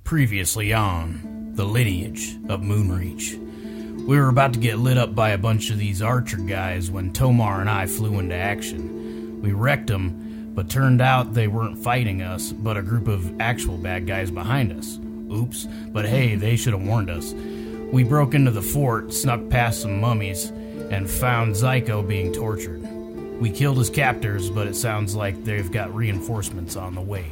Previously on the Lineage of Moonreach. We were about to get lit up by a bunch of these archer guys when Tomas and I flew into action. We wrecked them, but turned out they weren't fighting us, but a group of actual bad guys behind us. Oops, but hey, they should have warned us. We broke into the fort, snuck past some mummies, and found Zyko being tortured. We killed his captors, but it sounds like they've got reinforcements on the way.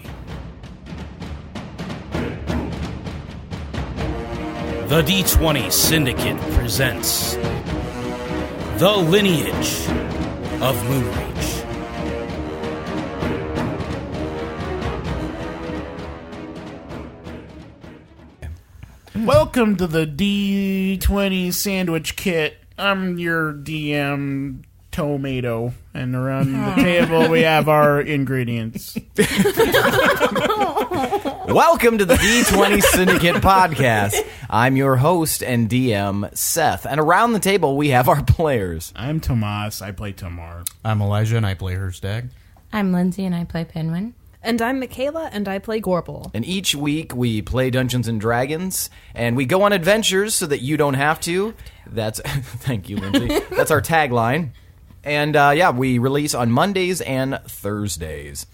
The D20 Syndicate presents The Lineage of Moonreach. Welcome to the D20 Sandwich Kit. I'm your DM, Tomato, and around the table we have our ingredients. Welcome to the D20 Syndicate podcast. I'm your host and DM, Seth, and around the table we have our players. I'm Tomas. I play Tomar. I'm Elijah, and I play Hirstag. I'm Lindsey, and I play Pinwin. And I'm Michaela, and I play Gorbel. And each week we play Dungeons and Dragons, and we go on adventures so that you don't have to. That's thank you, Lindsey. That's our tagline. And we release on Mondays and Thursdays.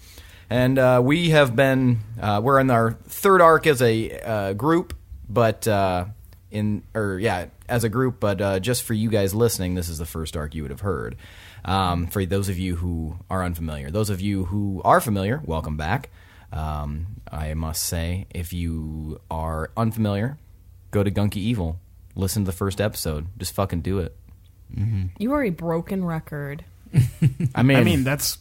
And we have been we're in our third arc as a group, but as a group, but just for you guys listening, this is the first arc you would have heard. For those of you who are unfamiliar. Those of you who are familiar, welcome back. I must say, if you are unfamiliar, go to Gunky Evil. Listen to the first episode. Just fucking do it. Mm-hmm. You are a broken record. I mean that's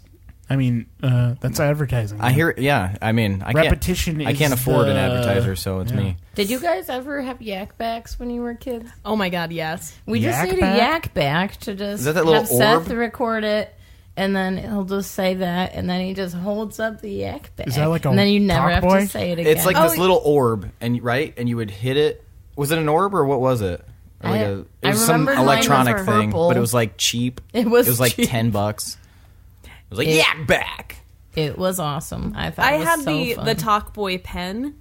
advertising. I hear, yeah. I mean, repetition. I can't afford an advertiser, so it's me. Did you guys ever have yak backs when you were kids? Oh my god, yes. We just Yak need back? a yak back to just Is that little have Seth orb? record it, and then he'll just say that, and then he just holds up the yak back. Is that like a and then you never talk have boy? to say it again. It's like this little orb, and you would hit it. Was it an orb or what was it? Or like it was some remembered mine was electronic a thing, purple. but it was like cheap. It was like cheap. $10. It was like It- yak back. It was awesome. I thought I it was had so fun. the Talk Boy pen.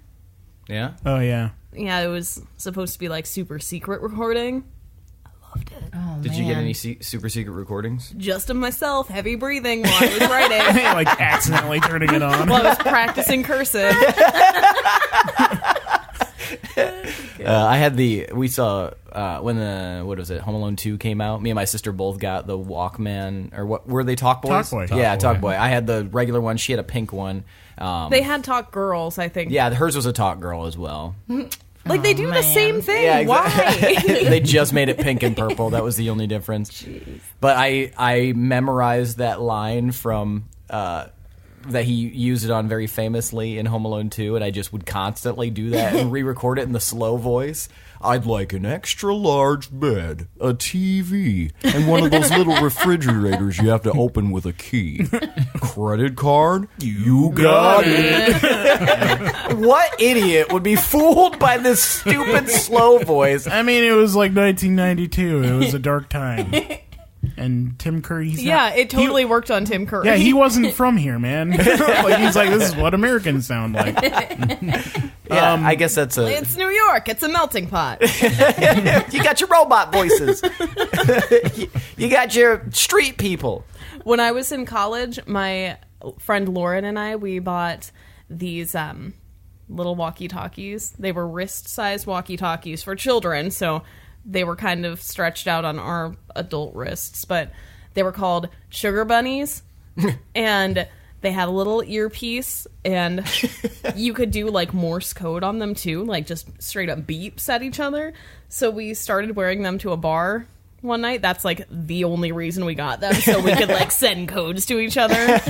Yeah. Oh yeah. Yeah, it was supposed to be like super secret recording. I loved it. Oh, Did you get man. any super secret recordings? Just of myself, heavy breathing while I was writing. Like accidentally turning it on. While I was practicing cursive. I had we saw when Home Alone 2 came out. Me and my sister both got the Walkman, or what were they, Talk Boys? Talk Boy. Yeah, Talk Boy. I had the regular one. She had a pink one. They had Talk Girls, I think. Yeah, hers was a Talk Girl as well. Like, they do the man. same thing. Yeah, Why? They just made it pink and purple. That was the only difference. Jeez. But I memorized that line from that he used it on very famously in Home Alone 2, and I just would constantly do that and re-record it in the slow voice. I'd like an extra large bed, a TV, and one of those little refrigerators you have to open with a key. Credit card? You got it. What idiot would be fooled by this stupid slow voice? I mean, it was like 1992. It was a dark time. And Tim Curry. It totally worked on Tim Curry. Yeah, he wasn't from here, man. Like, he's like, this is what Americans sound like. Yeah, I guess that's a... It's New York. It's a melting pot. You got your robot voices. You got your street people. When I was in college, my friend Lauren and we bought these little walkie-talkies. They were wrist-sized walkie-talkies for children, so they were kind of stretched out on our adult wrists, but they were called Sugar Bunnies, and they had a little earpiece, and you could do like Morse code on them too, like just straight up beeps at each other. So we started wearing them to a bar one night. That's like the only reason we got them, so we could like send codes to each other.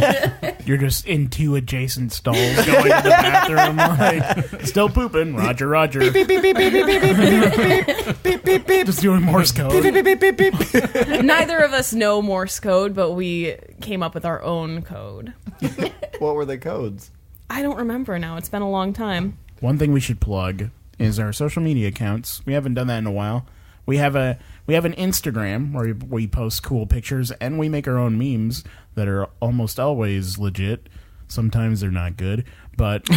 You're just in two adjacent stalls going to the bathroom, like, still pooping. Roger, Roger. Beep, beep, beep, beep, beep, beep, beep, beep, beep, beep, beep. Just doing Morse code. Beep, beep, beep, beep, beep. Neither of us know Morse code, but we came up with our own code. What were the codes? I don't remember now. It's been a long time. One thing we should plug is our social media accounts. We haven't done that in a while. We have an Instagram where we post cool pictures, and we make our own memes that are almost always legit. Sometimes they're not good, but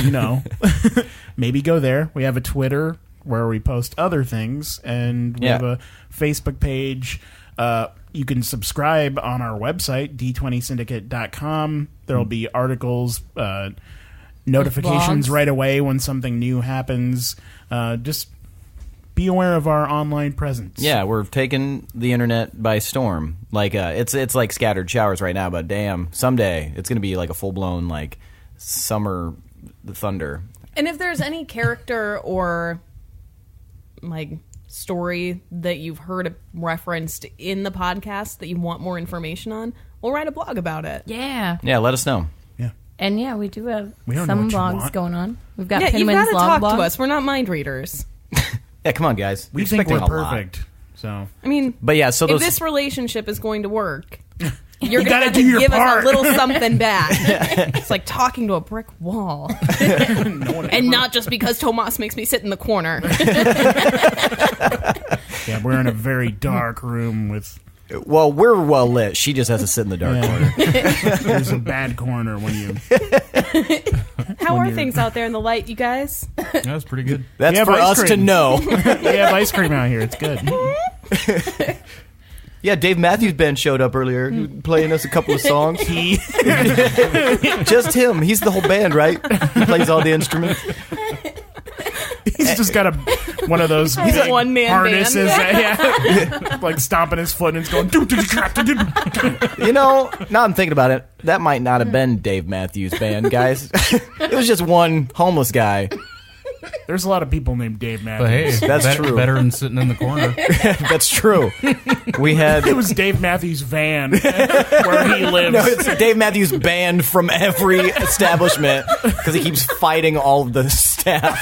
maybe go there. We have a Twitter where we post other things, and we have a Facebook page. You can subscribe on our website, d20syndicate.com. There'll be articles, notifications right away when something new happens. Just be aware of our online presence. Yeah, we're taking the internet by storm. Like it's like scattered showers right now, but damn, someday it's going to be like a full-blown like summer thunder. And if there's any character or like story that you've heard referenced in the podcast that you want more information on, we'll write a blog about it. Yeah. Yeah, let us know. Yeah. And yeah, we do have We don't know some what you blogs want. going on. We've got Yeah, you've got Pinwin's to log talk blog. to us. We're not mind readers. Yeah, come on, guys. We think expecting we're a lot. perfect. So I mean, But yeah, so if those this relationship is going to work, you're You going to gotta have do to your give part. us a little something back. It's like talking to a brick wall. And not just because Tomas makes me sit in the corner. yeah, we're in a very dark room with. well, we're well lit. She just has to sit in the dark corner. There's a bad corner when you. How are you're- things out there in the light, you guys? That was pretty good. That's We have for ice us to cream. know. We have ice cream out here. It's good. Yeah, Dave Matthews Band showed up earlier, playing us a couple of songs. Just him. He's the whole band, right? He plays all the instruments. He's just got one of those He's a big one-man harnesses, band. like stomping his foot and it's going. You know, now I'm thinking about it, that might not have been Dave Matthews Band, guys. It was just one homeless guy. There's a lot of people named Dave But hey, Matthews. That's true. Better than sitting in the corner. That's true. We had... It was Dave Matthews' van where he lives. No, it's Dave Matthews Band from every establishment because he keeps fighting all of the staff.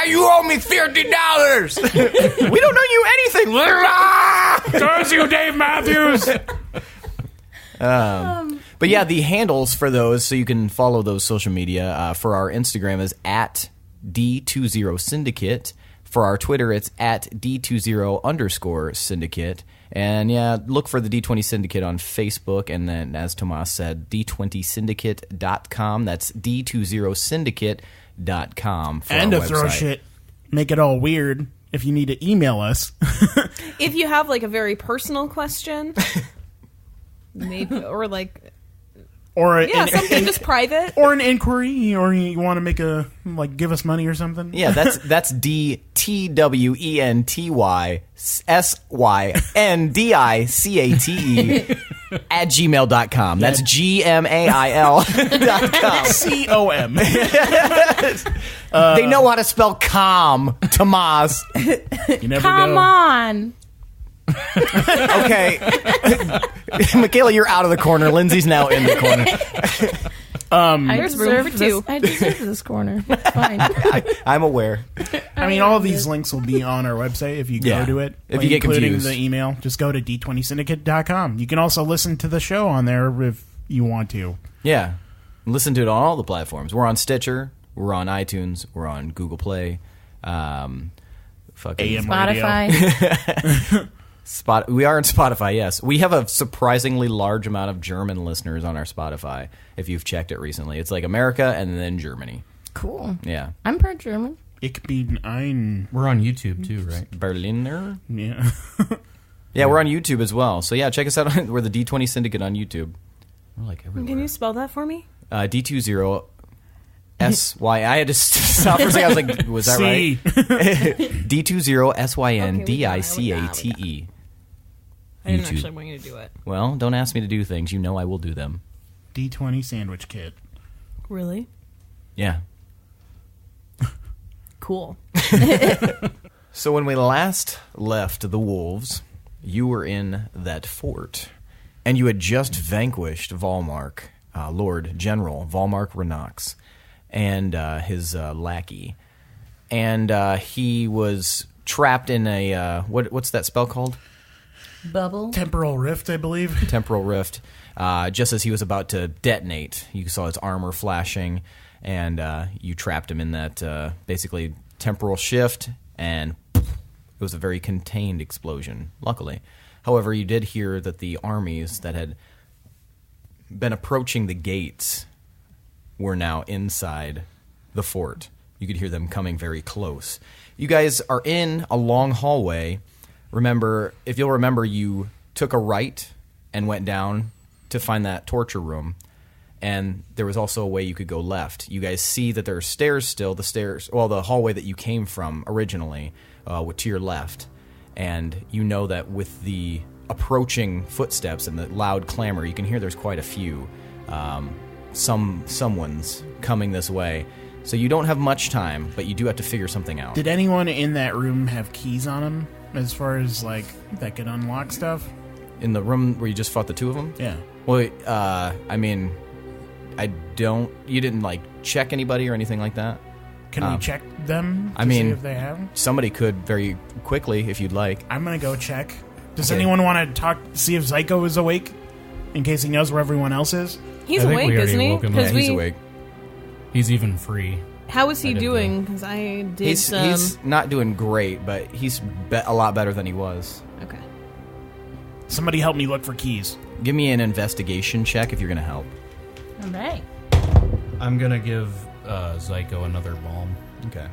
You owe me $50. We don't owe you anything. Curse you, Dave Matthews! But yeah, the handles for those, so you can follow those social media, for our Instagram is at D20Syndicate. For our Twitter, it's at D20_Syndicate. And yeah, look for the D20 Syndicate on Facebook. And then, as Tomas said, D20Syndicate.com. That's D20Syndicate.com for And our to throw website. shit, make it all weird. If you need to email us, If you have like a very personal question, maybe, or like, or something just private. or an inquiry, or you want to make give us money or something. Yeah, that's DTWENTYSYNDICATE at gmail.com. That's GMAIL.com. COM. They know how to spell calm, Tomas. You never Come know. on. Okay. Michaela, you're out of the corner. Lindsay's now in the corner. I There's room deserve for this- two. I deserve this corner. It's fine. I'm aware. I mean, all of these links will be on our website if you go Yeah. to it. If you get including confused. the email, just go to d20syndicate.com. You can also listen to the show on there if you want to. Yeah. Listen to it on all the platforms. We're on Stitcher. We're on iTunes. We're on Google Play. Fucking AM radio. Spotify. We are on Spotify, yes. We have a surprisingly large amount of German listeners on our Spotify, if you've checked it recently. It's like America and then Germany. Cool. Yeah. I'm part German. Ich bin ein. We're on YouTube too, right? Berliner? Yeah. Yeah, we're on YouTube as well. So yeah, check us out. We're the D20 Syndicate on YouTube. We're like everywhere. Can you spell that for me? D20SY. I had to stop for a second. I was like, was that C. right? D20SYNDICATE. I didn't YouTube. actually want you to do it. Well, don't ask me to do things. You know I will do them. D20 sandwich kit. Really? Yeah. Cool. So when we last left the Wolves, you were in that fort, and you had just vanquished Valmark, Lord General Valmark Renox, and his lackey. And he was trapped in a... what's that spell called? Bubble. Temporal rift, I believe. Temporal Rift. Just as he was about to detonate, you saw his armor flashing, and you trapped him in that basically temporal shift, and it was a very contained explosion, luckily. However, you did hear that the armies that had been approaching the gates were now inside the fort. You could hear them coming very close. You guys are in a long hallway. Remember, if you'll remember, you took a right and went down to find that torture room. And there was also a way you could go left. You guys see that there are stairs still, the hallway that you came from originally, to your left. And you know that with the approaching footsteps and the loud clamor, you can hear there's quite a few. Someone's coming this way. So you don't have much time, but you do have to figure something out. Did anyone in that room have keys on them, as far as, like, that could unlock stuff? In the room where you just fought the two of them? Yeah. Well, I mean, you didn't, like, check anybody or anything like that? Can we check them to I mean, see if they have them? Somebody could very quickly, if you'd like. I'm going to go check. Does Okay. anyone want to see if Zyko is awake, in case he knows where everyone else is? He's I think awake, we already isn't he? woke him up. Yeah, Because he's awake. He's even free. How is he I did doing? Because I did He's not doing great, but he's a lot better than he was. Okay. Somebody help me look for keys. Give me an investigation check if you're going to help. All right. I'm gonna give Zyko another balm Okay.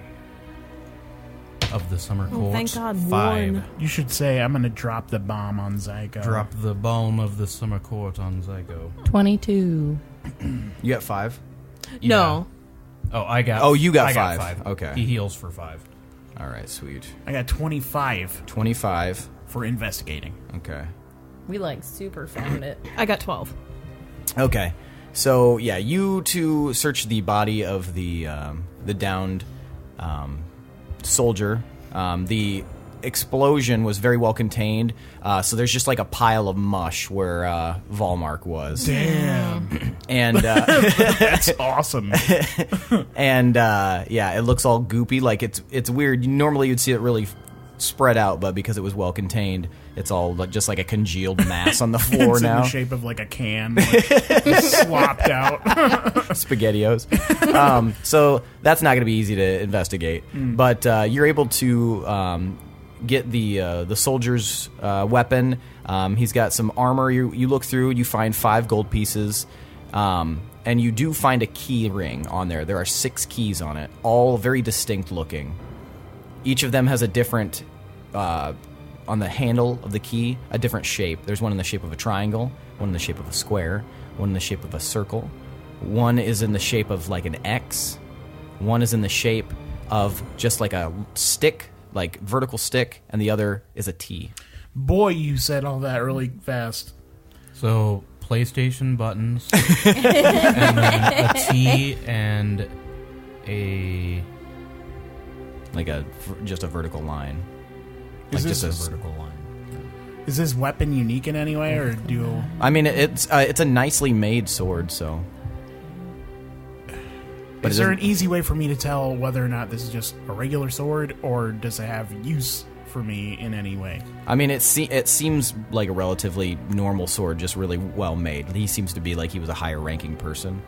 of the summer Oh, court. thank God, 5. one. You should say, I'm going to drop the bomb on Zyko. Drop the balm of the summer court on Zyko. 22. You got 5? No. Oh, I got. Oh, you got I 5. Okay. He heals for 5. All right, sweet. I got 25 25. for investigating. Okay. We, like, super found it. I got 12. Okay. So, yeah, you two search the body of the downed soldier. The explosion was very well contained, so there's just like a pile of mush where Valmark was. Damn. And That's awesome. and yeah, it looks all goopy. Like it's weird. Normally you'd see it really spread out, but because it was well contained, it's all just like a congealed mass on the floor It's now. in the shape of like a can, like, slopped out. SpaghettiOs. So that's not going to be easy to investigate. But you're able to get the soldier's weapon. He's got some armor. You look through, you find 5 gold pieces, and you do find a key ring on there. There are 6 keys on it, all very distinct looking. Each of them has a different, on the handle of the key, a different shape. There's one in the shape of a triangle, one in the shape of a square, one in the shape of a circle. One is in the shape of like an X. One is in the shape of just like a stick, like vertical stick, and the other is a T. Boy, you said all that really fast. So PlayStation buttons, and then a T and a Like just a vertical line. Is Like this just a vertical line. Is this weapon unique in any way, or do? I mean, it's a nicely made sword, so. But Is there an easy way for me to tell whether or not this is just a regular sword, or does it have use for me in any way? I mean, it seems like a relatively normal sword, just really well made. He seems to be like he was a higher ranking person,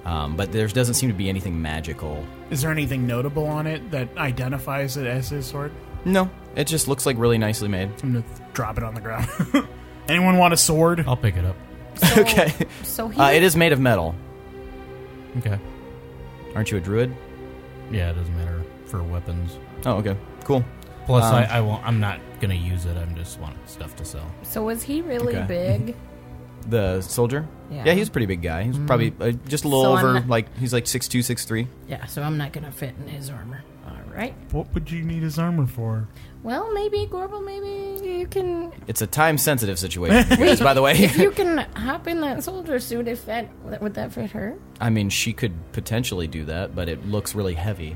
but there doesn't seem to be anything magical. Is there anything notable on it that identifies it as his sword? No, it just looks like really nicely made. I'm gonna drop it on the ground. Anyone want a sword? I'll pick it up. So, Okay. So he It is made of metal. Okay. Aren't you a druid? Yeah, it doesn't matter for weapons. Oh, okay. Cool. Plus, I won't. I'm not gonna use it. I'm just want stuff to sell. So was he really Okay. big? The soldier? Yeah. He's a pretty big guy. He's probably just a little So I'm over, not- like, he's like 6'2", 6'3". Yeah, so I'm not gonna fit in his armor. All right. What would you need his armor for? Well, maybe Gorbel. Maybe you can. It's a time-sensitive situation, you guys, by the way. If you can hop in that soldier suit, if that would that fit her? I mean, she could potentially do that, but it looks really heavy.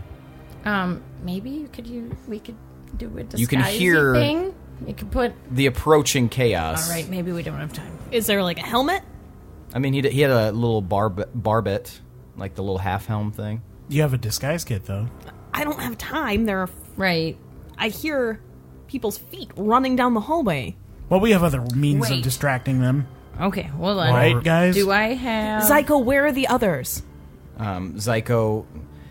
Maybe we could do a disguise You can hear- thing. You could put. The approaching chaos. All right, maybe we don't have time. Is there like a helmet? I mean, he had a little barbet, like the little half-helm thing. You have a disguise kit, though. I don't have time. Right. I hear people's feet running down the hallway. Well, we have other means of Wait. distracting them. Okay. Well then. Right, guys? Do I have? Zyko, where are the others? Zyko,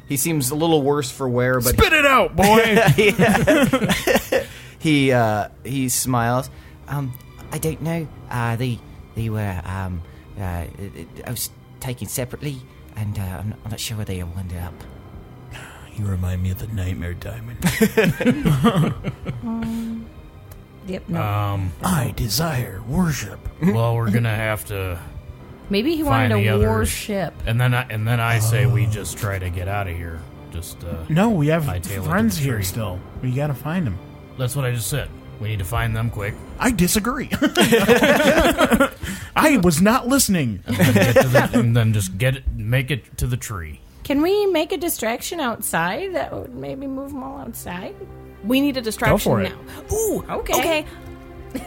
he seems a little worse for wear, but Spit it out, boy! he smiles. I don't know. They were I was taken separately, and I'm not sure where they all ended up. You remind me of the Nightmare Diamond. Yep. No. I desire worship. Well, we're gonna have to Maybe he find wanted the a others. warship. And then I say we just try to get out of here. Just No, we have hightail it to friends the here tree. still. We gotta find them. That's what I just said. We need to find them quick. I disagree. I was not listening. And then just make it to the tree. Can we make a distraction outside that would maybe move them all outside? We need a distraction Go for it. now. Ooh, Okay.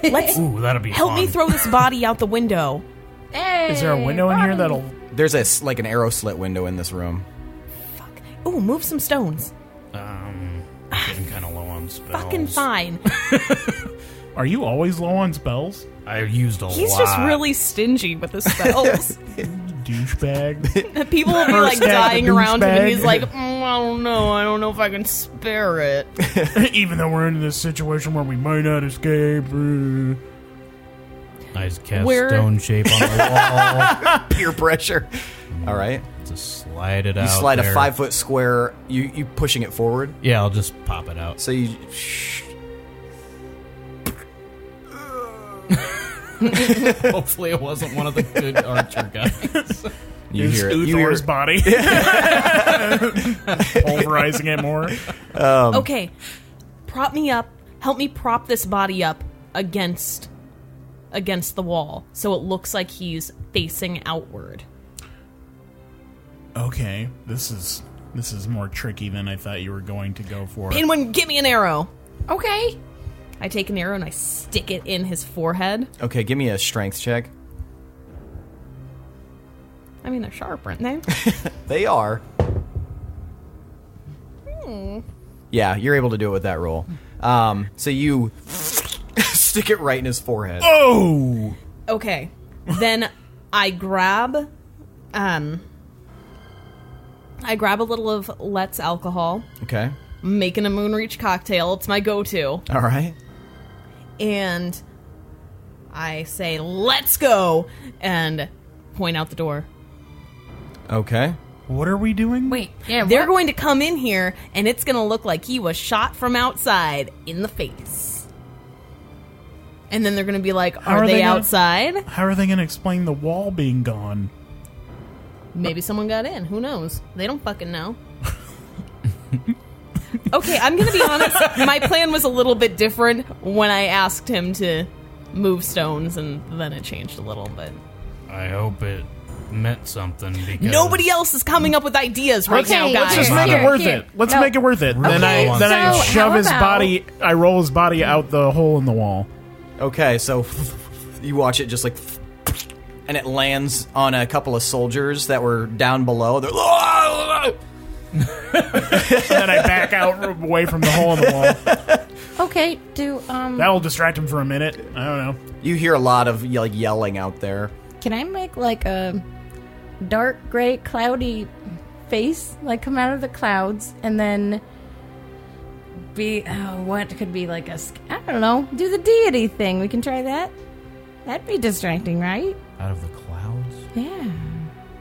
Let's Ooh, that'll be help fun. me throw this body out the window. Hey, Is there a window in here buddy. that'll... There's an arrow slit window in this room. Ooh, move some stones. Getting kind of low on spells. Fucking fine. Are you always low on spells? I used a He's lot. just really stingy with his spells. Douchebag. People will be like Hirstag, dying the around him, and douchebag. he's like, I don't know if I can spare it. Even though we're in this situation where we might not escape. I just cast Where- stone shape on the wall. Peer pressure. All right. Just slide it out. You slide there. a 5-foot square. You pushing it forward. Yeah, I'll just pop it out. So you. Hopefully, it wasn't one of the good archer guys. You hear it. You hear Uthor's body. Pulverizing it more. Okay, prop me up. Help me prop this body up against the wall, so it looks like he's facing outward. Okay, this is more tricky than I thought you were going to go for. Pinwin, give me an arrow. Okay. I take an arrow and I stick it in his forehead. Okay, give me a strength check. I mean, they're sharp, aren't they? They are. Yeah, you're able to do it with that roll. So you stick it right in his forehead. Oh! Okay, then I grab a little of Let's alcohol, Okay. making a Moonreach cocktail. It's my go-to. All right. And I say, let's go, and point out the door. Okay. What are we doing? Wait. Yeah. They're what? going to come in here, and it's going to look like he was shot from outside in the face. And then they're going to be like, How are are they they gonna- outside? How are they going to explain the wall being gone? Maybe someone got in. Who knows? They don't fucking know. Okay, I'm going to be honest. My plan was a little bit different when I asked him to move stones, and then it changed a little bit. I hope it meant something because Nobody else is coming up with ideas right Okay, now, let's guys. Just Here, make it worth here. it. Let's No. make it worth it. Then Okay, I so shove how his about- body. I roll his body out the hole in the wall. Okay, so you watch it just like, and it lands on a couple of soldiers that were down below. They're, And then I back out away from the hole in the wall. Okay. That will distract him for a minute. I don't know. you hear a lot of like yelling out there. Can I make like a dark gray cloudy face like come out of the clouds and then be what could be like I don't know, do the deity thing. We can try that. That'd be distracting, right? out of the clouds. Yeah.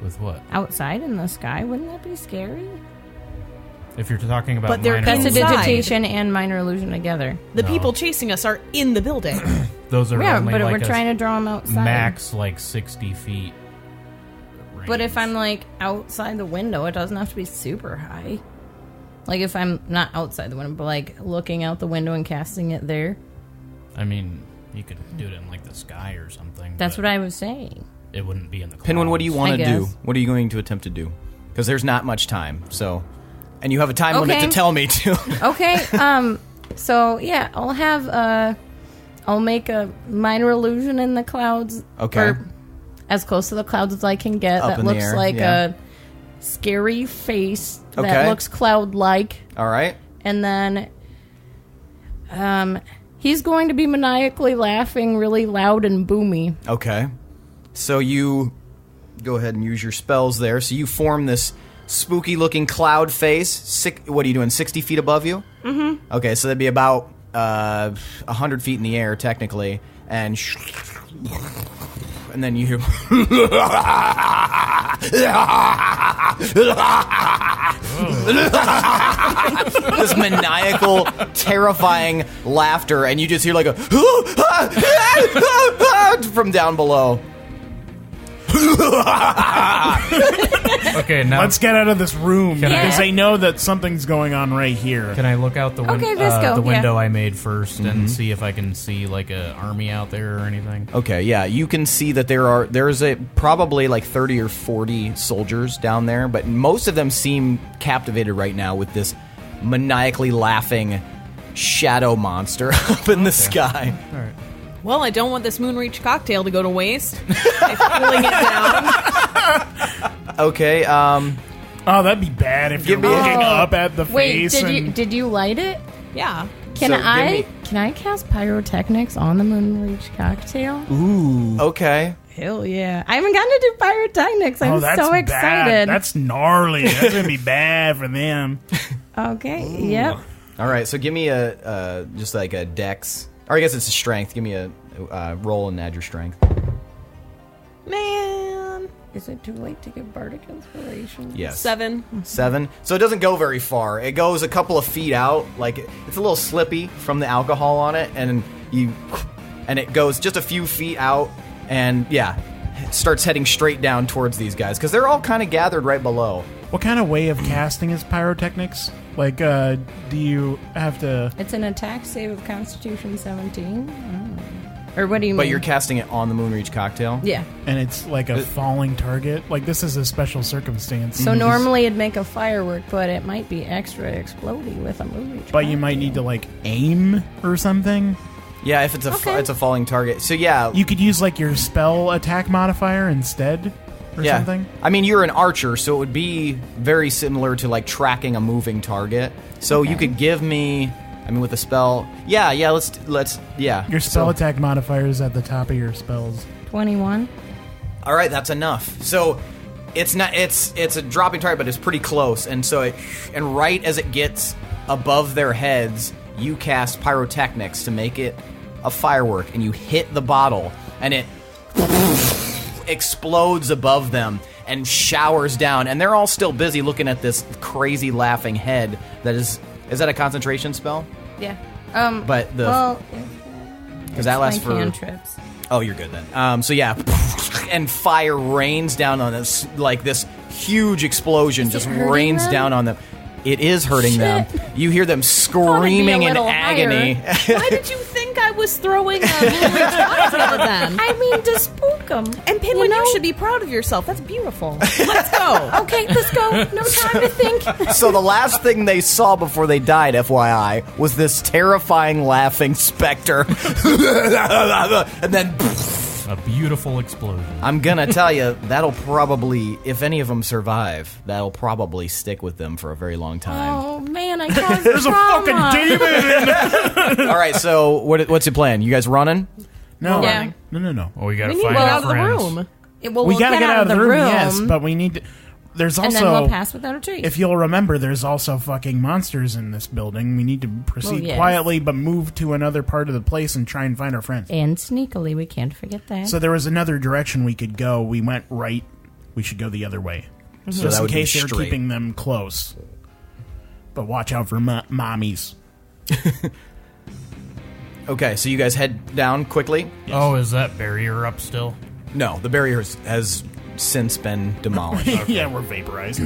With what? Outside in the sky, wouldn't that be scary? If you're talking about But they're minor That's a Inside. digitation and minor illusion together. The No. people chasing us are in the building. those are Yeah, only but like we're a trying to draw them outside. max like 60 feet. But if range. I'm like outside the window, it doesn't have to be super high. Like if I'm not outside the window, but like looking out the window and casting it there. I mean, you could do it in like the sky or something. That's but what I was saying. It wouldn't be in the clouds. Pinwin, what do you want I to do? guess. What are you going to attempt to do? Because there's not much time. So, and you have a time limit Okay. to tell me to. Okay. So yeah, I'll make a minor illusion in the clouds. Okay. Or as close to the clouds as I can get. Up That in the looks air, like yeah. a scary face Okay. that looks cloud-like. All right. And then he's going to be maniacally laughing really loud and boomy. Okay. So you go ahead and use your spells there. So you form this spooky-looking cloud face. What are you doing? 60 feet above you? Mm-hmm. Okay, so that'd be about 100 feet in the air, technically, and and then you hear this maniacal, terrifying laughter, and you just hear like a from down below. Okay, now Let's get out of this room Can I- because they know that something's going on right here. can I look out the, Okay, let's go, the window yeah. I made first and see if I can see like a army out there or anything? Okay, yeah, you can see that there's probably like 30 or 40 soldiers down there, but most of them seem captivated right now with this maniacally laughing shadow monster up in the sky. All right. Well, I don't want this Moonreach cocktail to go to waste. I'm pulling it down. Okay, Oh, that'd be bad if you're Give me a- looking up at the Wait, face. did you light it? Yeah. Can So, give can I cast pyrotechnics on the Moonreach cocktail? Ooh. okay. Hell yeah! I haven't gotten to do pyrotechnics. I'm that's so bad. excited. That's gnarly. That's gonna be bad for them. Okay. Yep. All right, so give me a just like a dex, or I guess it's a strength. Give me a roll and add your strength. Man. Is it too late to get bardic inspiration? Yes. 7. 7. So it doesn't go very far. It goes a couple of feet out. Like it's a little slippy from the alcohol on it, and it goes just a few feet out, and yeah, it starts heading straight down towards these guys because they're all kind of gathered right below. What kind of way of casting is pyrotechnics? Like, do you have to? It's an attack save of Constitution 17. Or what do you mean? But you're casting it on the Moonreach cocktail. yeah. And it's like a falling target. Like this is a special circumstance. So normally it'd make a firework, but it might be extra exploding with a Moonreach. But you might need to like aim or something. Yeah, if it's it's a falling target. So yeah, You could use like your spell attack modifier instead, or yeah. something. I mean, you're an archer, so it would be very similar to like tracking a moving target. So you could give me. I mean, with the spell, yeah. Let's, yeah. Your spell So- attack modifier is at the top of your spells. 21. All right, that's enough. So it's not. It's a dropping target, but it's pretty close. And so and right as it gets above their heads, you cast pyrotechnics to make it a firework, and you hit the bottle, and it explodes above them and showers down. And they're all still busy looking at this crazy laughing head. That is that a concentration spell? Yeah. But the Well, because that lasts for. cantrips. Oh, you're good then. So yeah, and fire rains down on us like this huge explosion just hurting rains them? down on them. It is hurting them. You hear them screaming in little agony. Why did you think I was throwing a Moonreach cocktail at them? I mean, to spook them. And Pinwin, you should be proud of yourself. That's beautiful. Let's go. Okay, let's go. No time to think. So the last thing they saw before they died, FYI, was this terrifying laughing specter. And then A beautiful explosion. I'm gonna tell you, that'll probably, if any of them survive, that'll probably stick with them for a very long time. Oh man, I caused There's a fucking demon. All right, so what's your plan? You guys running? No, Yeah. no. Oh, we gotta We need to find get our out of the friends. room. Well, We we'll gotta get out of the room. yes, but we need to. There's and also, then we'll pass without a trace. if you'll remember, there's also fucking monsters in this building. We need to proceed yes. quietly, but move to another part of the place and try and find our friends. and sneakily, we can't forget that. So there was another direction we could go. We went right. We should go the other way. So Just that in would be case they're straight. keeping them close. But watch out for mommies. Okay, so you guys head down quickly. Oh, is that barrier up still? No, the barrier has since been demolished. Yeah, we're vaporized.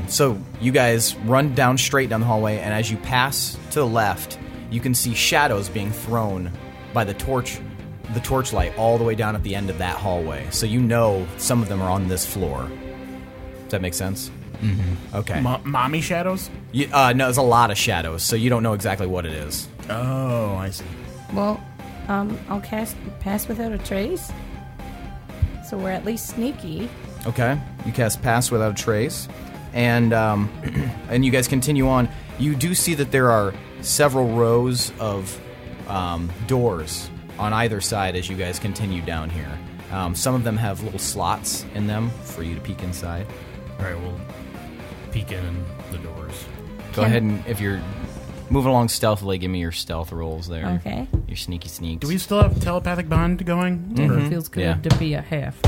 So you guys run down straight down the hallway, and as you pass to the left, you can see shadows being thrown by the torchlight all the way down at the end of that hallway. So you know some of them are on this floor. Does that make sense? Mm-hmm. Okay. Mommy shadows? No, there's a lot of shadows, so you don't know exactly what it is. Oh, I see. well, I'll cast pass without a trace. So we're at least sneaky. Okay. You cast Pass Without a Trace, and and you guys continue on. You do see that there are several rows of doors on either side as you guys continue down here. Some of them have little slots in them for you to peek inside. All right, we'll peek in the doors. Go ahead and if you're moving along stealthily. Give me your stealth rolls there. Okay. Your sneaky sneaks. Do we still have telepathic bond going? It feels good Yeah. to be a half.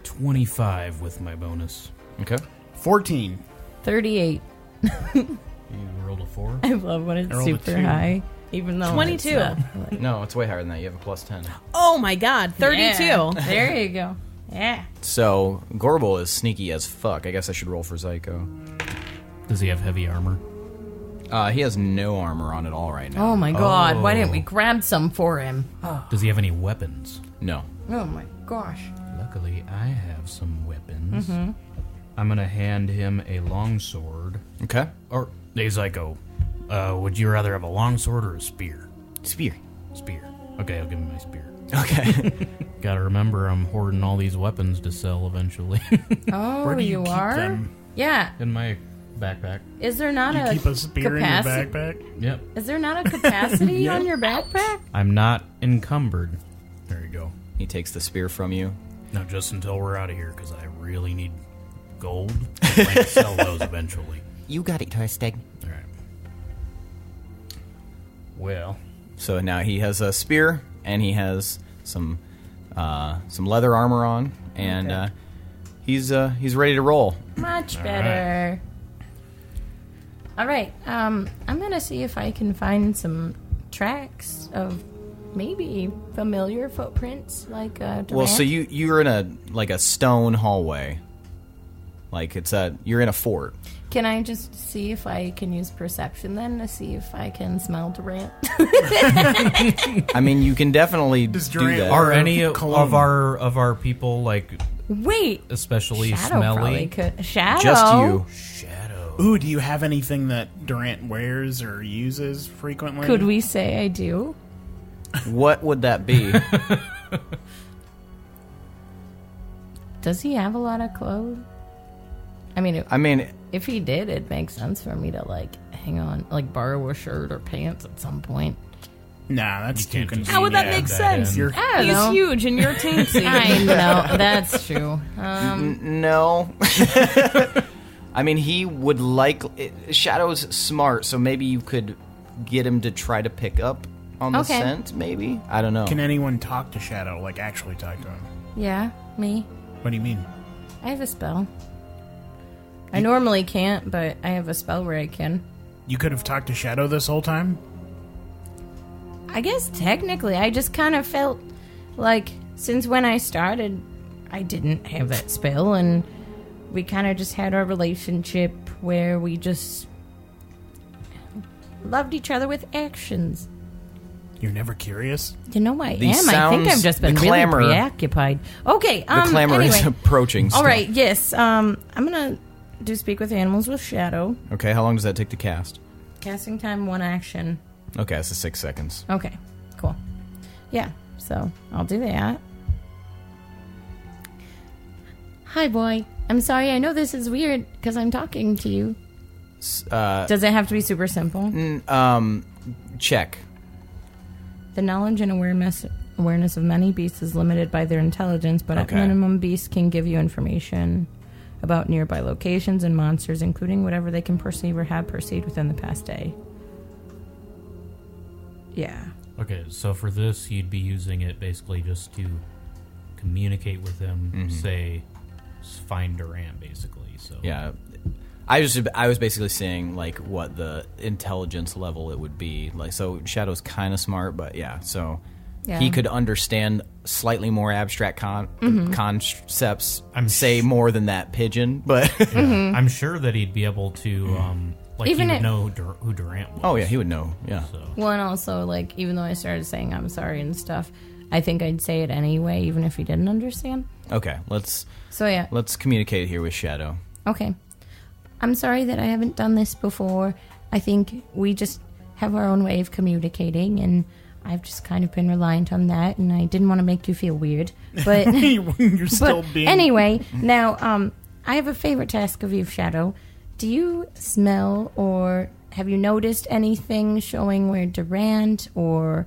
25 with my bonus. Okay. 14. 38. You rolled a 4? I love when it's I rolled a super 2. high. Even though 22. it's like, No, it's way higher than that. You have a plus 10. Oh my god, 32. yeah. There you go. Yeah. So, Gorbel is sneaky as fuck. I guess I should roll for Zyko. Does he have heavy armor? He has no armor on at all right now. Oh my god. Why didn't we grab some for him? Does he have any weapons? No. Oh my gosh. Luckily, I have some weapons. I'm going to hand him a longsword. Okay. Or, hey, Zyko, would you rather have a longsword or a spear? Spear. Spear. Okay, I'll give him my spear. Okay. Gotta remember, I'm hoarding all these weapons to sell eventually. Oh, Where do you keep are? them? Yeah. In my backpack. Is there not You a keep a spear capacity? in your backpack? Yep. Is there not a capacity on your backpack? I'm not encumbered. There you go. He takes the spear from you. Now, just until we're out of here, because I really need gold. I plan to sell those eventually. You got it, Hirstag. All right. Well, So now he has a spear, and he has some leather armor on, and he's ready to roll. Much better. All right. I'm gonna see if I can find some tracks of maybe familiar footprints, like Durant. Well, so you're in a stone hallway, like you're in a fort. Can I just see if I can use perception then to see if I can smell Durant? I mean, you can definitely Does do Durant- that. are any Cologne. of our people like Wait. especially Shadow probably smelly? could. Shadow. Just you. Shadow. Ooh, do you have anything that Durant wears or uses frequently? Could we say I do? What would that be? Does he have a lot of clothes? I mean, if he did, it makes sense for me to hang on, borrow a shirt or pants at some point. Nah, that's You too can't just- convenient. How would that Yeah, make that sense? in. You're- I don't He's know. huge and you're teensy. I know that's true. No. I mean, he would Shadow's smart, so maybe you could get him to try to pick up on the Okay. scent, maybe? I don't know. Can anyone talk to Shadow? Like, actually talk to him? Yeah, me. What do you mean? I have a spell. I normally can't, but I have a spell where I can. You could have talked to Shadow this whole time? I guess technically, I just kind of felt like since when I started, I didn't have that spell, and we kind of just had our relationship where we just loved each other with actions. You're never curious? You know, I These am. I think I've sounds- just been the really clamor- preoccupied. Okay, The clamor anyway. is approaching. All still. right, yes. I'm gonna do Speak with Animals with Shadow. Okay, how long does that take to cast? Casting time, 1 action. Okay, so 6 seconds. Okay, cool. Yeah, so I'll do that. Hi, boy. I'm sorry. I know this is weird because I'm talking to you. Does it have to be super simple? Check. The knowledge and awareness of many beasts is limited by their intelligence, but Okay. at minimum, beasts can give you information about nearby locations and monsters, including whatever they can perceive or have perceived within the past day. Yeah. Okay, so for this, you'd be using it basically just to communicate with him, say, find Durant, basically. So Yeah. I was basically saying like what the intelligence level it would be. Like, so Shadow's kind of smart, but yeah, so Yeah. he could understand slightly more abstract concepts. Say more than that pigeon, but I'm sure that he'd be able to, Even he if- would know who Durant was. oh yeah, he would know. Yeah. So. Well, and also, even though I started saying I'm sorry and stuff, I think I'd say it anyway, even if he didn't understand. Okay, let's So, yeah. communicate here with Shadow. Okay. I'm sorry that I haven't done this before. I think we just have our own way of communicating, and I've just kind of been reliant on that, and I didn't want to make you feel weird. But, You're still being... anyway, now, I have a favor to ask of you, Shadow. Do you smell or have you noticed anything showing where Durant or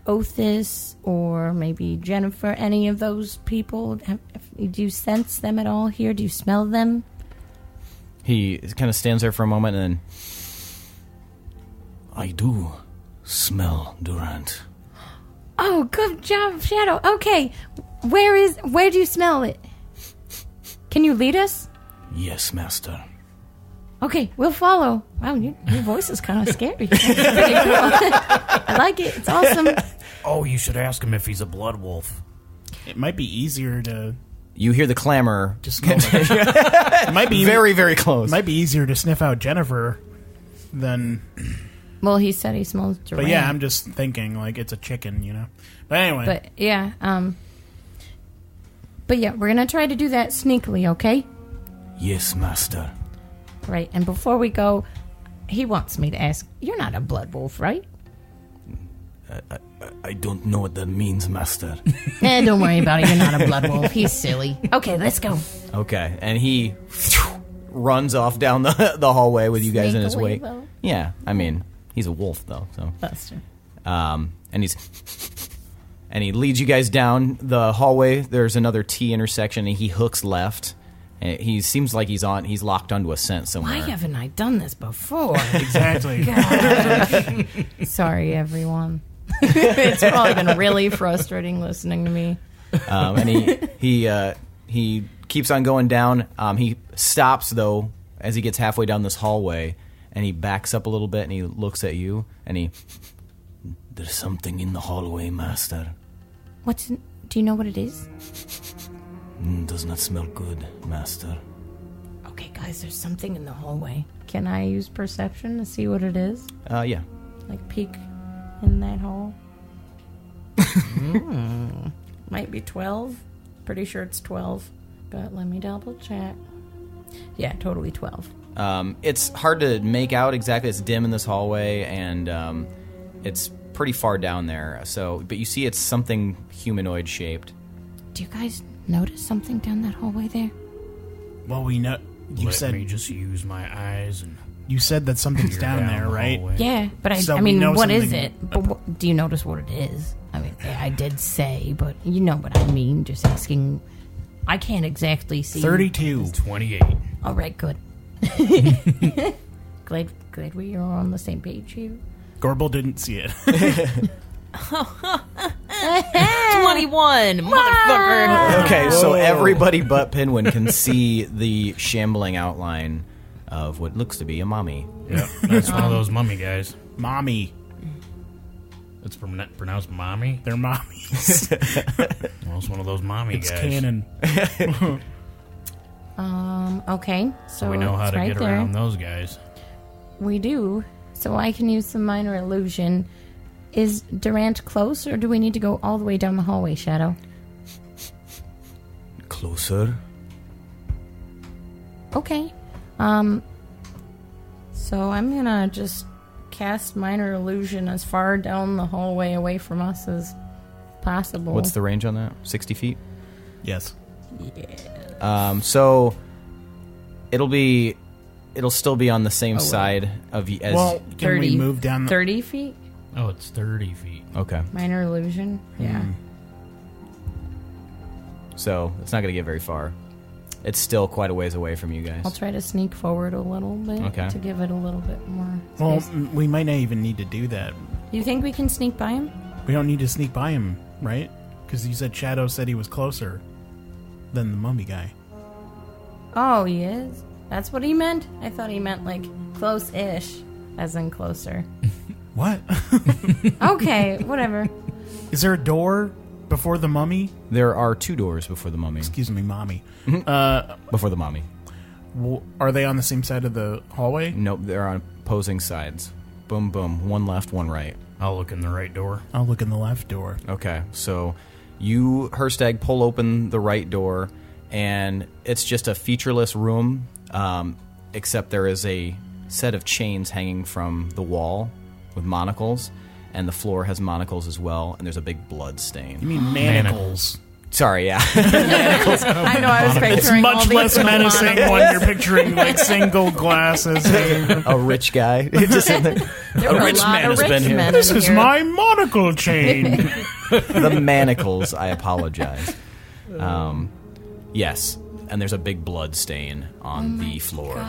Othis or maybe Jennifer, any of those people, do you sense them at all here? Do you smell them? He kind of stands there for a moment and then... I do smell Durant. Oh, good job, Shadow. Okay, where do you smell it? Can you lead us? Yes, master. Okay, we'll follow. Wow, your voice is kind of scary. That's pretty cool. I like it. It's awesome. Oh, you should ask him if he's a blood wolf. It might be easier to You hear the clamor. just smell it. It might be Very, very close. Might be easier to sniff out Jennifer than. Well, he said he smells Durant. But yeah, I'm just thinking like it's a chicken, you know. But anyway, But yeah, we're gonna try to do that sneakily, okay? Yes, master. Right. And before we go, he wants me to ask. You're not a blood wolf, right? I don't know what that means, master. Don't worry about it. You're not a blood wolf. He's silly. Okay, let's go. Okay, and he runs off down the hallway with you guys Sneak in his away, wake. though. Yeah, I mean, he's a wolf though, so. That's true. And he leads you guys down the hallway. There's another T intersection, and he hooks left. And he seems like he's locked onto a scent somewhere. Why haven't I done this before? exactly. Sorry, everyone. It's probably been really frustrating listening to me. And he keeps on going down. He stops though as he gets halfway down this hallway, and he backs up a little bit and he looks at you and he. There's something in the hallway, master. Do you know what it is? Does not smell good, master. Okay, guys, there's something in the hallway. Can I use perception to see what it is? Yeah. Like peek in that hole? Might be 12. Pretty sure it's 12. But let me double check. Yeah, totally 12. It's hard to make out exactly. It's dim in this hallway, and it's pretty far down there. But you see it's something humanoid shaped. Do you guys notice something down that hallway there? Well, we know. Let me just use my eyes and You said that something's peer down there, the right? hallway. Yeah, but So I we mean, know what is something- it? But do you notice what it is? I mean, I did say, but you know what I mean. Just asking. I can't exactly see. 32. 28. All right, good. glad we are on the same page here. Gorbel didn't see it. 21, motherfucker. Okay, so everybody but Pinwin can see the shambling outline of what looks to be a mummy. Yeah, that's one of those mummy guys. Mommy. It's pronounced mommy. They're mommies. Well, it's one of those mommy It's guys. canon. Okay, so We know how it's to right get there. around those guys. We do. So I can use some minor illusion. Is Durant close, or do we need to go all the way down the hallway, Shadow? Closer. Okay. So I'm gonna just cast minor illusion as far down the hallway away from us as possible. What's the range on that? 60 feet? Yes. So it'll still be on the same side of you as. Well, can 30, we move down? 30 feet? Oh, it's 30 feet. Okay, Minor illusion? Yeah. so it's not going to get very far. It's still quite a ways away from you guys. I'll try to sneak forward a little bit Okay. to give it a little bit more Well, space. we might not even need to do that. You think we can sneak by him? We don't need to sneak by him, right? Because you said Shadow said he was closer than the mummy guy. Oh, he is? That's what he meant? I thought he meant, like, close-ish, as in closer. What? Okay, whatever. Is there a door before the mummy? There are 2 doors before the mummy. Excuse me, mommy. Before the mummy. Are they on the same side of the hallway? Nope, they're on opposing sides. Boom, boom. One left, one right. I'll look in the right door. I'll look in the left door. Okay, so you, Hirstag, pull open the right door, and it's just a featureless room, except there is a set of chains hanging from the wall with monocles, and the floor has monocles as well, and there's a big blood You stain. mean manacles? Sorry, yeah. I know, I was It's picturing all much these less little menacing monocles. when you're picturing like single glasses. A rich guy. Just in the, There were rich a lot man of has rich been here. men This in is here. my monocle chain. the manacles, I apologize. Yes. and there's a big blood stain on the floor.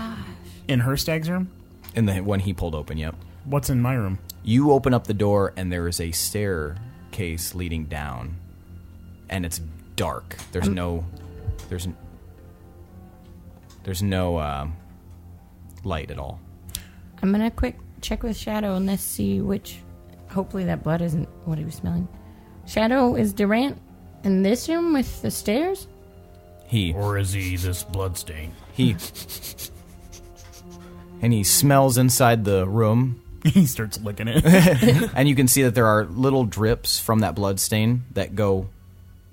In Hirstag's room? In the one he pulled open, yep. What's in my room? You open up the door, and there is a staircase leading down, and it's dark. There's no light at all. I'm gonna quick check with Shadow and let's see which. Hopefully that blood isn't what he was smelling. Shadow, is Durant in this room with the stairs? Or is he this bloodstain? And he smells inside the room. He starts licking it. And you can see that there are little drips from that blood stain that go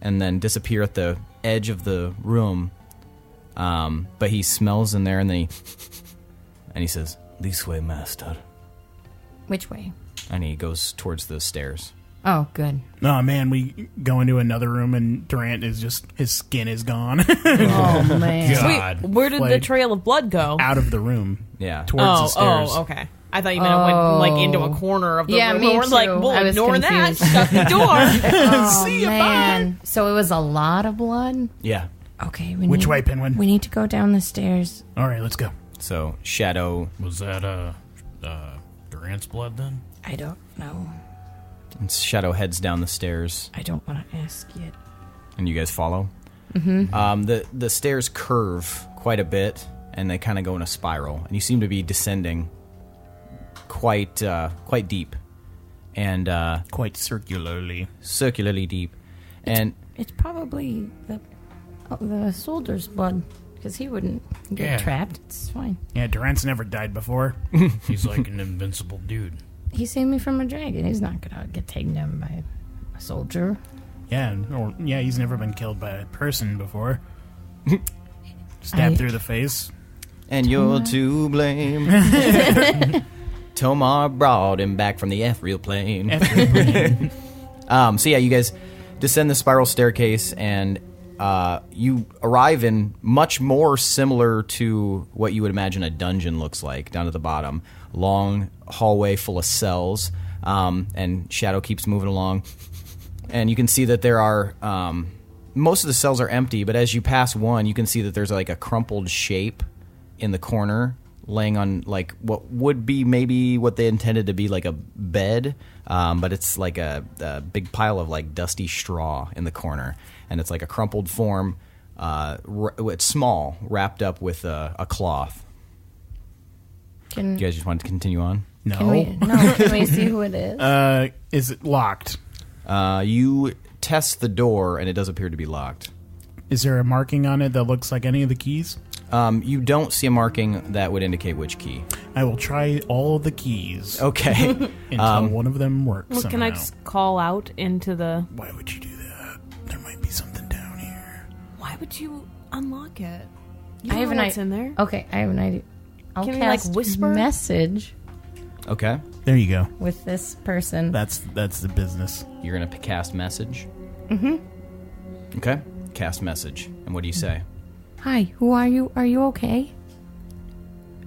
and then disappear at the edge of the room. But he smells in there, and then he says, "This way, master." Which way? And he goes towards the stairs. Oh, good. Oh, man, we go into another room, and Durant is just, his skin is gone. Oh, man. God. Wait, where did the Like, trail of blood go? Out of the room. Yeah. Towards the stairs. Oh, okay. I thought you meant it went like into a corner of the Yeah, room. me We're too. like, we'll I was ignore that. confused. Shut the door. Oh, See ya, man. So it was a lot of blood? Yeah. Okay. Which way, Pinwin? We need to go down the stairs. All right, let's go. So Shadow Was that Durant's blood then? I don't know. heads down the stairs, I don't want to ask yet. and you guys follow. Mm-hmm. The stairs curve quite a bit, and they kind of go in a spiral, and you seem to be descending quite deep, and Quite circularly. circularly deep, and It's probably the soldier's blood, because he wouldn't get Yeah. trapped. It's fine. Yeah, Durant's never died before. He's like an invincible dude. He saved me from a dragon. He's not going to get taken down by a soldier. Yeah, he's never been killed by a person before. Stabbed through the face. and you're to blame. Tomas brought him back from the ethereal plane. So yeah, you guys descend the spiral staircase, and you arrive in much more similar to what you would imagine a dungeon looks like down at the bottom. Long hallway full of cells, and Shadow keeps moving along. And you can see that there are, most of the cells are empty, but as you pass one, you can see that there's like a crumpled shape in the corner, laying on like what would be maybe what they intended to be like a bed, but it's like a big pile of like dusty straw in the corner, and it's like a crumpled form. It's small, wrapped up with a cloth. Can, You guys just want to continue on? No. can we see who it is? Is it locked? You test the door, and it does appear to be locked. Is there a marking on it that looks like any of the keys? You don't see a marking that would indicate which key. I will try all of the keys Okay. until one of them works Well, somehow. can I just call out into the... Why would you do that? There might be something down here. Why would you unlock it? You I have know an what's idea. in there. Okay, I have an idea. I'll Can we, like, cast whisper? message Okay. There you go. with this person. That's the business. You're going to cast message? Mm-hmm. Okay. Cast message. And what do you say? Hi, who are you? Are you okay?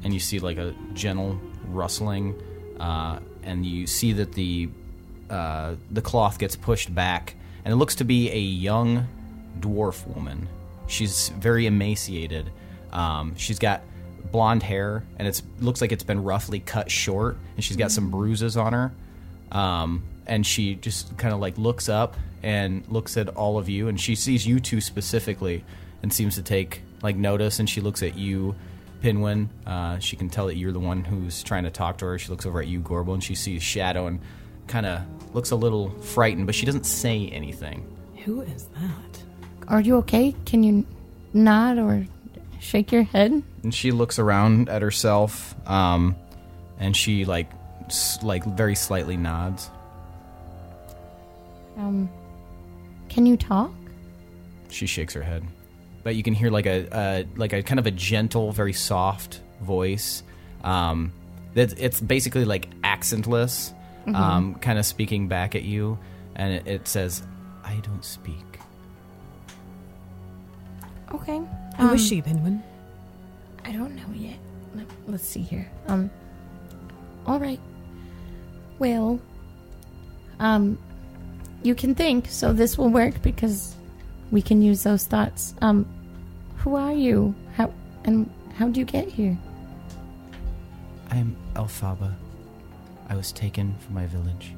And you see like a gentle rustling, and you see that the cloth gets pushed back, and it looks to be a young dwarf woman. She's very emaciated. She's got blonde hair, and it looks like it's been roughly cut short, and she's got some bruises on her. And she just kind of like looks up and looks at all of you, and she sees you two specifically, and seems to take like notice, and she looks at you, Pinwin. She can tell that you're the one who's trying to talk to her. She looks over at you, Gorbel, and she sees Shadow and kind of looks a little frightened, but she doesn't say anything. Who is that? Are you okay? Can you nod or shake your head? And she looks around at herself, and she like very slightly nods. Can you talk? She shakes her head, but you can hear like a kind of a gentle, very soft voice. It's basically like accentless, kind of speaking back at you, and it says, "I don't speak." Okay. Who is she, Pinwin? I don't know yet. Let's see here. All right. Well, you can think, so this will work because we can use those thoughts. Who are you? How'd you get here? I'm Elphaba. I was taken from my village.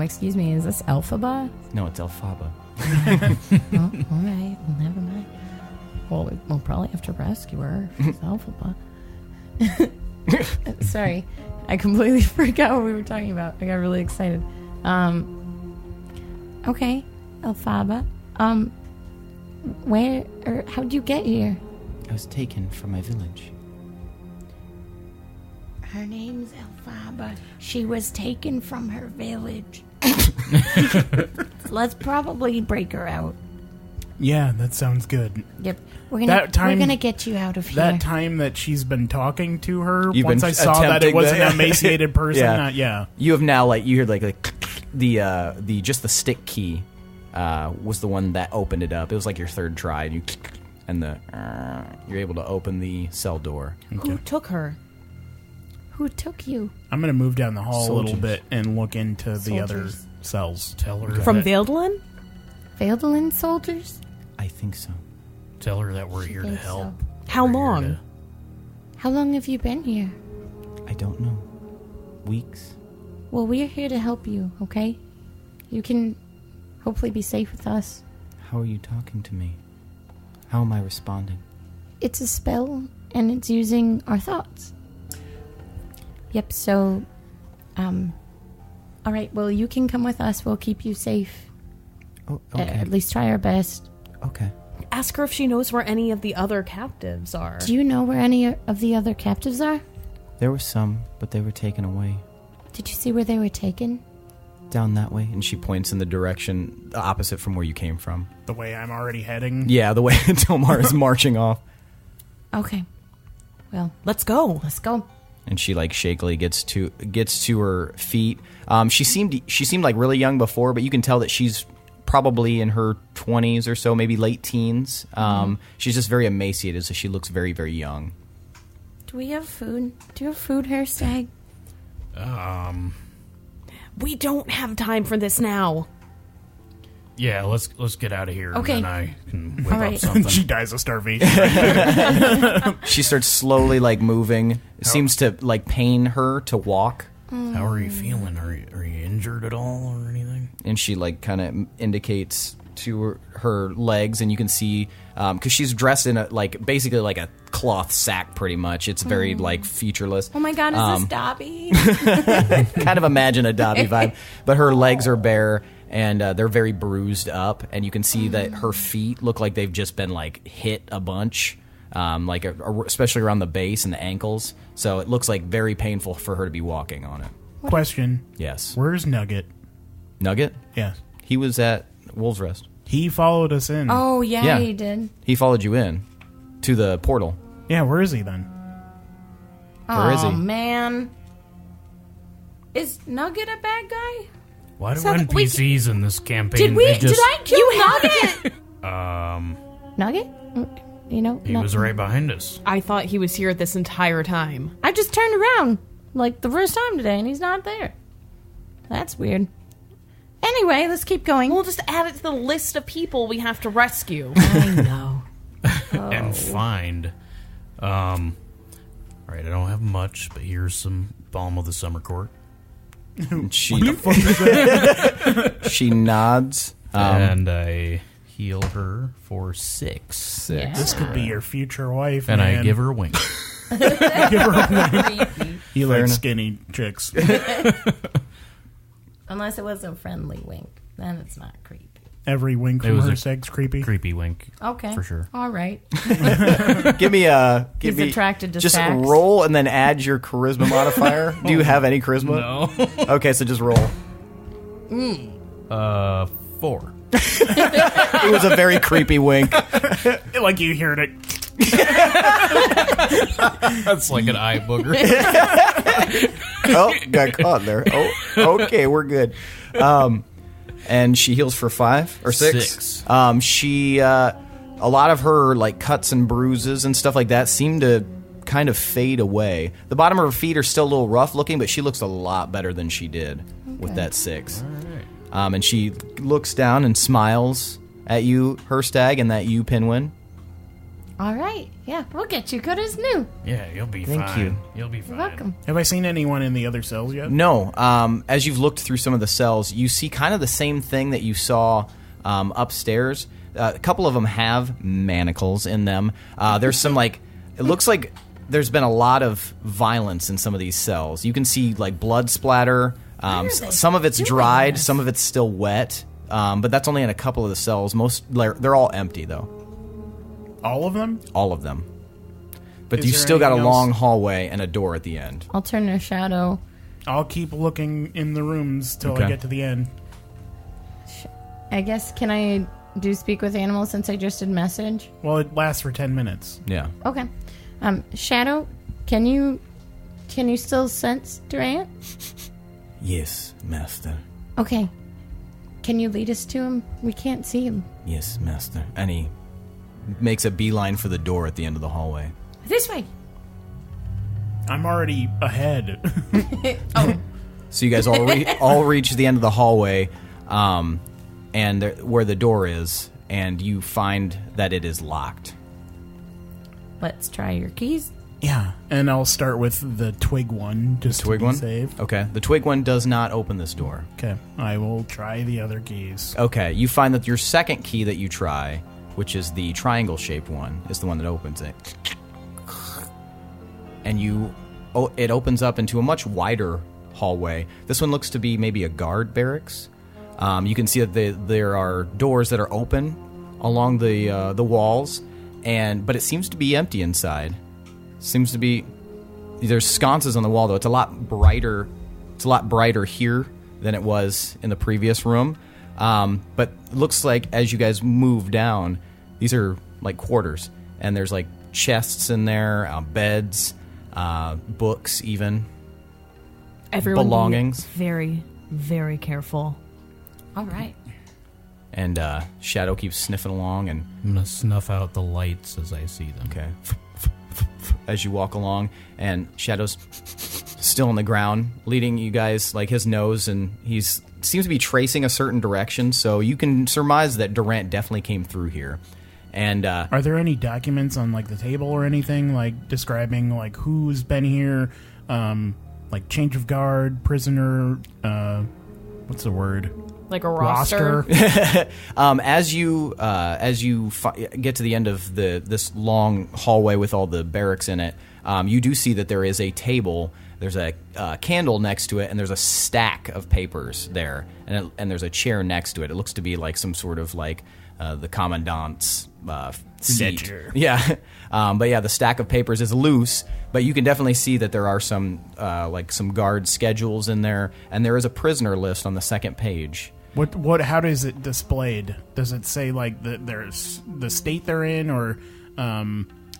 Excuse me, is this Alphaba? No, it's Elphaba. Oh, all right, well, never mind. Well, we'll probably have to rescue her. It's Alphaba. Sorry, I completely forgot what we were talking about. I got really excited. Okay, Elphaba. How'd you get here? I was taken from my village. Her name's Elphaba. She was taken from her village. Let's probably break her out. Yeah, that sounds good. Yep, we're gonna get you out of here. That time that she's been talking to her, You've once been I saw that it attempting was an that. emaciated person, Yeah. You have now you hear the just the stick key was the one that opened it up. It was like your third try, and you're able to open the cell door. Who took her? Who took you? I'm going to move down the hall a little Soldiers. bit and look into the other Soldiers. cells. Tell her From that, Veldlin? Veldlin soldiers? I think so. tell her that we're here to think help. so. How We're here long? to- How long have you been here? I don't know. Weeks. Well, we're here to help you, okay? You can hopefully be safe with us. How are you talking to me? How am I responding? It's a spell, and it's using our thoughts. Yep, so, alright, well, you can come with us. We'll keep you safe. Oh, okay. At least try our best. Okay. Ask her if she knows where any of the other captives are. Do you know where any of the other captives are? There were some, but they were taken away. Did you see where they were taken? Down that way. And she points in the direction opposite from where you came from. The way I'm already heading. Yeah, the way Tomar is marching off. Okay. Well, Let's go. let's go. And she shakily gets to her feet. She seemed like really young before, but you can tell that she's probably in her 20s or so, maybe late teens. She's just very emaciated, so she looks very, very young. Do we have food? Do you have food, Hirstag? We don't have time for this now. Yeah, let's get out of here. Okay. And then I can whip All right. up something. She dies of starvation. She starts slowly moving. It seems to pain her to walk. How are you feeling? Are you injured at all or anything? And she kind of indicates to her legs, and you can see because she's dressed in basically a cloth sack, pretty much. It's very featureless. Oh my god, is this Dobby? Kind of imagine a Dobby vibe, but her legs are bare and they're very bruised up, and you can see that her feet look like they've just been hit a bunch, especially around the base and the ankles. So it looks very painful for her to be walking on it. Question. Yes. Where's Nugget? Nugget? Yeah. He was at Wolves Rest. He followed us in. Oh, yeah, Yeah. he did. He followed you in to the portal. Yeah, where is he then? Where is Oh, he? man. Is Nugget a bad guy? Why do So th- we- NPCs in this campaign? Did they just, I kill Nugget? Nugget? You know, He was right behind us. I thought he was here this entire time. I just turned around the first time today, and he's not there. That's weird. Anyway, let's keep going. We'll just add it to the list of people we have to rescue. I know. And find. All right, I don't have much, but here's some balm of the summer court. And she she nods. And I heal her for 6. Yeah. This could be your future wife. And man. I give her a wink. Give her a wink. You like enough. skinny chicks. Unless it was a friendly wink. Then it's not creepy. Every wink It from was her a sex creepy. Creepy wink. Okay. For sure. All right. Give me He's attracted to just stacks. roll and then add your charisma modifier. Do you have any charisma? No. Okay, so just roll. 4. It was a very creepy wink. Like you heard it. That's like an eye booger. Oh, got caught there. Oh, okay, we're good. And she heals for 5 or 6. 6. She a lot of her cuts and bruises and stuff like that seem to kind of fade away. The bottom of her feet are still a little rough looking, but she looks a lot better than she did with that 6. And she looks down and smiles at you, Hirstag, and at you, Pinwin. All right. Yeah, we'll get you good as new. Yeah, you'll be Thank fine. you. You'll be fine. You're welcome. Have I seen anyone in the other cells yet? No. As you've looked through some of the cells, you see kind of the same thing that you saw upstairs. A couple of them have manacles in them. There's some, like, it looks like there's been a lot of violence in some of these cells. You can see, like, blood splatter. Some of it's doing dried, this? some of it's still wet. But that's only in a couple of the cells. They're all empty, though. All of them? All of them. But Is you've there still got a anything long else? hallway and a door at the end. I'll turn to Shadow. I'll keep looking in the rooms till Okay. I get to the end. I guess, can I do speak with animals since I just did message? Well, it lasts for 10 minutes. Yeah. Okay. Shadow, can you still sense Durant? Yes, master. Okay. Can you lead us to him? We can't see him. Yes, master. And he makes a beeline for the door at the end of the hallway. This way. I'm already ahead. So you guys all reach the end of the hallway, and where the door is, and you find that it is locked. Let's try your keys. Yeah, and I'll start with the twig one, just Twig to be one? safe. Okay. The twig one does not open this door. Okay, I will try the other keys. Okay. You find that your second key that you try, which is the triangle-shaped one, is the one that opens it. And it opens up into a much wider hallway. This one looks to be maybe a guard barracks. You can see that there are doors that are open along the walls, but it seems to be empty inside. Seems to be there's sconces on the wall though. It's a lot brighter. It's a lot brighter here than it was in the previous room. But it looks like as you guys move down, these are like quarters, and there's like chests in there, beds, books, even. Everyone belongings. Be very, very careful. All right. And Shadow keeps sniffing along, and I'm gonna snuff out the lights as I see them. okay, as you walk along, and Shadow's still on the ground, leading you guys like his nose, and seems to be tracing a certain direction. So you can surmise that Durant definitely came through here. And Are there any documents on like the table or anything like describing like who's been here, like change of guard, prisoner, what's the word? Like a roster. as you get to the end of this long hallway with all the barracks in it, you do see that there is a table. There's a candle next to it, and there's a stack of papers there, and there's a chair next to it. It looks to be like some sort of like the commandant's seat. Ledger. Yeah, but yeah, the stack of papers is loose, but you can definitely see that there are some like some guard schedules in there, and there is a prisoner list on the second page. What? How does it displayed? Does it say like there's the state they're in, or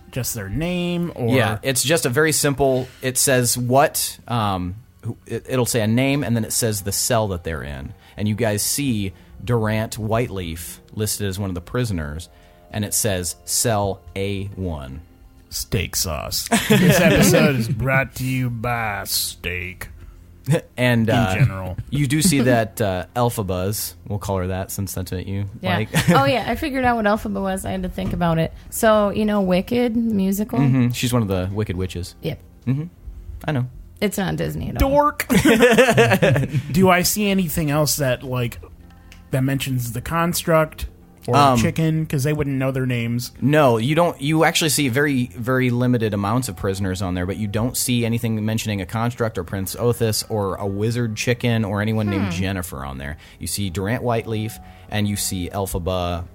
just their name? Or Yeah, it's just a very simple. It says what. It'll say a name, and then it says the cell that they're in, and you guys see Durant Whiteleaf listed as one of the prisoners, and it says cell A1. steak sauce. This episode is brought to you by steak. And In general. you do see that Elphabuzz, we'll call her that since that's what you Yeah. like. Oh, yeah. I figured out what alphabet was. I had to think about it. So, Wicked musical? Mhm, she's one of the Wicked Witches. Yep. I know. It's not Disney at all. Dork. Do I see anything else that mentions the construct or chicken? Because they wouldn't know their names. No, you don't. You actually see very, very limited amounts of prisoners on there, but you don't see anything mentioning a construct or Prince Othis or a wizard chicken or anyone named Jennifer on there. You see Durant Whiteleaf, and you see Elphaba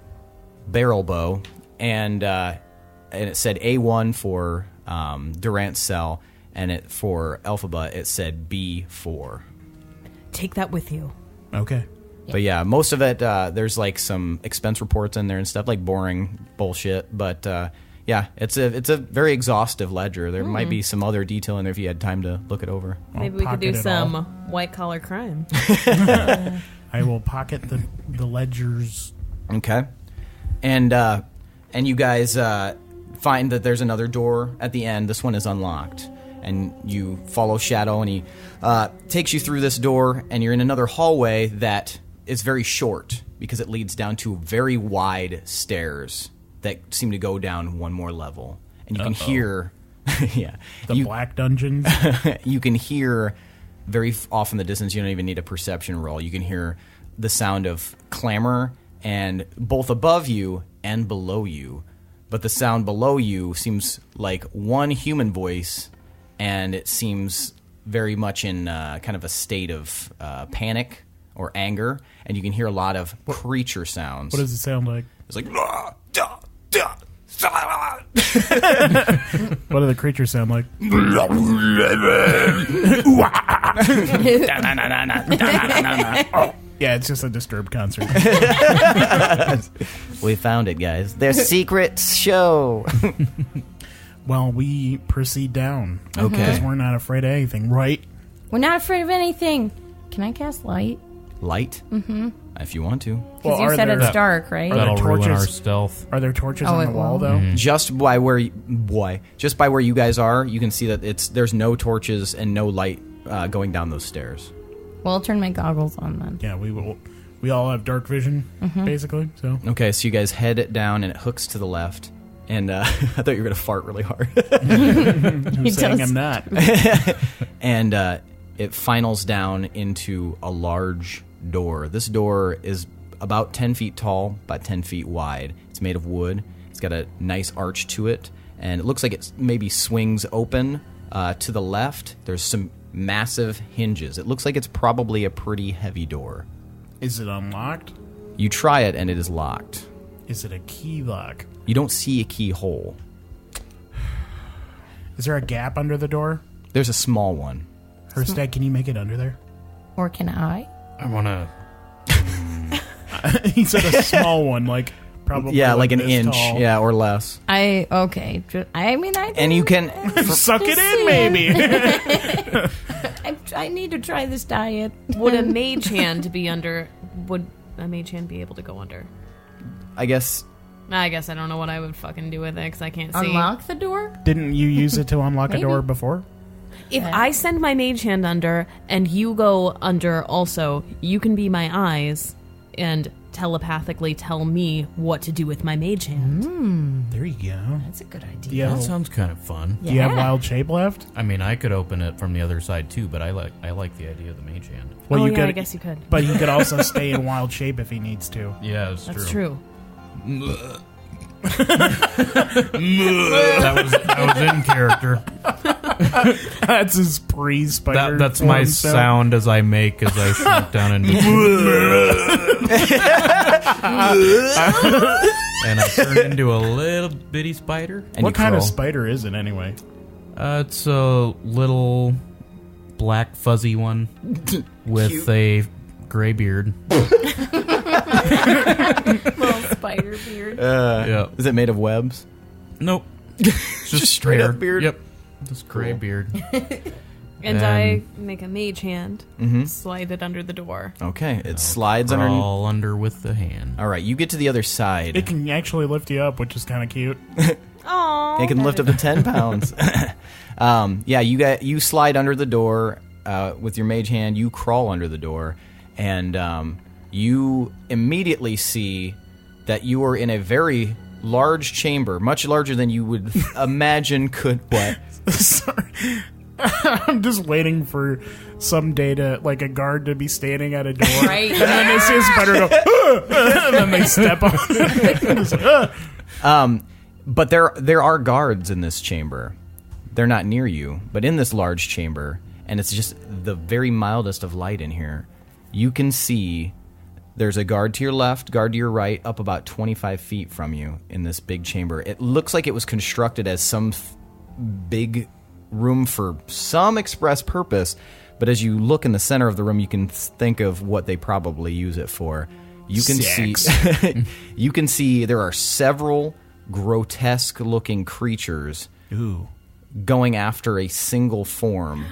Barrelbow, and it said A1 for Durant's cell, and for Elphaba it said B4. Take that with you. Okay. But yeah, most of it, there's like some expense reports in there and stuff, like boring bullshit. But yeah, it's a very exhaustive ledger. There might be some other detail in there if you had time to look it over. Maybe we could pocket do it some all. white collar crime. I will pocket the ledgers. Okay, and you guys find that there's another door at the end. This one is unlocked, and you follow Shadow, and he takes you through this door, and you're in another hallway that is very short because it leads down to very wide stairs that seem to go down one more level. And you can hear... yeah. The black dungeons. You can hear very off in the distance, you don't even need a perception roll. You can hear the sound of clamor, and both above you and below you. But the sound below you seems like one human voice, and it seems very much in kind of a state of panic or anger, and you can hear a lot of creature sounds. What does it sound like? It's like... What do the creatures sound like? Yeah, it's just a Disturbed concert. We found it, guys. Their secret show. Well, we proceed down. Okay. Because we're not afraid of anything, right? We're not afraid of anything. Can I cast light? Light? Mm-hmm. If you want to. Because you said it's dark, right? Are there That'll ruin our torches? stealth. Are there torches Oh, on it the wall, will? though? Just by where you guys are, you can see that there's no torches and no light going down those stairs. Well, I'll turn my goggles on then. Yeah, we will. We all have dark vision, basically. So Okay, so you guys head down and it hooks to the left. And I thought you were going to fart really hard. I'm saying I'm not. And it finals down into a large door. This door is about 10 feet tall, about 10 feet wide. It's made of wood. It's got a nice arch to it, and it looks like it maybe swings open to the left. There's some massive hinges. It looks like it's probably a pretty heavy door. Is it unlocked? You try it, and it is locked. Is it a key lock? You don't see a keyhole. Is there a gap under the door? There's a small one. Hirstag, can you make it under there? Or can I? I want to... He said a small one, like probably Like an this inch, tall. yeah, or less. Okay. I mean, I And you can... Suck it Just in, maybe. I need to try this diet. Would a mage hand be under? Would a mage hand be able to go under? I guess... I guess I don't know what I would fucking do with it because I can't see. Unlock the door? Didn't you use it to unlock a Maybe. door before? If I send my mage hand under and you go under also, you can be my eyes and telepathically tell me what to do with my mage hand. There you go. That's a good idea. Do you That have, sounds kind of fun. do you have wild shape left? I mean, I could open it from the other side too, but I like the idea of the mage hand. Well, I guess you could. But he could also stay in wild shape if he needs to. Yeah, that's That's true. That was in character. That's his pre-spider. That's my form stuff. sound as I make as I shrink down into and I turn into a little bitty spider. And What you kind of crawl. spider is it anyway? It's a little black fuzzy one with a gray beard. Little spider beard. Yeah. Is it made of webs? Nope. It's just straight hair. up beard? Yep. Just gray Cool. beard. And Then- I make a mage hand, slide it under the door. Okay, it slides under. Crawl under with the hand. All right, you get to the other side. It can actually lift you up, which is kind of cute. Oh, It can lift up to 10 pounds. You slide under the door with your mage hand. You crawl under the door, and you immediately see that you are in a very large chamber, much larger than you would imagine could. What? Sorry. I'm just waiting for someday to, like, a guard to be standing at a door. Right. And then they see a spider go, "Ah!" and then they step on it. It's like, "Ah." But there are guards in this chamber. They're not near you, but in this large chamber, and it's just the very mildest of light in here. You can see there's a guard to your left, guard to your right, up about 25 feet from you in this big chamber. It looks like it was constructed as some big room for some express purpose, but as you look in the center of the room, you can think of what they probably use it for. You can Sex. see you can see there are several grotesque-looking creatures Ooh. going after a single form,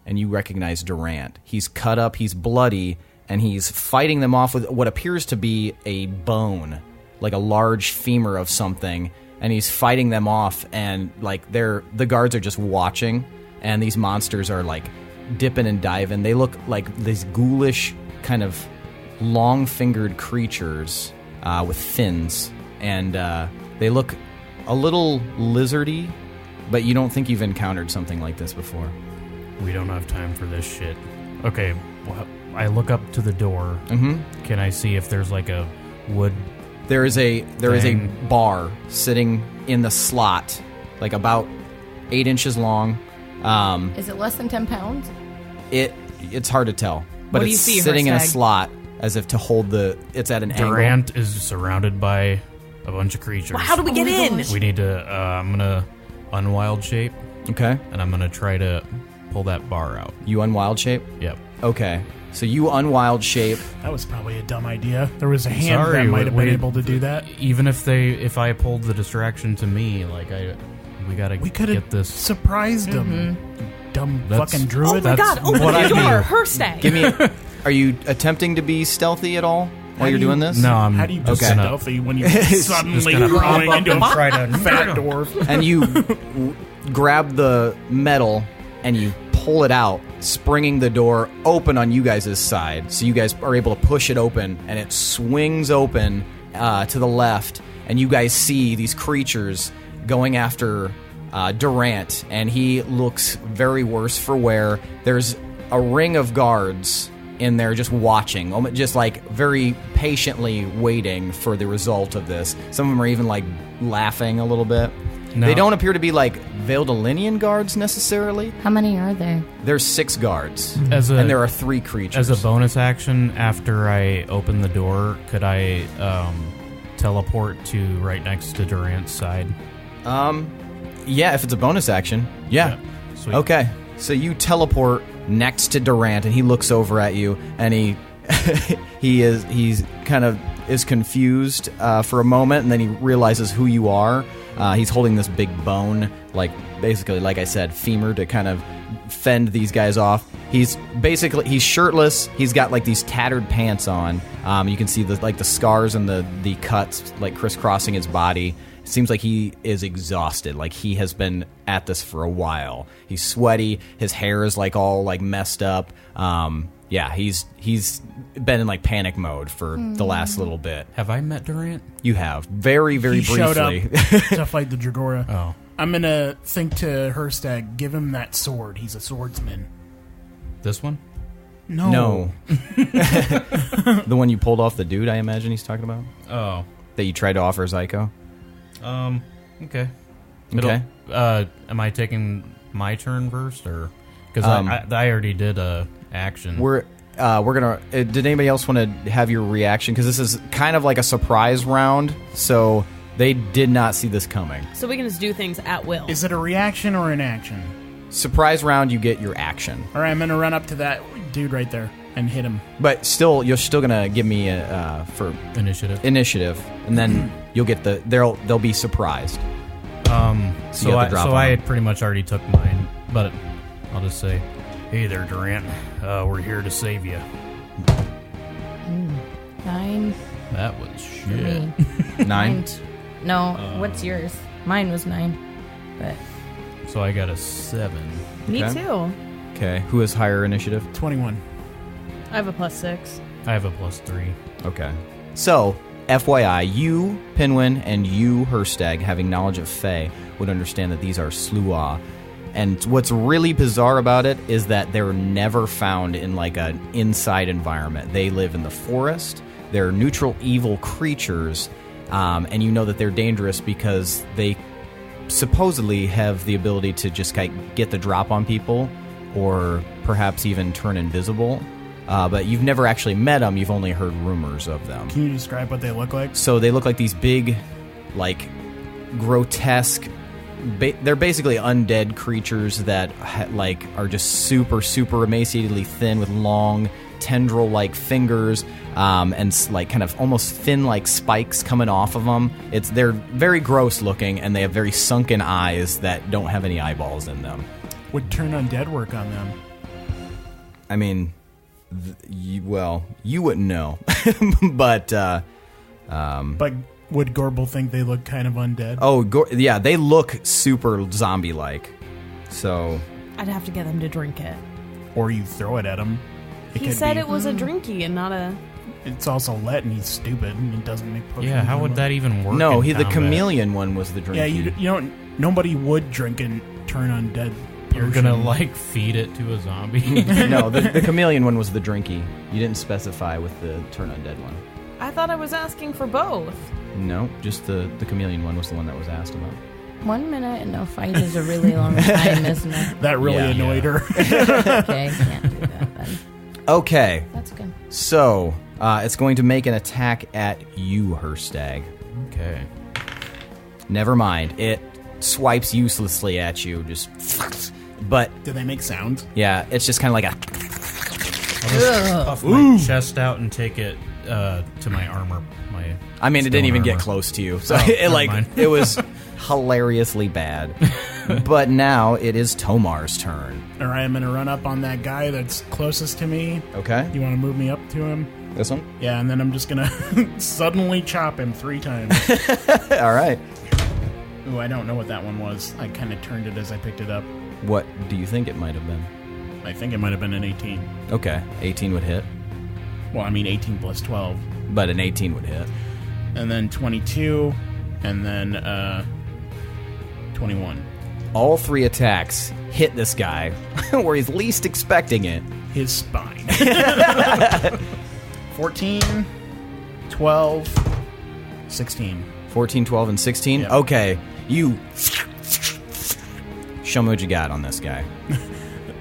and you recognize Durant. He's cut up, he's bloody, and he's fighting them off with what appears to be a bone, like a large femur of something, and he's fighting them off, and like the guards are just watching, and these monsters are like dipping and diving. They look like these ghoulish kind of long-fingered creatures with fins, and They look a little lizardy, but you don't think you've encountered something like this before. We don't have time for this shit. Okay, well, I look up to the door. Mm-hmm. Can I see if there's like a wood? There is a bar sitting in the slot, like about 8 inches long. Is it less than 10 pounds? It's hard to tell, but What do you it's see, sitting in a Hirstag? slot as if to hold it's at an angle. Durant is surrounded by a bunch of creatures. Well, how do we get in? We need to. I'm gonna unwild shape, Okay, and I'm gonna try to pull that bar out. you unwild shape. Yep. Okay, so you unwild shape. That was probably a dumb idea. There was a hand Sorry, that might have been we- able to do that. Even if I pulled the distraction to me, like we gotta We could get have this. surprised him. Dumb That's- fucking Oh druid. my That's god, open what the I door, do. Hirstag. Give me. Are you attempting to be stealthy at all while you're doing this? No, I'm. How do you just just gonna- stealthy when you're suddenly gonna pop growing up into and a try to fat dwarf? And you grab the metal and you pull it out, springing the door open on you guys' side. So you guys are able to push it open, and it swings open to the left, and you guys see these creatures going after Durant, and he looks very worse for wear. There's a ring of guards in there just watching, just like very patiently waiting for the result of this. Some of them are even like laughing a little bit. No. They don't appear to be like Veldalinian guards necessarily. How many are there? There's 6 guards, As a- and there are 3 creatures. As a bonus action, after I open the door, could I teleport to right next to Durant's side? Yeah, if it's a bonus action. Yeah. Sweet. Okay. So you teleport next to Durant, and he looks over at you, and he's kind of is confused for a moment, and then he realizes who you are. He's holding this big bone, like basically, like I said, femur to kind of fend these guys off. He's shirtless. He's got like these tattered pants on. You can see the scars and the cuts like crisscrossing his body. It seems like he is exhausted. Like he has been at this for a while. He's sweaty. His hair is like all like messed up. Yeah, he's been in like panic mode for the last little bit. Have I met Durant? You have very, very He briefly. showed up to fight the Dragora. Oh. I'm gonna think to Hirstag, give him that sword. He's a swordsman. This one? No. The one you pulled off the dude, I imagine he's talking about? Oh. That you tried to offer Zyko? Okay. Okay. Am I taking my turn first, or because I already did a action? We're gonna. Did anybody else want to have your reaction? Because this is kind of like a surprise round, so they did not see this coming. So we can just do things at will. Is it a reaction or an action? Surprise round, you get your action, All right, I'm gonna run up to that dude right there and hit him. but still, you're still gonna give me a for initiative. and then you'll get they'll be surprised. So I had pretty much already took mine, but I'll just say, hey there, Durant. We're here to save you. 9 That was for shit. me. 9. No, what's yours? Mine was 9. But So I got a 7. Me Okay. too. Okay, who has higher initiative? 21. I have a +6. I have a +3. Okay. So, FYI, you, Pinwin, and you, Hirstag, having knowledge of Fae, would understand that these are Sluagh. And what's really bizarre about it is that they're never found in like an inside environment. They live in the forest. They're neutral evil creatures, and you know that they're dangerous because they supposedly have the ability to just get the drop on people, or perhaps even turn invisible. But you've never actually met them. You've only heard rumors of them. Can you describe what they look like? So they look like these big, like, grotesque. They're basically undead creatures that like are just super, super emaciatedly thin with long tendril-like fingers, and like kind of almost thin like spikes coming off of them. They're very gross looking, and they have very sunken eyes that don't have any eyeballs in them. Would turn undead work on them? I mean, you wouldn't know, but But would Gorbel think they look kind of undead? yeah, they look super zombie-like. So I'd have to get them to drink it. Or you throw it at them? He said it was a drinky and not a it's also Let, and he's stupid, and he doesn't make potions. Yeah, how would that even work? No, in the combat? chameleon one was the drinky. Yeah, you don't. Nobody would drink and turn undead. You're gonna like feed it to a zombie. No, the chameleon one was the drinky. You didn't specify with the turn undead one. I thought I was asking for both. No, just the chameleon one was the one that was asked about. 1 minute and no fight is a really long time, isn't it? That really Yeah. annoyed her. Okay, can't do that then. Okay, That's good. so it's going to make an attack at you, Hirstag. Okay. Never mind. It swipes uselessly at you. Just, but Do they make sounds? yeah, it's just kind of like a. Puff my chest out and take it to my armor. I mean, it didn't stone even get armor. close to you, so Oh, it never mind. it was hilariously bad. But now it is Tomar's turn. All right, I'm gonna run up on that guy that's closest to me. Okay, You want to move me up to him? this one. Yeah, and then I'm just gonna suddenly chop him 3 times. All right. Ooh, I don't know what that one was. I kind of turned it as I picked it up. What do you think it might have been? I think it might have been an 18. Okay, 18 would hit, Well, I mean 18 plus 12. but an 18 would hit. And then 22, and then 21. All 3 attacks hit this guy where he's least expecting it. His spine. 14, 12, 16. 14, 12, and 16? Yep. Okay, you... Show me what you got on this guy.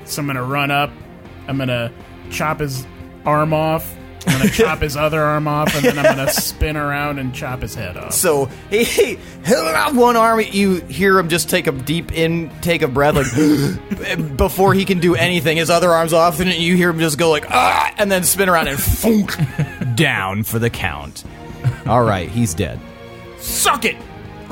So I'm going to run up. I'm going to chop his arm off. I'm going to chop his other arm off, and then I'm going to spin around and chop his head off. So he held out one arm. You hear him just take a deep intake of breath, like before he can do anything. His other arm's off, and you hear him just go like, ah, and then spin around and funk down for the count. All right, he's dead. Suck it!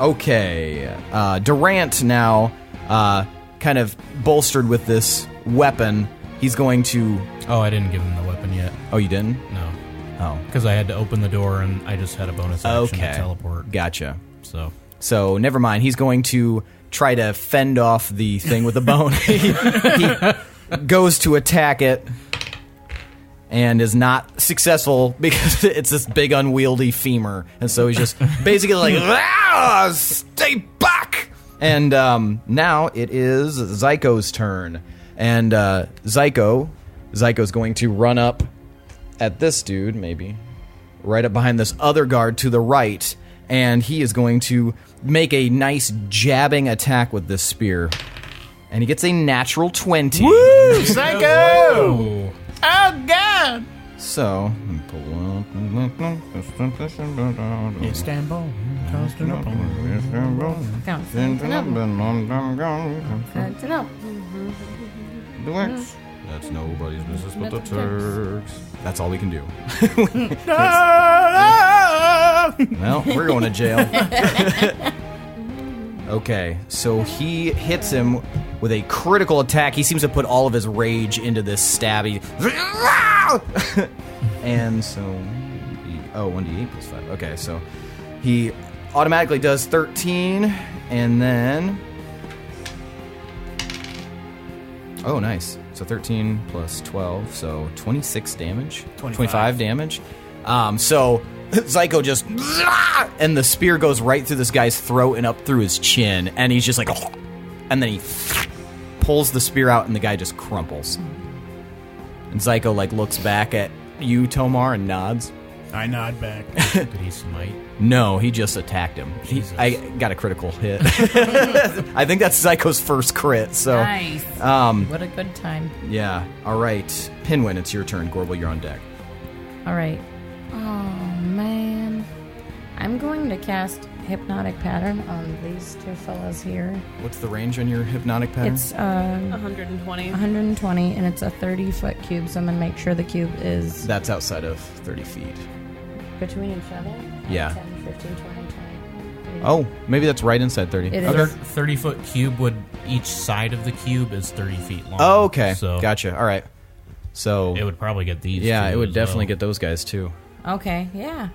Okay, Durant now, kind of bolstered with this weapon. He's going to. Oh, I didn't give him the weapon yet. Oh, you didn't? No, Oh, because I had to open the door and I just had a bonus action okay. to teleport. Gotcha. So Never mind. He's going to try to fend off the thing with the bone. he goes to attack it and is not successful because it's this big unwieldy femur. And so he's just basically like, "Ah, stay back!" And now it is Zyko's turn. And Zyko's going to run up at this dude, maybe, right up behind this other guard to the right. And he is going to make a nice jabbing attack with this spear. And he gets a natural 20. Woo! Psycho! Oh, God! So, pull up. Istanbul. Constantinople. That's nobody's business but the Turks. That's all we can do. Well, we're going to jail. Okay, so he hits him with a critical attack. He seems to put all of his rage into this stabby. And so, 1d8 plus 5. Okay, so he automatically does 13, and then... Oh, nice. So 13 plus 12, so 26 damage. 25 damage. So Zyko just... And the spear goes right through this guy's throat and up through his chin, and he's just like... And then he pulls the spear out, and the guy just crumples. And Zyko, looks back at you, Tomar, and nods. I nod back. did he smite? No, he just attacked him. I got a critical hit. I think that's Zyko's first crit, so... Nice. What a good time. Yeah. All right. Pinwin, it's your turn. Gorbel, you're on deck. All right. Oh, man. I'm going to cast Hypnotic Pattern on these two fellas here. What's the range on your hypnotic pattern? It's 120. 120, and it's a 30-foot cube, so I'm going to make sure the cube is That's outside of 30 feet. between each other. Yeah. 10, 15, 20, 30. Oh, maybe that's right inside 30. It Okay. is. 30-foot cube would... Each side of the cube is 30 feet long. Oh, okay. So Gotcha. All right. So, it would probably get these yeah, two it would as definitely well. get those guys, too. Okay, yeah.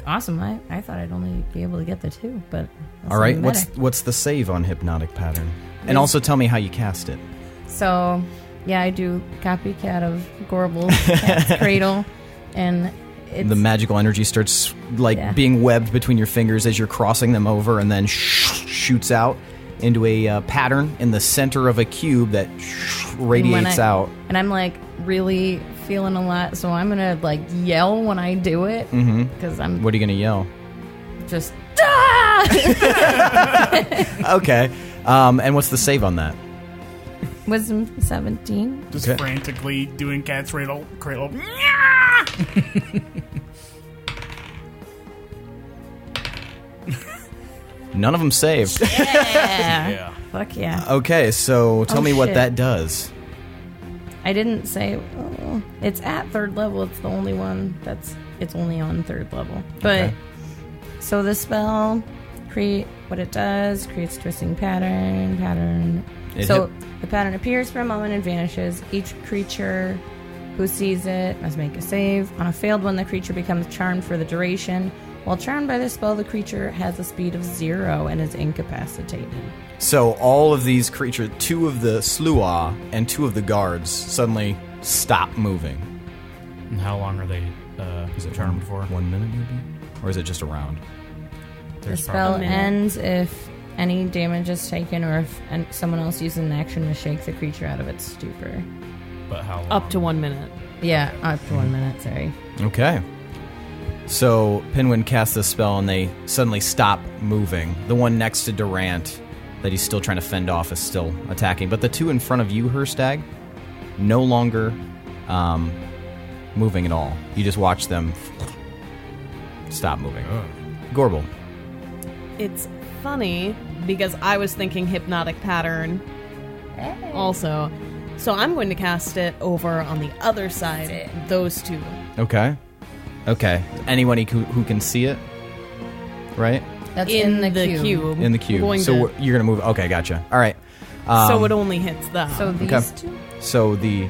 Awesome. I thought I'd only be able to get the two, but that's All right. even What's better. the save on hypnotic pattern? And It's- also tell me how you cast it. So, yeah, I do copycat of Gorbel's Cat's Cradle. And it's... The magical energy starts being webbed between your fingers as you're crossing them over, and then shoots out into a pattern in the center of a cube that radiates out. And I'm really feeling a lot, so I'm gonna yell when I do it. Because I'm... What are you gonna yell? Just... Okay. And what's the save on that? Wisdom 17. Just frantically doing cat's cradle. None of them saved. Yeah. Fuck yeah. Okay, so tell me what shit. that does. I didn't say... it's at 3rd level. It's the only one it's only on 3rd level. But... Okay. So the spell... what it does, creates twisting pattern. The pattern appears for a moment and vanishes. Each creature who sees it must make a save. On a failed one, the creature becomes charmed for the duration. While charmed by this spell, the creature has a speed of 0 and is incapacitated. So all of these creatures, 2 of the Sluagh and 2 of the guards, suddenly stop moving. And how long are they charmed for? 1 minute, maybe? Or is it just a round? The spell ends if any damage is taken or if someone else uses an action to shake the creature out of its stupor. But how long? Up to 1 minute. Yeah, up to 1 minute, sorry. Okay. So Pinwin casts this spell and they suddenly stop moving. The one next to Durant that he's still trying to fend off is still attacking. But the 2 in front of you, Hirstag, no longer moving at all. You just watch them stop moving. Gorbel. It's funny because I was thinking hypnotic pattern also. So I'm going to cast it over on the other side, those 2. Okay. Anyone who can see it, right? That's in the cube. In the cube. So you're going to move. Okay, gotcha. All right. So it only hits them. So these 2? So Is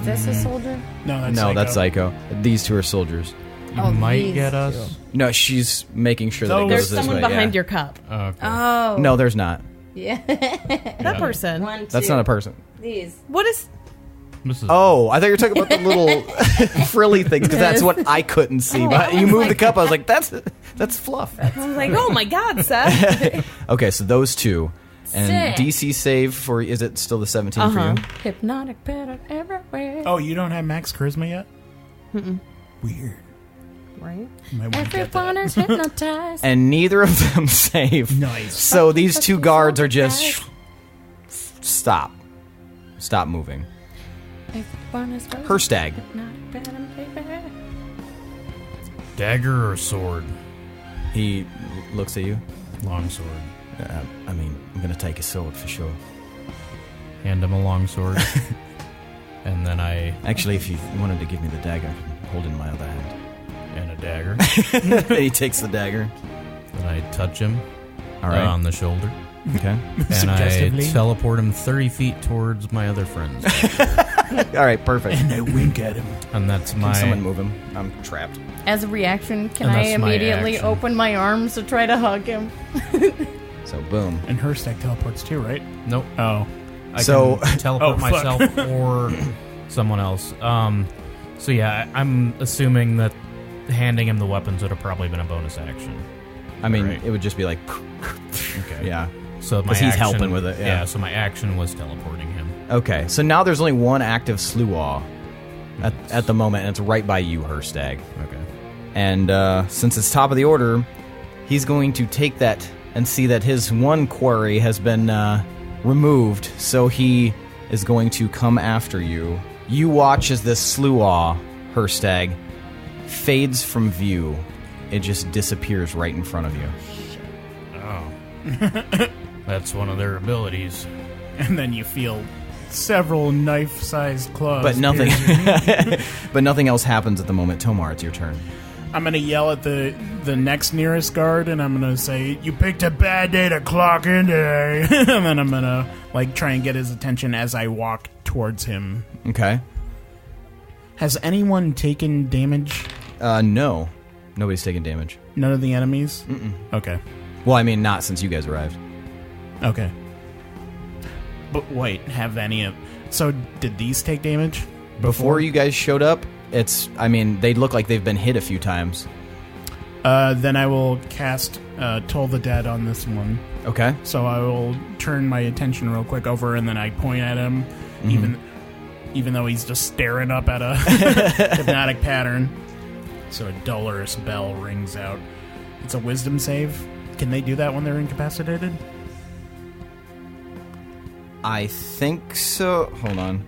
this a soldier? No, that's Psycho. These 2 are soldiers. You might get us. No, she's making sure that it There's goes this way. someone behind your cup. Okay. Oh. No, there's not. Yeah. That person. 1, 2. That's not a person. These. What is... Oh, I thought you were talking about the little frilly things, because that's what I couldn't see. But you moved the cup, I was like, that's fluff. I was like, oh my god, Seth. Okay, so those 2. And Sick. DC save for, is it still the 17 for you? Hypnotic pattern everywhere. Oh, you don't have max charisma yet? Weird. Right? You might want to get that. Everyone is hypnotized. And neither of them save. Nice. So these 2 guards are just... Stop moving. Hirstag. Dagger or sword? He looks at you. Long sword. I'm going to take a sword for sure. Hand him a long sword. And then I... Actually, if you wanted to give me the dagger, I can hold it in my other hand. And a dagger. He takes the dagger. And I touch him on the shoulder. Okay. And I teleport him 30 feet towards my other friends. All right, perfect. And I wink at him. And that's my... Can someone move him? I'm trapped. As a reaction, can And I that's my immediately action. open my arms to try to hug him? So, boom. And Hirstag teleports too, right? Nope. Oh. I So- can teleport fuck. myself or someone else. So yeah, I'm assuming that handing him the weapons would have probably been a bonus action. I mean, Right. it would just be like... Okay. Yeah. So my 'Cause he's action- helping with it, yeah. So my action was teleporting him. Okay, so now there's only 1 active Sluagh at the moment, and it's right by you, Hirstag. Okay. And since it's top of the order, he's going to take that and see that his 1 quarry has been removed, so he is going to come after you. You watch as this Sluagh, Hirstag, fades from view. It just disappears right in front of you. Oh. That's one of their abilities. And then you feel several knife-sized claws. But nothing pierce but nothing else happens at the moment. Tomar, it's your turn. I'm going to yell at the next nearest guard, and I'm going to say, you picked a bad day to clock in today. And then I'm going to try and get his attention as I walk towards him. Okay. Has anyone taken damage? No. Nobody's taken damage. None of the enemies? Mm-mm. Okay. Well, I mean, not since you guys arrived. Okay. But wait, have any of... So, did these take damage? Before you guys showed up, they look like they've been hit a few times. Then I will cast Toll the Dead on this one. Okay. So I will turn my attention real quick over, and then I point at him, even though he's just staring up at a hypnotic pattern. So a dolorous bell rings out. It's a wisdom save. Can they do that when they're incapacitated? I think so. Hold on.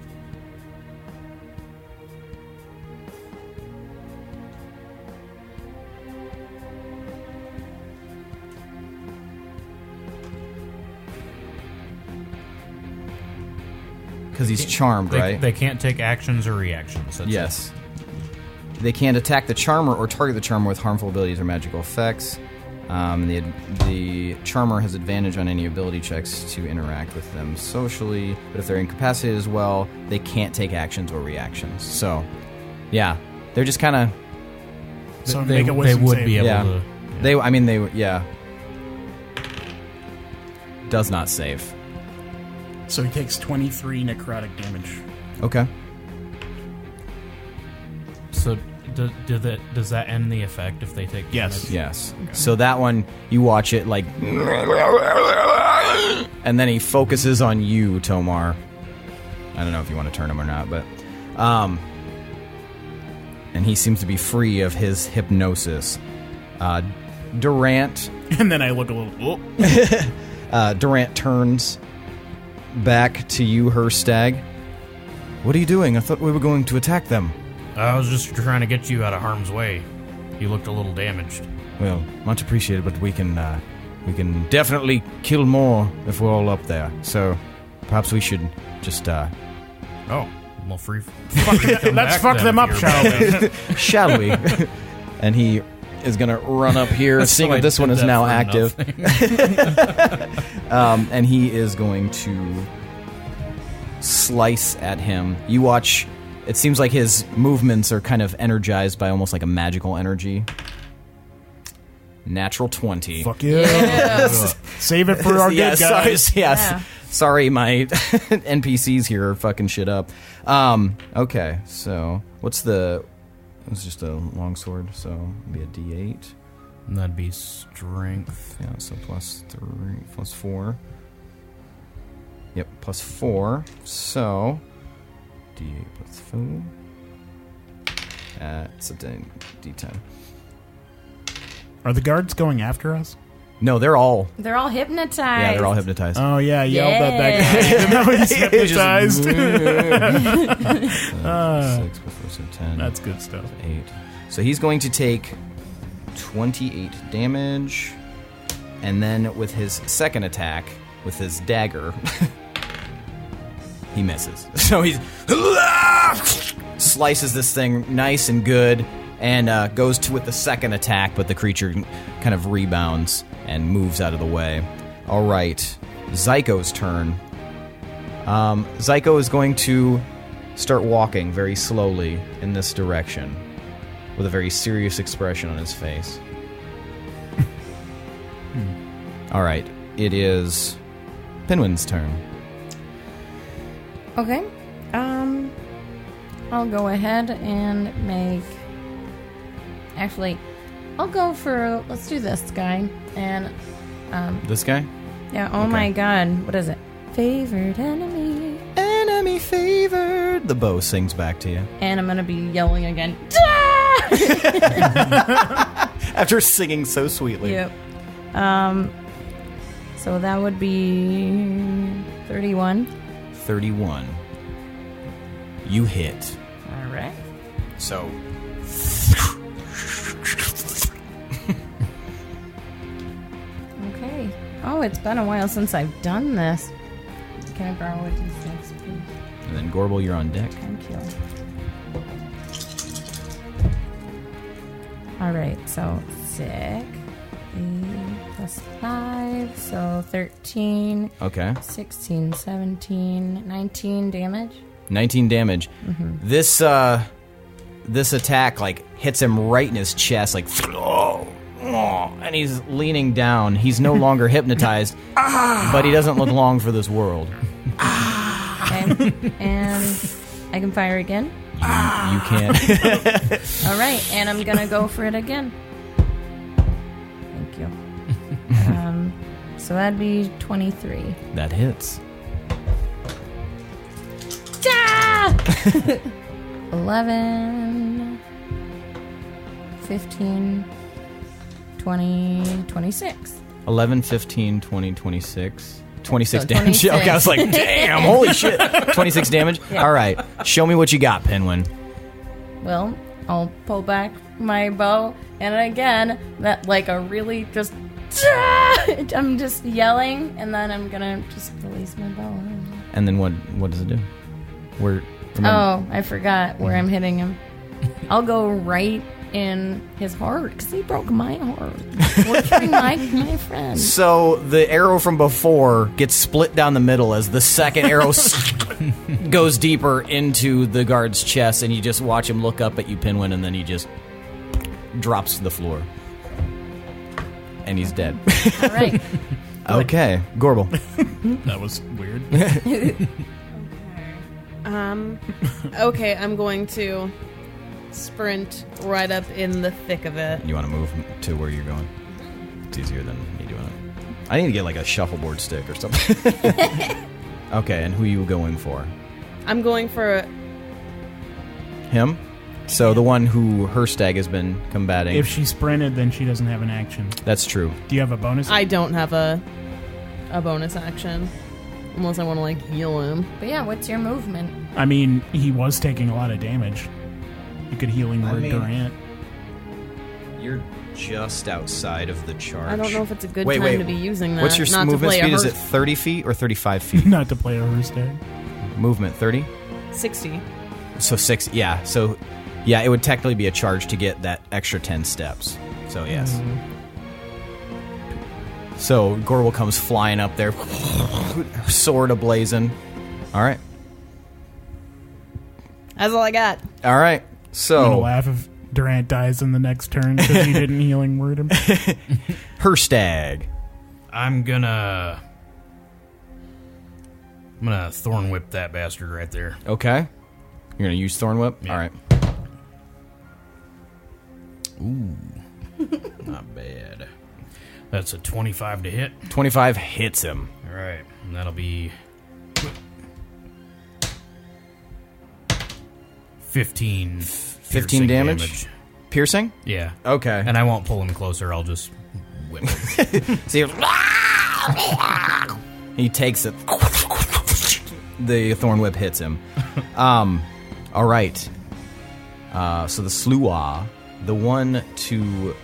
Because he's charmed, right? They can't take actions or reactions. That's yes. They can't attack the charmer or target the charmer with harmful abilities or magical effects. The charmer has advantage on any ability checks to interact with them socially, but if they're incapacitated as well, they can't take actions or reactions. So, yeah, they're just kind of. So they, make a wisdom would save. be able Yeah. to. They does not save. So he takes 23 necrotic damage. Okay. So does that end the effect if they take Yes. damage? Yes. So that one, you watch it like, and then he focuses on you, Tomar. I don't know if you want to turn him or not, but, and he seems to be free of his hypnosis. Durant. And then I look a little... Oh. Durant turns back to you, Hirstag. What are you doing? I thought we were going to attack them. I was just trying to get you out of harm's way. You looked a little damaged. Well, much appreciated, but we can definitely kill more if we're all up there. So perhaps we should just Oh, well, free. Let's fuck them up, shall we? shall we? And he is gonna run up here, seeing that this one is now active. And he is going to slice at him. You watch. It seems like his movements are kind of energized by almost like a magical energy. Natural 20. Fuck yeah. Yes. Save it for our good guys. Sorry, Yeah. Sorry, my NPCs here are fucking shit up. Okay, so what's the... It's just a longsword, so it'd be a D8. And that'd be strength. Yeah, so plus 4. Yep, plus 4. So... D8 plus 4. It's a D10. Are the guards going after us? No, they're all hypnotized. Yeah, they're all hypnotized. Oh, yeah, I yelled at that guy. Even though he's hypnotized. 6 plus 4, so 10. That's good stuff. 8. So he's going to take 28 damage. And then with his second attack, with his dagger, he misses. So he slices this thing nice and good and goes to with the second attack, but the creature kind of rebounds and moves out of the way. All right, Zyko's turn. Zyko is going to start walking very slowly in this direction with a very serious expression on his face. All right, it is Pinwin's turn. Okay. I'll go ahead and make... Actually, I'll go for... Let's do this guy. And, This guy? yeah, oh Okay. my god. What is it? Favored enemy. Enemy favored. The bow sings back to you. And I'm gonna be yelling again. After singing so sweetly. Yep. So that would be 31. 31. You hit. All right. So... Okay. Oh, it's been a while since I've done this. Can I borrow a d6, please? And then Gorbel, you're on deck. Thank you. All right, so 6, 8 plus 5, so 13, Okay. 16, 17, 19 damage. 19 damage. This attack like hits him right in his chest, like, and he's leaning down. He's no longer hypnotized, but he doesn't look long for this world. Okay. And I can fire again. You can't. All right, and I'm gonna go for it again. Thank you. So that'd be 23. That hits. 11, 15, 20, 26. 11, 15, 20, 26. 26 So damage. 26. Okay, I was like, damn, holy shit. 26 damage? Yeah. All right. Show me what you got, Pinwin. Well, I'll pull back my bow, and again, that like a really just. I'm just yelling, and then I'm gonna just release my bow. And then what does it do? Where? Oh, I forgot where I'm hitting him. I'll go right in his heart because he broke my heart. Torturing my friend. So the arrow from before gets split down the middle as the second arrow goes deeper into the guard's chest, and you just watch him look up at you, Pinwin, and then he just drops to the floor. And he's dead. All right. Okay, Gorbel. That was weird. Okay, I'm going to sprint right up in the thick of it. You want to move to where you're going? It's easier than me doing it. I need to get like a shuffleboard stick or something. Okay, and who are you going for? I'm going for Him? So the one who Hirstag has been combating. If she sprinted, then she doesn't have an action. That's true. Do you have a bonus? I don't have a bonus action. Unless I want to, like, heal him. But yeah, what's your movement? I mean, he was taking a lot of damage. You could healing word Durant. You're just outside of the charge. I don't know if it's a good time to be using that. What's your not movement to play speed? Is a it 30 feet or 35 feet? Not to play a Hirstag. Movement 30? 60. So 6, yeah. So, yeah, it would technically be a charge to get that extra 10 steps. So, yes. Mm-hmm. So, Gorbel comes flying up there, sword ablazing. All right. That's all I got. All right. I'm gonna So, laugh if Durant dies in the next turn because he didn't healing word him. Hirstag. I'm gonna thorn whip that bastard right there. Okay. You're going to use Thorn Whip? Yeah. All right. Ooh. Not bad. That's a 25 to hit. 25 hits him. All right. And that'll be 15 15 damage? Piercing? Yeah. Okay. And I won't pull him closer. I'll just whip him. See, he takes it. The Thorn Whip hits him. All right. So the Sluagh, the one to,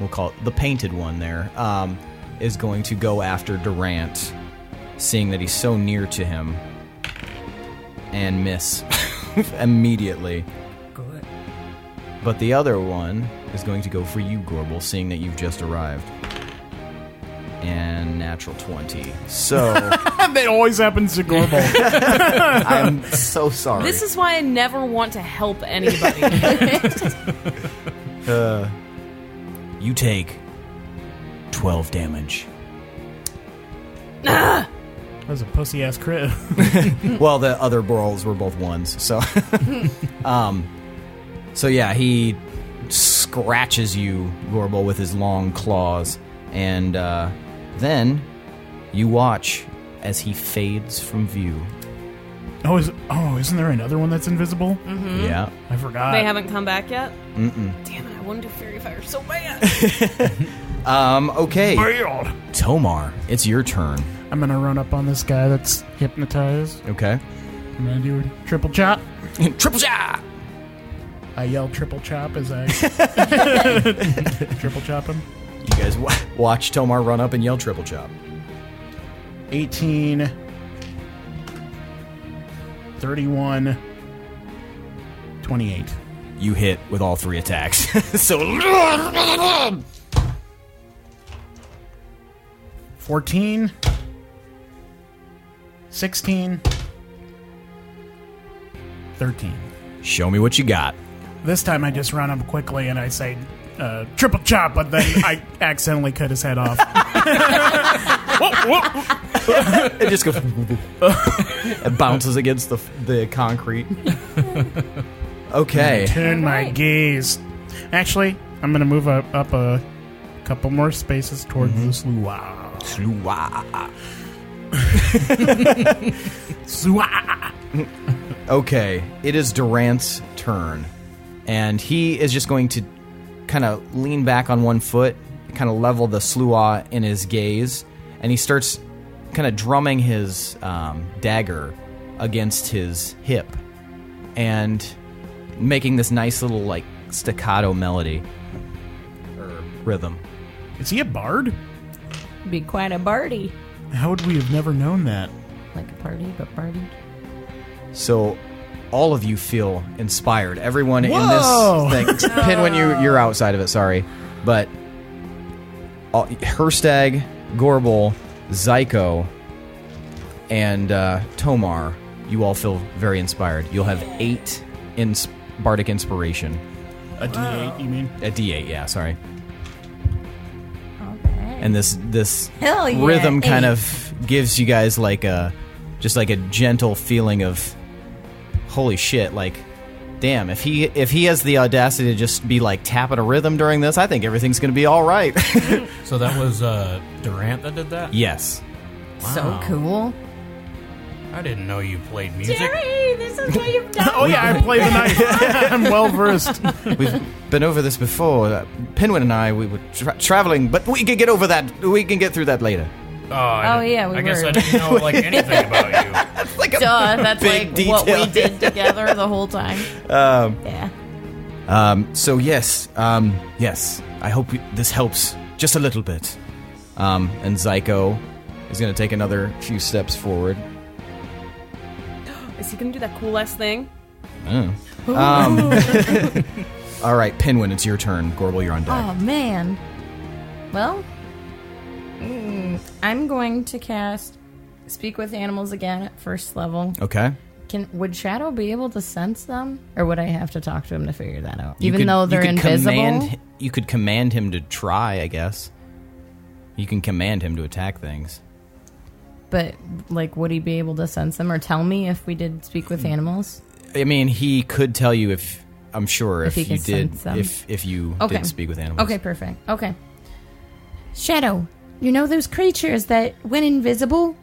we'll call it the painted one there, is going to go after Durant, seeing that he's so near to him, and miss immediately. Good. But the other one is going to go for you, Gorbel, seeing that you've just arrived. And natural 20. So That always happens to Gorbel. I'm so sorry. This is why I never want to help anybody. You take 12 damage. That was a pussy ass crit. Well, the other rolls were both ones, so so yeah, he scratches you, Gorbel, with his long claws, and then you watch as he fades from view. Isn't there another one that's invisible? Mm-hmm. Yeah. I forgot. They haven't come back yet? Mm-mm. Damn it, I want to do Fairy Fire so bad. Okay. Weird. Tomar, it's your turn. I'm gonna run up on this guy that's hypnotized. Okay. I'm gonna do a triple chop. Triple shot! I yell triple chop as I triple chop him. You guys watch Tomar run up and yell triple chop. 18, 31, 28. You hit with all 3 attacks. So 14, 16, 13. show me what you got. This time I just run up quickly and I say triple chop, but then I accidentally cut his head off. It just goes. It bounces against the concrete. Okay. Turn my Alright. gaze. Actually, I'm going to move up a couple more spaces towards the sluagh. Sluagh. Okay, it is Durant's turn, and he is just going to kind of lean back on one foot, kind of level the sluagh in his gaze, and he starts kind of drumming his dagger against his hip and making this nice little like staccato melody or rhythm. Is he a bard? Be quite a bardy. How would we have never known that? Like a party, but bardy. So all of you feel inspired. Everyone Whoa! in this thing. Pinwin, you're outside of it, sorry. But Hirstag, Gorbel, Zyko, and Tomar, you all feel very inspired. You'll have 8 bardic inspiration. A D8, you mean? A D8, yeah, sorry. Okay. And this Hell yeah, rhythm kind 8. of gives you guys like a gentle feeling of holy shit, like damn, if he has the audacity to just be like tapping a rhythm during this, I think everything's gonna be all right. So that was Durant that did that? Yes. So cool. I didn't know you played music. Jerry, this is what you've done. Oh, yeah, I play the knife. I'm well versed. We've been over this before. Pinwin and I, we were traveling, but we can get over that. We can get through that later. Oh, yeah, we I guess were. I didn't know like anything about you. Like a Duh, that's big like detail. what we did together the whole time. Yeah. So yes, yes. I hope this helps just a little bit. And Zyko is going to take another few steps forward. Is he gonna do that cool ass thing? All right, Pinwin, it's your turn. Gorbel, you're on deck. Oh man. Well, I'm going to cast Speak with Animals again at first level. Okay. Would Shadow be able to sense them, or would I have to talk to him to figure that out? You Even could- though you they're could invisible. You could command him to try, I guess. You can command him to attack things. But like, would he be able to sense them, or tell me if we did Speak with Animals? I mean, he could tell you if I'm sure If if he you can did sense them. if you Okay. did speak with animals. Okay, perfect. Okay. Shadow, you know those creatures that went invisible?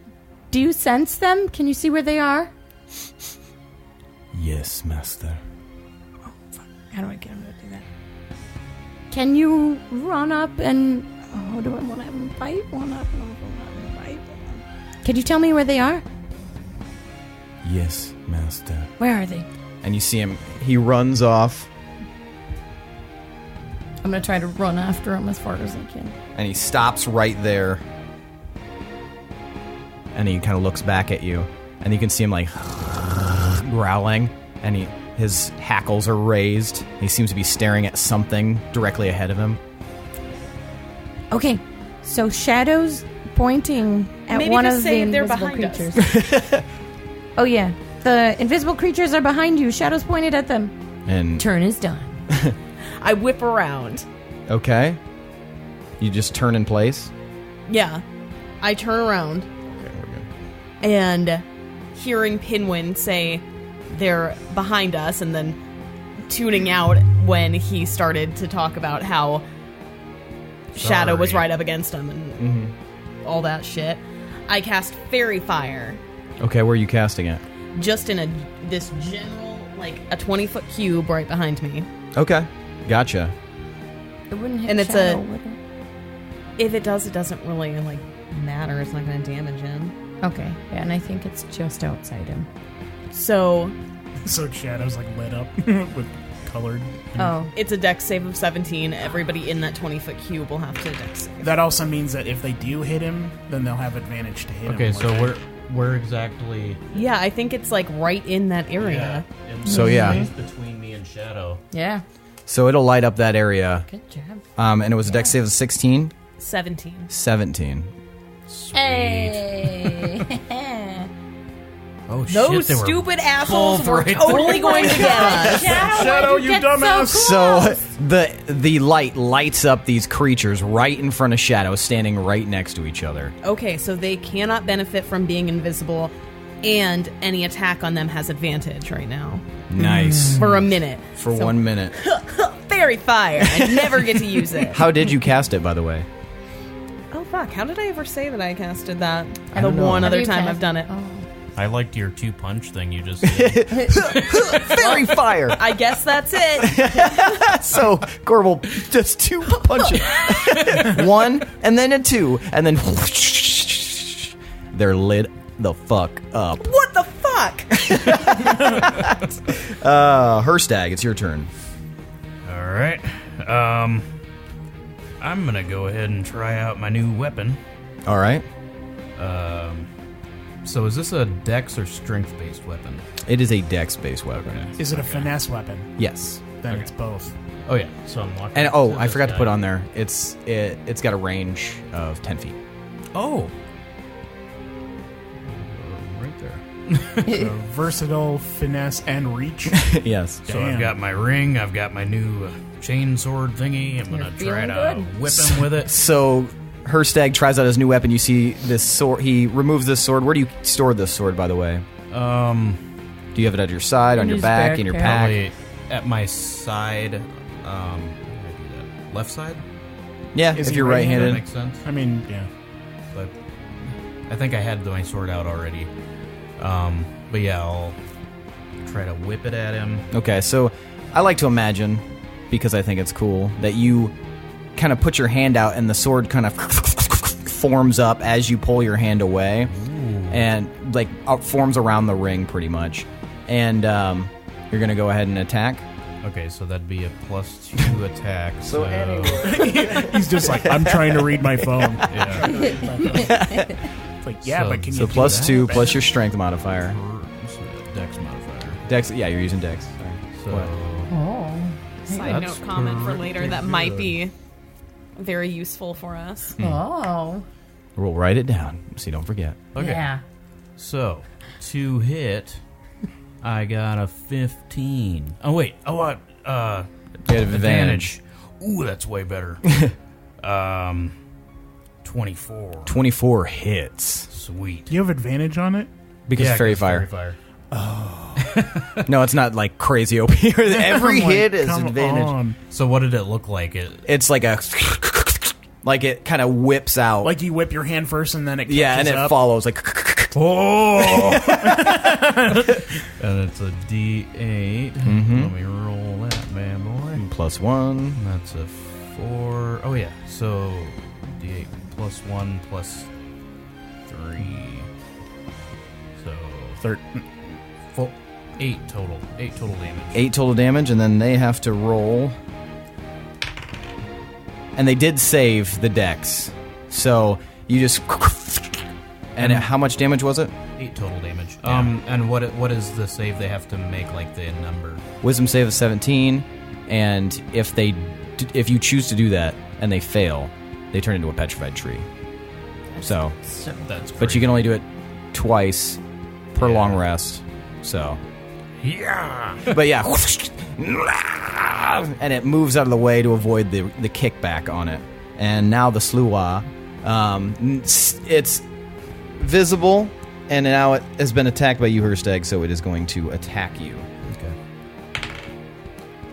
Do you sense them? Can you see where they are? Yes, master. How do I get him to do that? Can you run up and... Oh, do I want to have him fight? Can you tell me where they are? Yes, master. Where are they? And you see him. He runs off, I'm going to try to run after him as far as I can. and he stops right there. And he kind of looks back at you, and you can see him like growling, and his hackles are raised. He seems to be staring at something directly ahead of him. Okay, so Shadow's pointing at Maybe one just of the say they're invisible behind us. creatures. Oh yeah, the invisible creatures are behind you. Shadow's pointed at them. And Turn is done. I whip around. okay, you just turn in place. Yeah. I turn around Okay, we're good. and hearing Pinwin say they're behind us and then tuning out when he started to talk about how Shadow was Sorry. right up against him and all that shit. I cast Fairy Fire Okay, where are you casting it? just in this general, like a 20-foot cube right behind me. Okay, gotcha. It wouldn't hit And it's Shadow, a- would it? If it does, it doesn't really like matter. It's not going to damage him. Okay, yeah, and I think it's just outside him. So So Shadow's like lit up with colored. Oh, it's a dex save of 17. Everybody in that 20-foot cube will have to dex save. That also means that if they do hit him, then they'll have advantage to hit him. Okay, so Like, where exactly? Yeah, I think it's like right in that area. in So, the yeah. space between me and Shadow. yeah. So it'll light up that area. Good job. And it was a dex save of 16? 17. 17. Hey. Oh shit! Those they were stupid assholes both were right totally going to get us. Shadow, you dumbass! So the light lights up these creatures right in front of Shadow, standing right next to each other. Okay, so they cannot benefit from being invisible. and any attack on them has advantage right now. Nice. For a minute. For 1 minute. Fairy fire. I never get to use it. How did you cast it, by the way? Oh, fuck. How did I ever say that I casted that? I The don't know. one How do other you time cast- I've done it. Oh. I liked your 2-punch thing you just did. Fairy fire. I guess that's it. So Gorbel does 2 punches. 1 and then a 2 and then they're lit the fuck up. What the fuck? Hirstag, it's your turn. All right. I'm gonna go ahead and try out my new weapon. All right. So is this a dex or strength based weapon? It is a dex-based weapon. Is it a finesse weapon? Yes. Then it's both. Oh yeah. So I'm locking. And it oh, to I this forgot to guy. put on there. It's got a range of 10 feet. Oh. Right there. So versatile, finesse, and reach. Yes. So Damn. I've got my ring. I've got my new chain sword thingy. I'm gonna You're try feeling to good. whip him with it. So Hirstag tries out his new weapon. You see this sword. He removes this sword. Where do you store this sword, by the way? Do you have it at your side, on In your his back, in your backpack. pack? Probably at my side. How do I do that? Left side. Yeah, Is if he you're That right-handed. makes sense. I mean, yeah. But I think I had my sword out already. But yeah, I'll try to whip it at him. Okay, so I like to imagine, because I think it's cool, that you kind of put your hand out and the sword kind of forms up as you pull your hand away. And like forms around the ring pretty much. And you're going to go ahead and attack. Okay, so that'd be a +2 attack. So He's just like, I'm trying to read my phone. yeah. It's like, yeah, So- but can So you do +2 that? plus your strength modifier. Dex modifier. Dex, yeah, you're using Dex. Sorry. So Oh. Side That's note comment for later pretty that might good. be very useful for us. Oh. We'll write it down so you don't forget. okay. Yeah. So to hit, I got a 15. Oh wait. Oh what? You have advantage. Ooh, that's way better. 24. 24 hits. Sweet. Do you have advantage on it? Because Yeah, fairy 'cause fire. fire. No, it's not like crazy OP. Every I'm like, hit is come advantage. on. So what did it look like? It's like a... Like it kind of whips out. Like you whip your hand first and then it catches yeah, and it up. follows like... Oh! And it's a D8. Mhm. Let me roll that bad boy. +1. That's a 4. Oh, yeah. So D8 +1 +3. So 8 total. 8 total damage. 8 total damage, and then they have to roll. And they did save the dex. So you just... And how much damage was it? 8 total damage. And what is the save they have to make, like the number? Wisdom save of 17, and if you choose to do that and they fail, they turn into a petrified tree. So, That's but you can only do it twice per long rest. So, Yeah. but yeah, and it moves out of the way to avoid the kickback on it. And now the Sluwa, it's visible, and now it has been attacked by you, Hirstag, so it is going to attack you. Okay.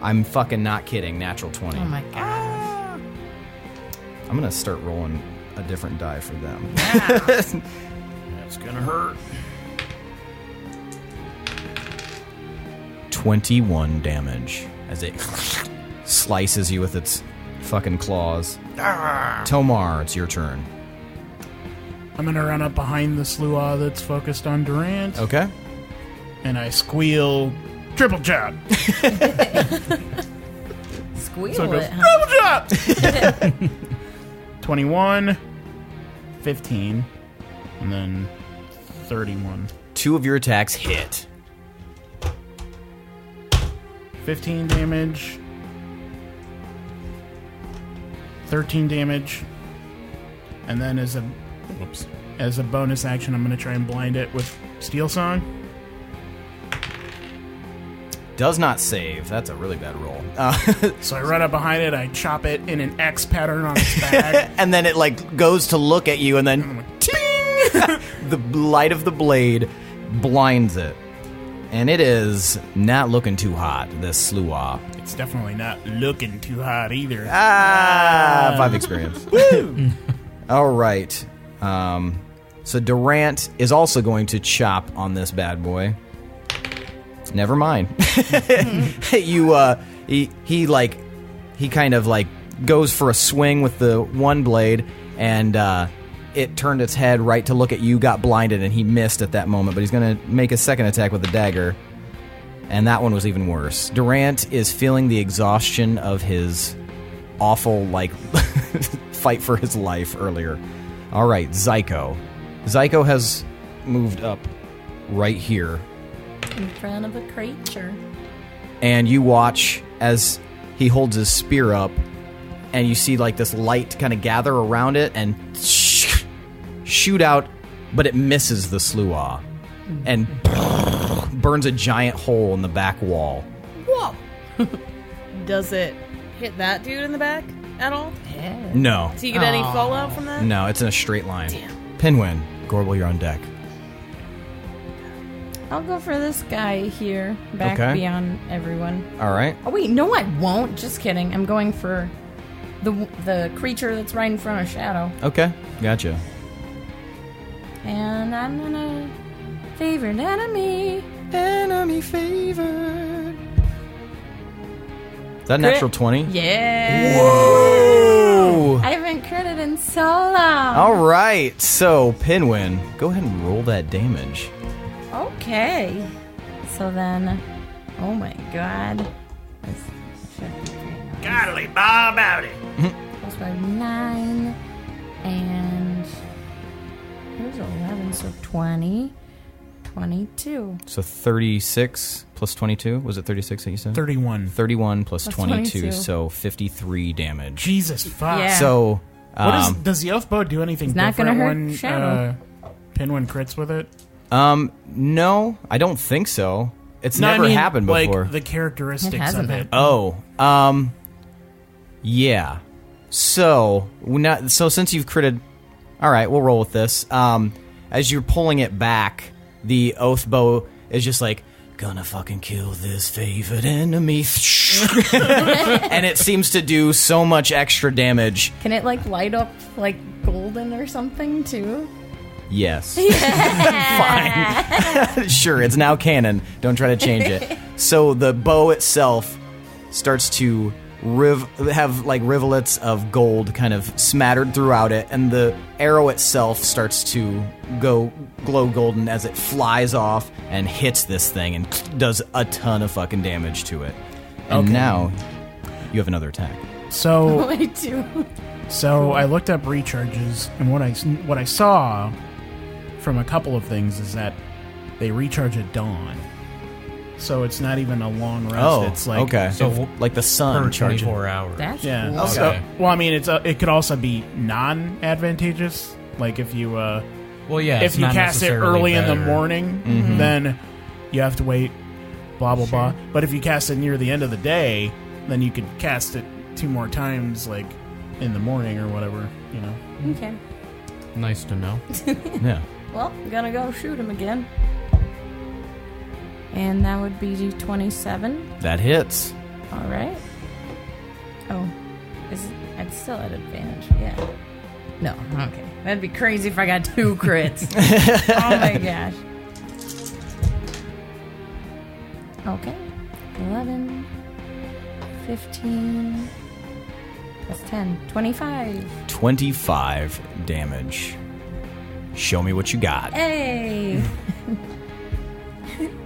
I'm fucking not kidding. Natural 20. Oh my god. I'm gonna start rolling a different die for them. That's gonna hurt. 21 damage as it slices you with its fucking claws. Tomar, it's your turn. I'm going to run up behind the Sluwa that's focused on Durant, Okay. and I squeal, triple chop. Squeal So it goes, it, huh? triple chop! 21, 15, and then 31. 2 of your attacks hit. 15 damage, 13 damage, and then as a bonus action, I'm going to try and blind it with Steel Song. Does not save. That's a really bad roll. So I run up behind it, I chop it in an X pattern on its back. And then it like goes to look at you, and then ting! The light of the blade blinds it. And it is not looking too hot, this Sluagh. It's definitely not looking too hot either. 5 experience. Woo! All right. So Durant is also going to chop on this bad boy. Never mind. He kind of like goes for a swing with the one blade, and it turned its head right to look at you, got blinded, and he missed at that moment. But he's going to make a second attack with the dagger, and that one was even worse. Durant is feeling the exhaustion of his awful like fight for his life earlier. All right, Zyko. Zyko has moved up right here, In front of a creature. and you watch as he holds his spear up, and you see like this light kind of gather around it and shoot out, but it misses the Sluagh and burns a giant hole in the back wall. Whoa! Does it hit that dude in the back at all? Yeah. No, Does he get any fallout from that? no, it's in a straight line. Damn. Pinwin, Gorbel, you're on deck. I'll go for this guy here, back Okay. beyond everyone. All right. Oh wait, no, I won't. Just kidding. I'm going for the creature that's right in front of Shadow, Okay, gotcha. and I'm gonna favorite enemy. Enemy favored. Is that Crit. natural 20? Yeah. Whoa! I haven't critted in so long. All right, so Pinwin, go ahead and roll that damage. Okay. So then, oh my god. Godly Bob Howdy. Plus 5, 9. And here's 11, so 20. 22. So 36 plus 22. Was it 36 that you said? 31. 31 plus Plus 22, 22. so 53 damage. Jesus fuck. Yeah. So, Does the oath bow do anything It's not gonna different hurt when Shadow. Pinwin crits with it? no, I don't think so. It's No, never I mean, happened before. Like the characteristics It hasn't of it. been. Yeah. So since you've critted, all right, we'll roll with this. As you're pulling it back, the oath bow is just like, gonna fucking kill this favored enemy, and it seems to do so much extra damage. Can it like light up like golden or something too? Yes. Fine. Sure, it's now canon. Don't try to change it. So the bow itself starts to have like rivulets of gold kind of smattered throughout it, and the arrow itself starts to glow golden as it flies off and hits this thing and does a ton of fucking damage to it. And Okay. now you have another attack. So I do. So I looked up recharges, and what I saw from a couple of things is that they recharge at dawn. So it's not even a long rest. It's like okay. So like the sun per charging. 24 hours. That's yeah. cool. Okay. So, well, I mean, it could also be non-advantageous. Like if you Well, yeah. if it's you not cast it necessarily early in the better. morning, then you have to wait. Blah blah blah. But if you cast it near the end of the day, then you could cast it 2 more times, like in the morning or whatever. You know. Okay. Nice to know. Yeah. Well, I'm gonna go shoot him again. And that would be 27. That hits. All right. Oh, I'd still at advantage. Yeah. No. Okay. That'd be crazy if I got 2 crits. Oh my gosh. Okay. 11, 15, plus 10, 25. 25 damage. Show me what you got. Hey!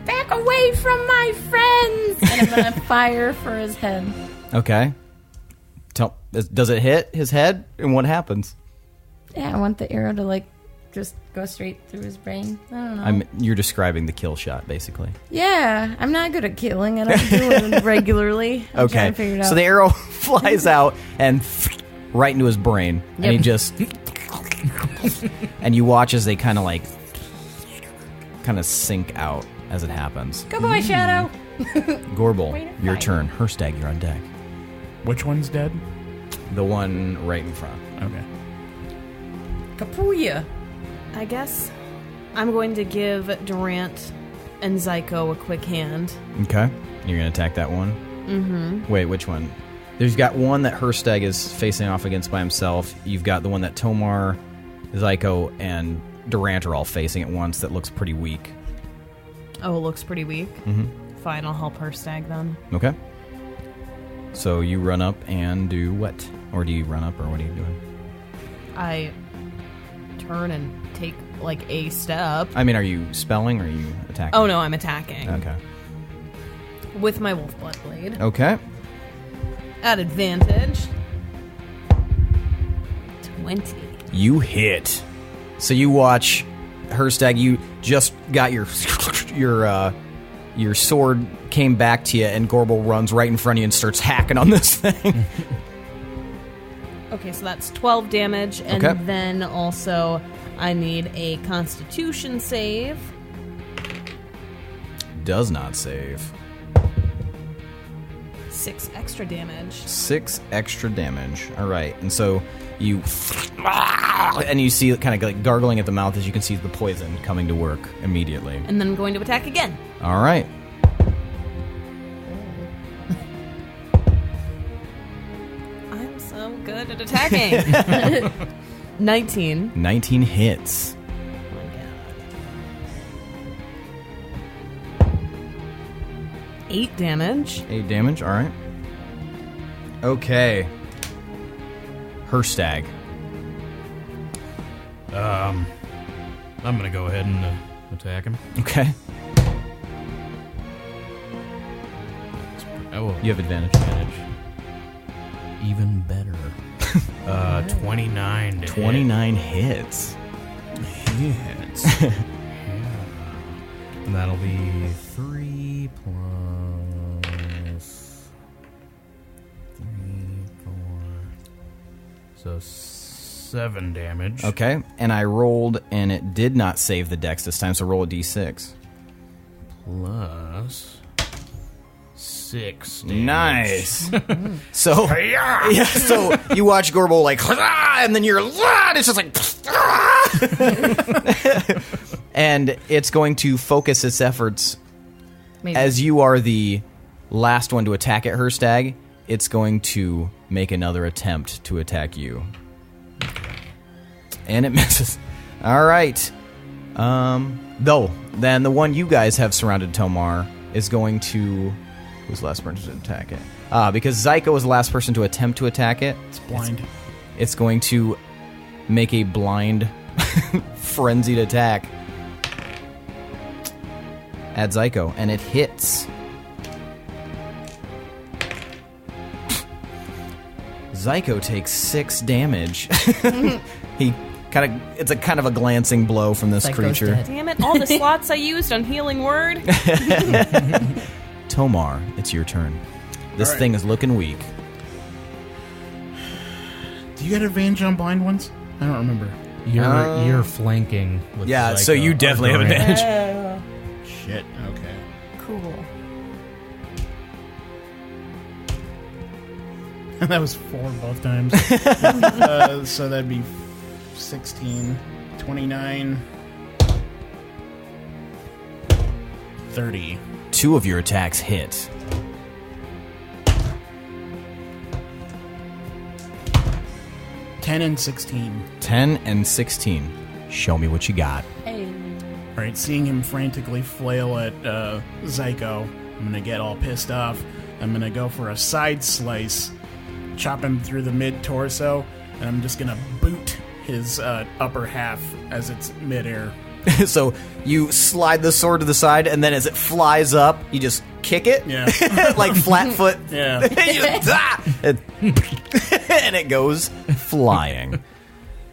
Back away from my friends! And I'm gonna fire for his head. Okay. Does it hit his head? And what happens? Yeah, I want the arrow to, like, just go straight through his brain. I don't know. You're describing the kill shot, basically. Yeah, I'm not good at killing. I don't do it regularly. I'm trying to figure it out. So the arrow flies out and right into his brain. And he Yep. just... and you watch as they kind of sink out as it happens. Good boy, Shadow! Gorbel, Way to your fight. turn. Hirstag, you're on deck. Which one's dead? The one right in front. Okay. Kapuya! I guess I'm going to give Durant and Zyko a quick hand. Okay. You're going to attack that one? Mm-hmm. Wait, which one? There's got one that Hirstag is facing off against by himself. You've got the one that Tomar, Zyko, and Durant are all facing at once that looks pretty weak. Oh, it looks pretty weak? Mm-hmm. Fine, I'll help Hirstag then. Okay. So you run up and do what? Or do you run up, or what are you doing? I turn and take, like, a step. I mean, are you spelling or are you attacking? Oh, no, I'm attacking. Okay. With my wolf blood blade. Okay. At advantage. 20. You hit. So you watch Hirstag, you just got your sword came back to you, and Gorbel runs right in front of you and starts hacking on this thing. Okay, so that's 12 damage, and Okay. then also I need a Constitution save. Does not save. 6 extra damage. 6 extra damage. All right, and so you and you see it kind of like gargling at the mouth as you can see the poison coming to work immediately. And then I'm going to attack again. All right. I'm so good at attacking. 19. 19 hits. Oh my god. 8 damage. 8 damage. All right. Okay. Hirstag. I'm gonna go ahead and attack him. Okay. Oh, You have advantage. even better. 29. to hit. 29 hits. Hits. Yeah. And that'll be 3 plus 3, 4. So 7 damage. Okay. And I rolled, and it did not save the dex this time, so roll a d6. Plus 6 damage. Nice. So, yeah, so you watch Gorbel like, and then you're, and it's just like, and it's going to focus its efforts. Maybe. As you are the last one to attack at Hirstag, it's going to make another attempt to attack you. And it misses. All right. Though, then the one you guys have surrounded Tomar is going to... Who's the last person to attack it? Because Zyko was the last person to attempt to attack it. It's blind. It's going to make a blind, frenzied attack at Zyko, and it hits. Zyko takes 6 damage. It's a kind of a glancing blow from this Zyko's creature. dead. Damn it, all the slots I used on Healing Word. Tomar, it's your turn. This All right. thing is looking weak. Do you get advantage on blind ones? I don't remember. You're flanking with Yeah, Zyko. so you definitely have Or Durant. advantage. Shit. Okay. Cool. That was 4 both times. So that'd be 16, 29, 30. 2 of your attacks hit. 10 and 16. 10 and 16. Show me what you got. Hey. All right, seeing him frantically flail at Zyko, I'm going to get all pissed off. I'm going to go for a side slice, chop him through the mid-torso, and I'm just going to boot his upper half as it's midair. So you slide the sword to the side, and then as it flies up, you just kick it. Yeah. Like flat foot. Yeah. and it goes flying.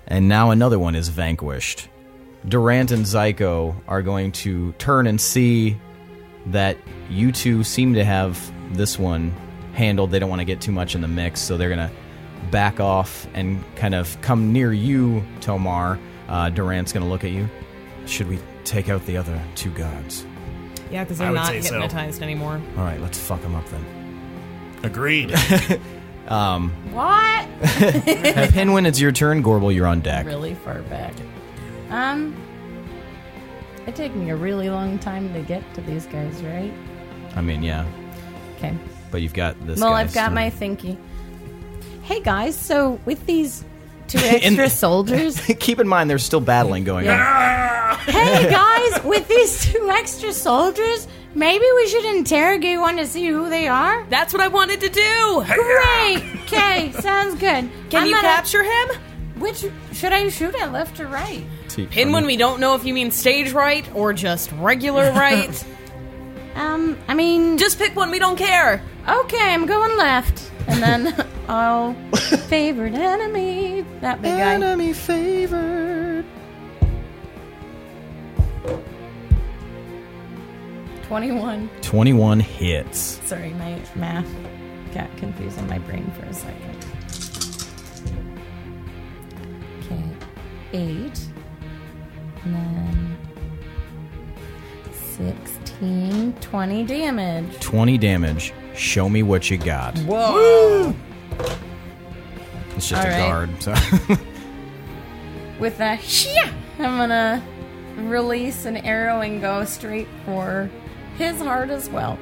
And now another one is vanquished. Durant and Zyko are going to turn and see that you two seem to have this one handled. They don't want to get too much in the mix, so they're going to back off and kind of come near you, Tomar. Durant's going to look at you. Should we take out the other 2 gods? Yeah, because I they're would not say so. hypnotized anymore. All right, let's fuck them up then. Agreed. What? Pinwin, it's your turn. Gorbel, you're on deck. Really far back. It take me a really long time to get to these guys, right? I mean, yeah. Okay. But you've got this Well, guy I've got still. my thinky. Hey, guys, so with these 2 extra soldiers... Keep in mind, there's still battling going on. Hey, guys, with these 2 extra soldiers, maybe we should interrogate one to see who they are? That's what I wanted to do. Great! Okay, sounds good. Can you capture him? Which... Should I shoot at left or right? Pinwin, we don't know if you mean stage right or just regular right. I mean... Just pick one, we don't care. Okay, I'm going left. And then I'll... Favorite enemy. That big guy. Enemy favored. 21. 21 hits. Sorry, my math got confused in my brain for a second. Okay, 8. And then 16, 20 damage. 20 damage. Show me what you got. Whoa! It's just All a right. guard. So. With that, I'm gonna release an arrow and go straight for his heart as well.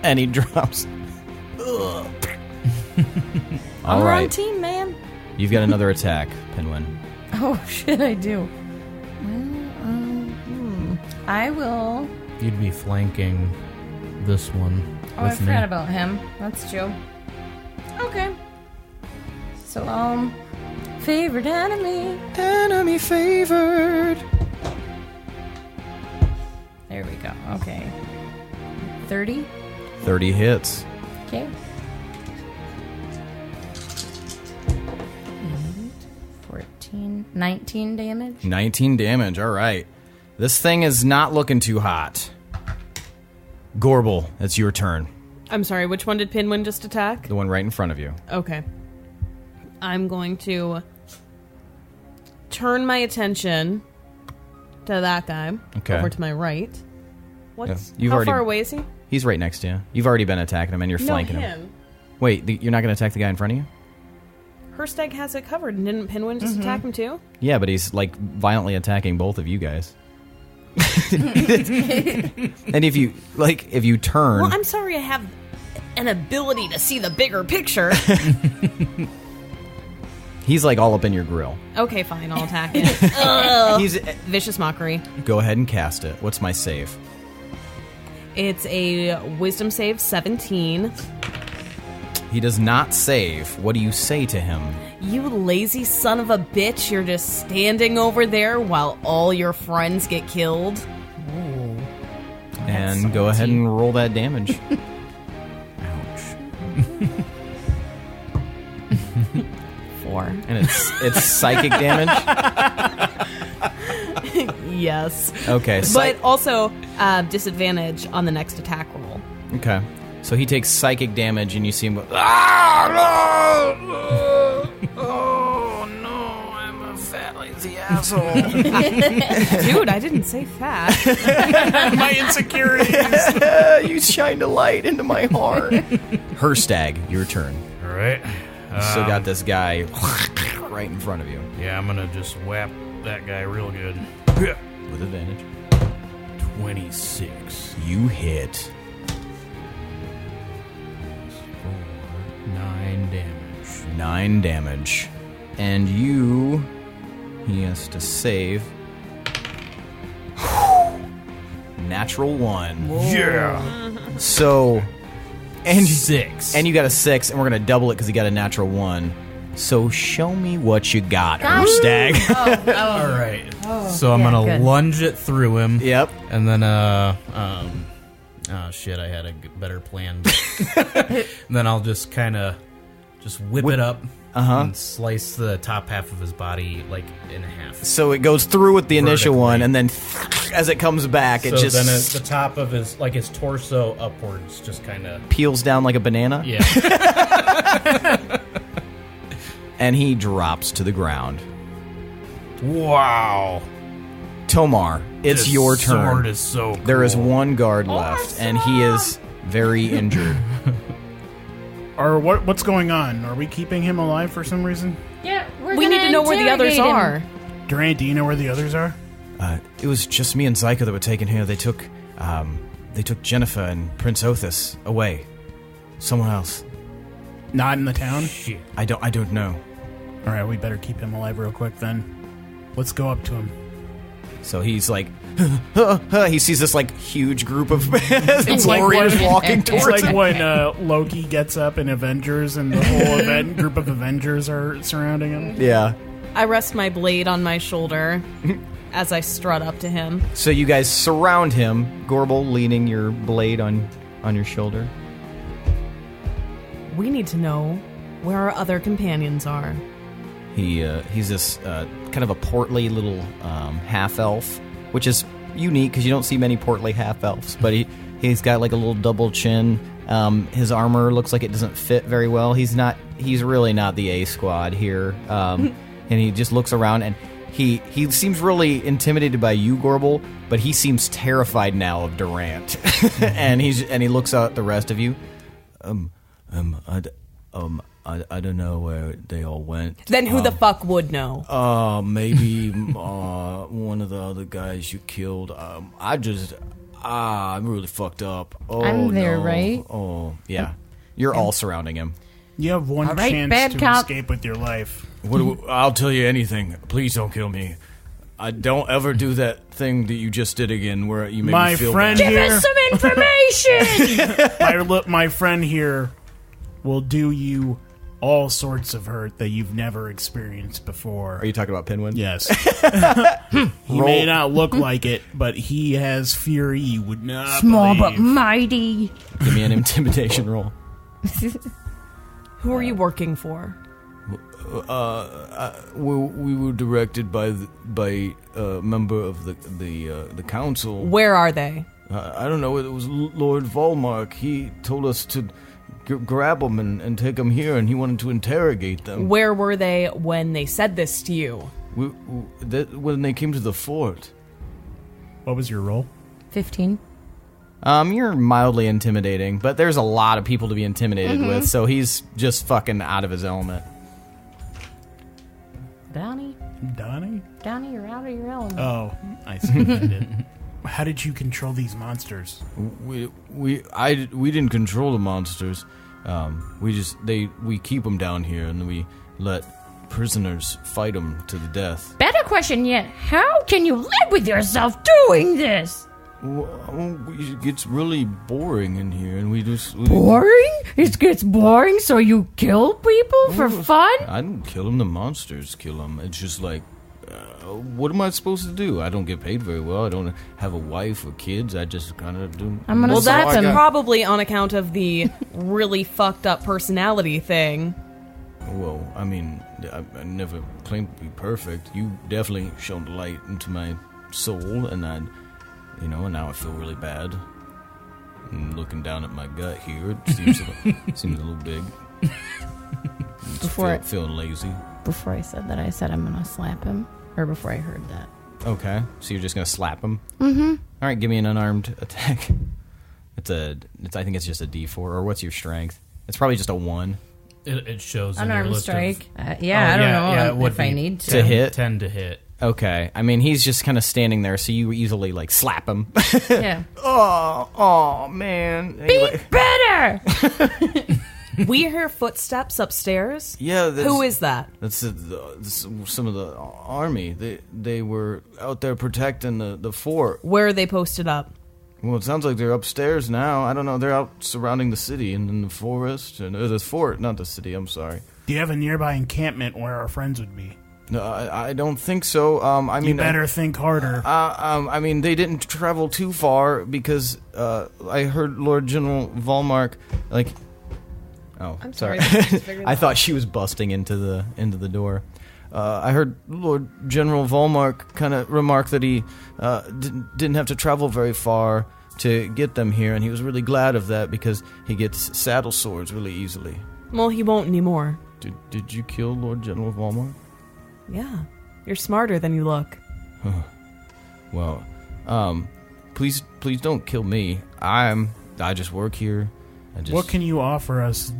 And he drops. I'm All on right. team, man. You've got another attack, Pinwin. Oh, shit, I do. Well, I will... You'd be flanking this one Oh, I with me. forgot about him. That's true. Okay. So, favorite enemy. Enemy favored. There we go. Okay. 30. 30 hits. Okay. 8, 14, 19 damage. 19 damage. All right. This thing is not looking too hot. Gorbel, it's your turn. I'm sorry, which one did Pinwin just attack? The one right in front of you. Okay. I'm going to turn my attention to that guy. Okay. Over to my right. What's Yeah, you've how already- far away is he? He's right next to you. You've already been attacking him, and you're flanking him. Wait, you're not going to attack the guy in front of you? Hirstag has it covered. Didn't Pinwin just attack him too? Yeah, but he's like violently attacking both of you guys. And if you turn, Well, I'm sorry I have an ability to see the bigger picture. he's like all up in your grill. Okay, fine, I'll attack it. Ugh. He's Vicious Mockery. go ahead and cast it. What's my save? It's a Wisdom save 17. He does not save. What do you say to him? You lazy son of a bitch, you're just standing over there while all your friends get killed. And go ahead and roll that damage. Ouch. 4. And it's psychic damage. Yes. Okay, But also disadvantage on the next attack roll. okay. So he takes psychic damage, and you see him go, "Ah, no! Oh no, I'm a fat lazy asshole." Dude, I didn't say fat. My insecurities. You shined a light into my heart. Hirstag, your turn. All right. You still got this guy right in front of you Yeah, I'm gonna just whap that guy real good. with advantage. 26. You hit. 9 damage. 9 damage. And he has to save. Natural 1. Yeah. So, and 6. And you got a 6, and we're going to double it because he got a natural 1. So show me what you got, Hirstag. All right. So I'm yeah, gonna good. lunge it through him. Yep. And then oh shit, I had a better plan. And then I'll just kind of just whip it up and slice the top half of his body like in half. So it goes through with the initial Vertically. one, and then as it comes back, it So just then the top of his torso upwards just kind of peels down like a banana, yeah. and he drops to the ground. Wow. Tomar, it's This your turn. sword is so cool. There is one guard left, and he is very injured. Or what's going on? Are we keeping him alive for some reason? Yeah, we're We gonna need to know where the others interrogate him. are. Durant, do you know where the others are? It was just me and Zyka that were taken here. They took Jennifer and Prince Othis away. Someone else. Not in the town? Shit. I don't know. All right, we better keep him alive real quick then. Let's go up to him. So he's like, he sees this like huge group of warriors walking towards It's like him. when Loki gets up in Avengers and the whole group of Avengers are surrounding him. Yeah. I rest my blade on my shoulder as I strut up to him. So you guys surround him, Gorbel leaning your blade on your shoulder. We need to know where our other companions are. He's this kind of a portly little half-elf, which is unique because you don't see many portly half-elves, but he's got like a little double chin. His armor looks like it doesn't fit very well. He's really not the A squad here. And he just looks around and he seems really intimidated by you, Gorbel, but he seems terrified now of Durant. and he looks out at the rest of you. I don't know where they all went. Then who the fuck would know? Maybe one of the other guys you killed. I'm really fucked up. Oh, I'm there, no. right? Oh, yeah. You're all surrounding him. You have one All right, chance bad to cop. escape with your life. I'll tell you anything. Please don't kill me. I don't ever do that thing that you just did again, where you made My me feel friend bad. Give here, us some information! my friend here will do you all sorts of hurt that you've never experienced before. Are you talking about Pinwin? Yes. He may not look like it, but he has fury you would not Small believe. but mighty. Give me an intimidation roll. Who are you working for? We were directed by a member of the council. Where are they? I don't know. It was Lord Valmark. He told us to grab them and take them here, and he wanted to interrogate them. Where were they when they said this to you? When they came to the fort. What was your roll? 15. You're mildly intimidating, but there's a lot of people to be intimidated with, so he's just fucking out of his element. Donnie, you're out of your element. Oh, I see what I did. How did you control these monsters? We didn't control the monsters. We keep them down here, and we let prisoners fight them to the death. Better question yet, how can you live with yourself doing this? It gets really boring in here, and we Boring? It gets boring, so you kill people for fun? I don't kill them. The monsters kill them. It's just like, what am I supposed to do? I don't get paid very well. I don't have a wife or kids. I just kind of do. I'm gonna Well, slap that's him. probably on account of the really fucked up personality thing. Well, I mean, I never claimed to be perfect. You definitely shone the light into my soul, and and now I feel really bad. And looking down at my gut here, it seems a little big. Feeling lazy. Before I said that, I said I'm gonna slap him. Or before I heard that. Okay, so you're just gonna slap him? Mm-hmm. All right, give me an unarmed attack. I think it's just a D4, or what's your strength? It's probably just a 1. It shows in your Unarmed list strike. of, I don't know it would if I be need to. To hit? 10 to hit. Okay, I mean, he's just kind of standing there, so you easily, like, slap him. Yeah. Oh, man. Anyway. Be better! We hear footsteps upstairs. Yeah, Who is that? That's some of the army. They were out there protecting the fort. Where are they posted up? Well, it sounds like they're upstairs now. I don't know. They're out surrounding the city and in the forest. And the fort, not the city. I'm sorry. Do you have a nearby encampment where our friends would be? No, I don't think so. I mean, you better think harder. I mean, they didn't travel too far because I heard Lord General Valmark, like. Oh, I'm sorry. I thought she was busting into the door. I heard Lord General Valmark kind of remark that he didn't have to travel very far to get them here, and he was really glad of that because he gets saddle swords really easily. Well, he won't anymore. Did you kill Lord General Valmark? Yeah. You're smarter than you look. Well, please don't kill me. I just work here. What can you offer us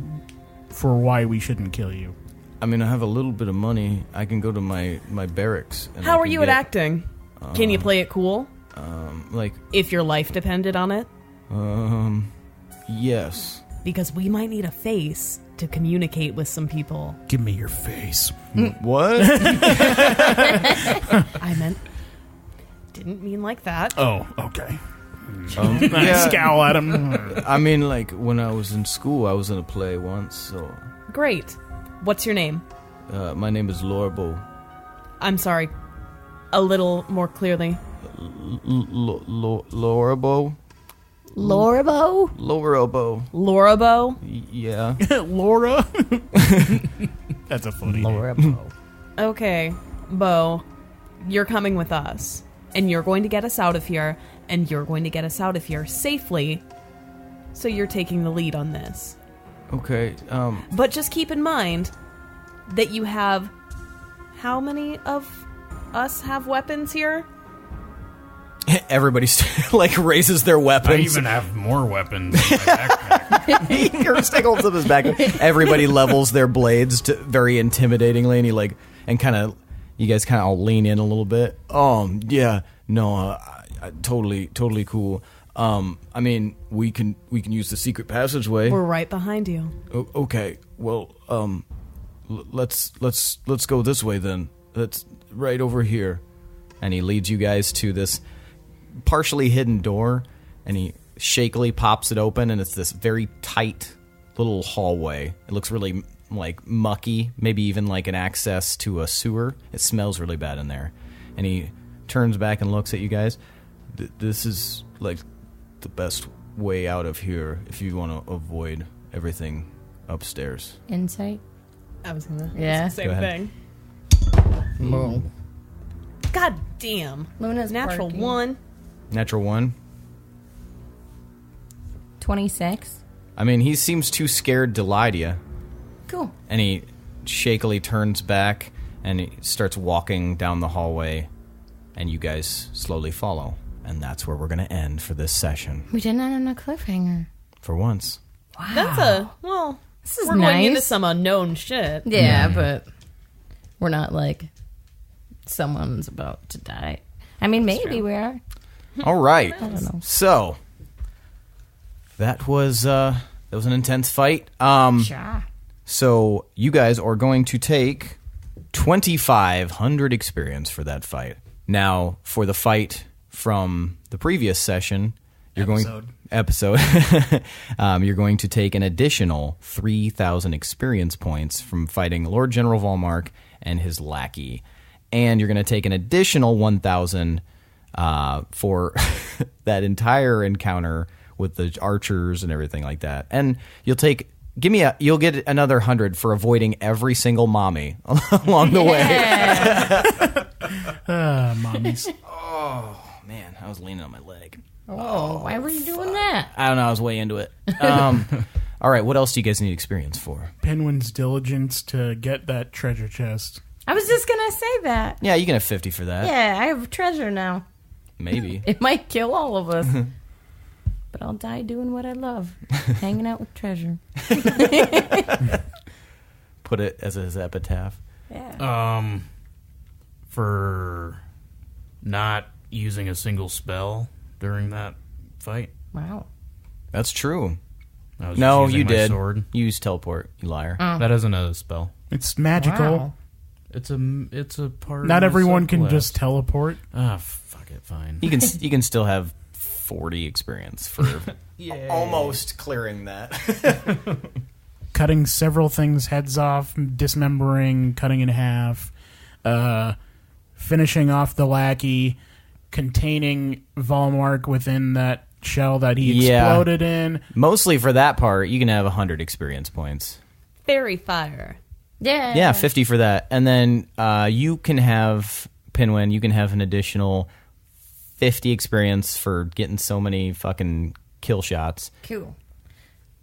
for why we shouldn't kill you? I mean, I have a little bit of money. I can go to my barracks. And How are you at acting? Can you play it cool? Like, If your life depended on it? yes. Because we might need a face to communicate with some people. Give me your face. What? I meant... Didn't mean like that. Oh, okay. Yeah. Scowl at him. I mean, like, when I was in school, I was in a play once, so... Great. What's your name? My name is Lorbo. I'm sorry. A little more clearly. Lorbo? Lorbo? Lorbo. Lorabo? Yeah. Laura. That's a funny name. Lorbo. Okay, Bo, you're coming with us. And you're going to get us out of here. And you're going to get us out of here safely. So you're taking the lead on this. Okay, But just keep in mind that you have... How many of us have weapons here? everybody like raises their I weapons. even have more weapons in my backpack. Hirstag holds up his back. Everybody levels their blades to very intimidatingly, and he you guys kind of all lean in a little bit. Yeah, no, totally cool. I mean, we can use the secret passageway. We're right behind you. Okay, well, let's go this way then. That's right over here. And he leads you guys to this partially hidden door, and he shakily pops it open, and it's this very tight little hallway. It looks really like mucky, maybe even like an access to a sewer. It smells really bad in there. And he turns back and looks at you guys. This is like the best way out of here if you want to avoid everything upstairs. Insight? I was gonna Yeah. same Go ahead. thing. Boom. God damn. Luna's Natural barking. 1. Natural 1. 26. I mean, he seems too scared to lie to you. Cool. And he shakily turns back and he starts walking down the hallway, and you guys slowly follow. And that's where we're going to end for this session. We didn't end on a cliffhanger. For once. Wow. That's This is we're going into nice. some unknown shit. Yeah, but we're not like someone's about to die. I mean, maybe we are. All right. I don't know. So, that was an intense fight. Sure. So, you guys are going to take 2,500 experience for that fight. Now, for the fight from the previous session, you're going to take an additional 3,000 experience points from fighting Lord General Valmark and his lackey, and you're going to take an additional 1,000 for that entire encounter with the archers and everything like that. And you'll get another 100 for avoiding every single mommy along the way. Mommies. Oh man, I was leaning on my leg. Oh, why were you doing that? I don't know. I was way into it. All right. What else do you guys need experience for? Pinwin's diligence to get that treasure chest. I was just going to say that. Yeah, you can have 50 for that. Yeah, I have treasure now. Maybe. It might kill all of us. But I'll die doing what I love. Hanging out with treasure. Put it as his epitaph. Yeah. For not using a single spell during that fight. Wow. That's true. I was No, just using you my did. Sword. You used teleport, you liar. That isn't a spell. It's magical. Wow. It's a part. Not of everyone the can subclass. just teleport. Fuck it, fine. You can still have 40 experience for almost clearing that. Cutting several things heads off, dismembering, cutting in half, finishing off the lackey, containing Valmark within that shell that he exploded in. Mostly for that part, you can have 100 experience points. Fairy fire. Yeah. Yeah, 50 for that. And then you can have, Pinwin, you can have an additional 50 experience for getting so many fucking kill shots. Cool.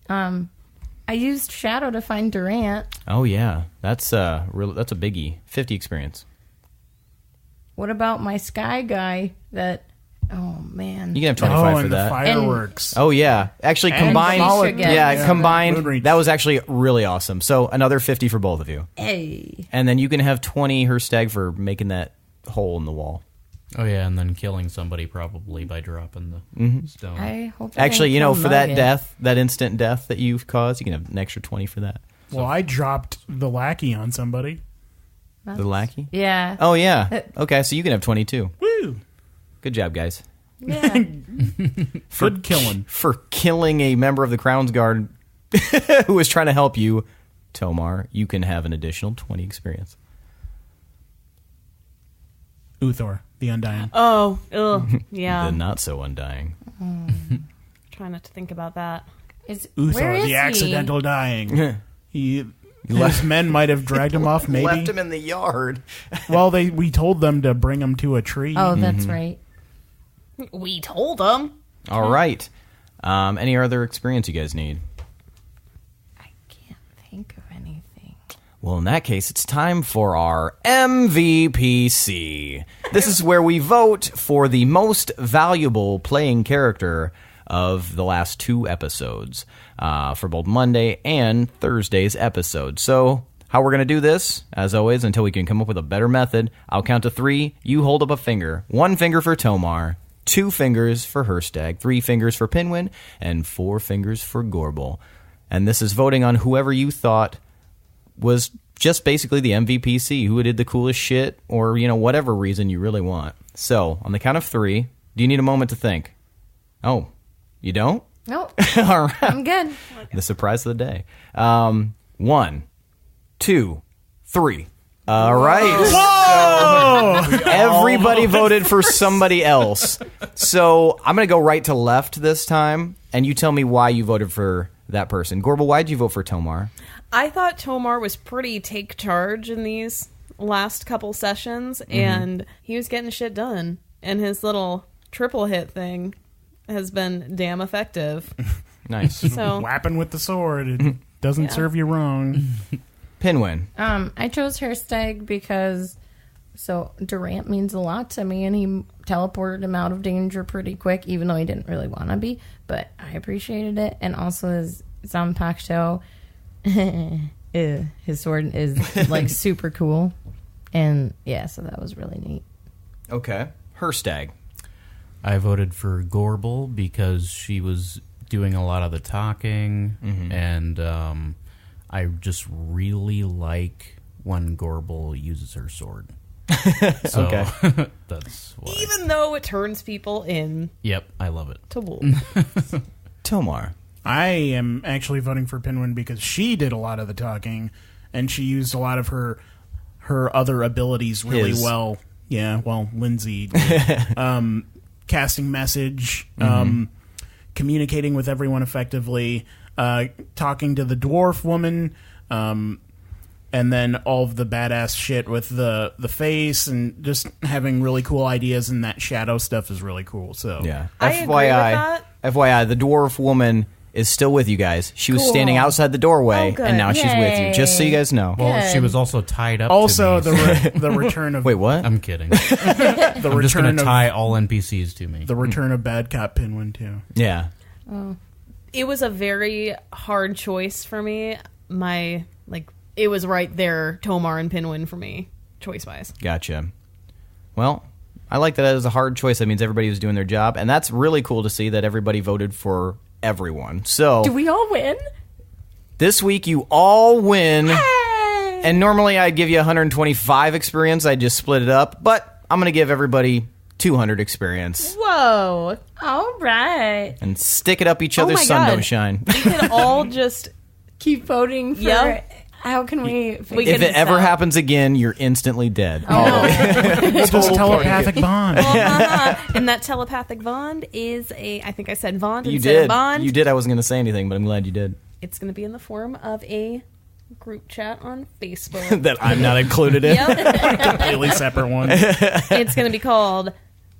I used Shadow to find Durant. Oh, yeah. That's a biggie. 50 experience. What about my Sky guy that Oh man. You can have 25 for and that. the fireworks. Oh yeah, actually And combined. Solid- Yeah. Combined. Moonreach. That was actually really awesome. So another 50 for both of you, Hey. and then you can have 20 Hirstag for making that hole in the wall. Oh yeah, and then killing somebody probably by dropping the stone. I hope. Actually, I don't for kill that Nugget. death, that instant death that you've caused, you can have an extra 20 for that. Well, I dropped the lackey on somebody. The lackey. Yeah. Oh yeah. Okay, so you can have 22. Woo! Good job, guys. Yeah. Good killing. For killing a member of the Crown's Guard who was trying to help you, Tomar, you can have an additional 20 experience. Uthor, the Undying. Oh, ugh, yeah. The not so undying. Try not to think about that. Where Uthor, is the he? accidental dying. His men might have dragged him off, maybe. Left him in the yard. Well, we told them to bring him to a tree. Oh, that's right. We told them. All right. Any other experience you guys need? I can't think of anything. Well, in that case, it's time for our MVPC. This is where we vote for the most valuable playing character of the last 2 episodes for both Monday and Thursday's episode. So how we're going to do this, as always, until we can come up with a better method, I'll count to 3. You hold up a finger. 1 finger for Tomar, 2 fingers for Hirstag, 3 fingers for Pinwin, and 4 fingers for Gorbel. And this is voting on whoever you thought was just basically the MVPC, who did the coolest shit, or, whatever reason you really want. So, on the count of 3, do you need a moment to think? Oh, you don't? Nope. All right. I'm good. The surprise of the day. 1, 2, 3. All right. Oh! Everybody voted for somebody else. So I'm going to go right to left this time, and you tell me why you voted for that person. Gorbel, why did you vote for Tomar? I thought Tomar was pretty take charge in these last couple sessions, and he was getting shit done. And his little triple hit thing has been damn effective. Nice. So Whapping with the sword. It doesn't serve you wrong. Pinwin. I chose Hirstag because Durant means a lot to me, and he teleported him out of danger pretty quick, even though he didn't really want to be. But I appreciated it, and also his Zanpakuto, his sword is like super cool, and yeah, so that was really neat. Okay. Hirstag. I voted for Gorbel because she was doing a lot of the talking, and I just really like when Gorbel uses her sword. So, Okay. That's why. even though it turns people in Yep, I love it. to wolves. Tomar. I am actually voting for Pinwin because she did a lot of the talking, and she used a lot of her other abilities really well. Yeah, well, Lindsey did. Casting message, communicating with everyone effectively, talking to the dwarf woman, and then all of the badass shit with the face, and just having really cool ideas, and that shadow stuff is really cool. So Yeah. I agree with that. FYI, the dwarf woman is still with you guys. She was standing outside the doorway, Oh, good. and now she's with you. Just so you guys know. Well, Good. she was also tied up. also to me, the return of Wait, what? I'm kidding. the I'm just going return to of tie all NPCs to me. the return of Bad Cop Pinwin too. Yeah. It was a very hard choice for me. It was right there, Tomar and Pinwin for me, choice-wise. Gotcha. Well, I like that as a hard choice. That means everybody was doing their job, and that's really cool to see that everybody voted for everyone. So Do we all win? this week you all win, Hey! and normally I'd give you 125 experience. I just split it up, but I'm going to give everybody 200 experience Whoa. All right. and stick it up each other's my sun God. don't shine. We could all just... Keep voting for Yep. How can we We If could it ever stop. happens again, you're instantly dead. It's just telepathic bond. And that telepathic bond is I think I said bond You instead of did. bond. You did. I wasn't going to say anything, but I'm glad you did. It's going to be in the form of a group chat on Facebook. That I'm not included in. Yep. Completely separate one. It's going to be called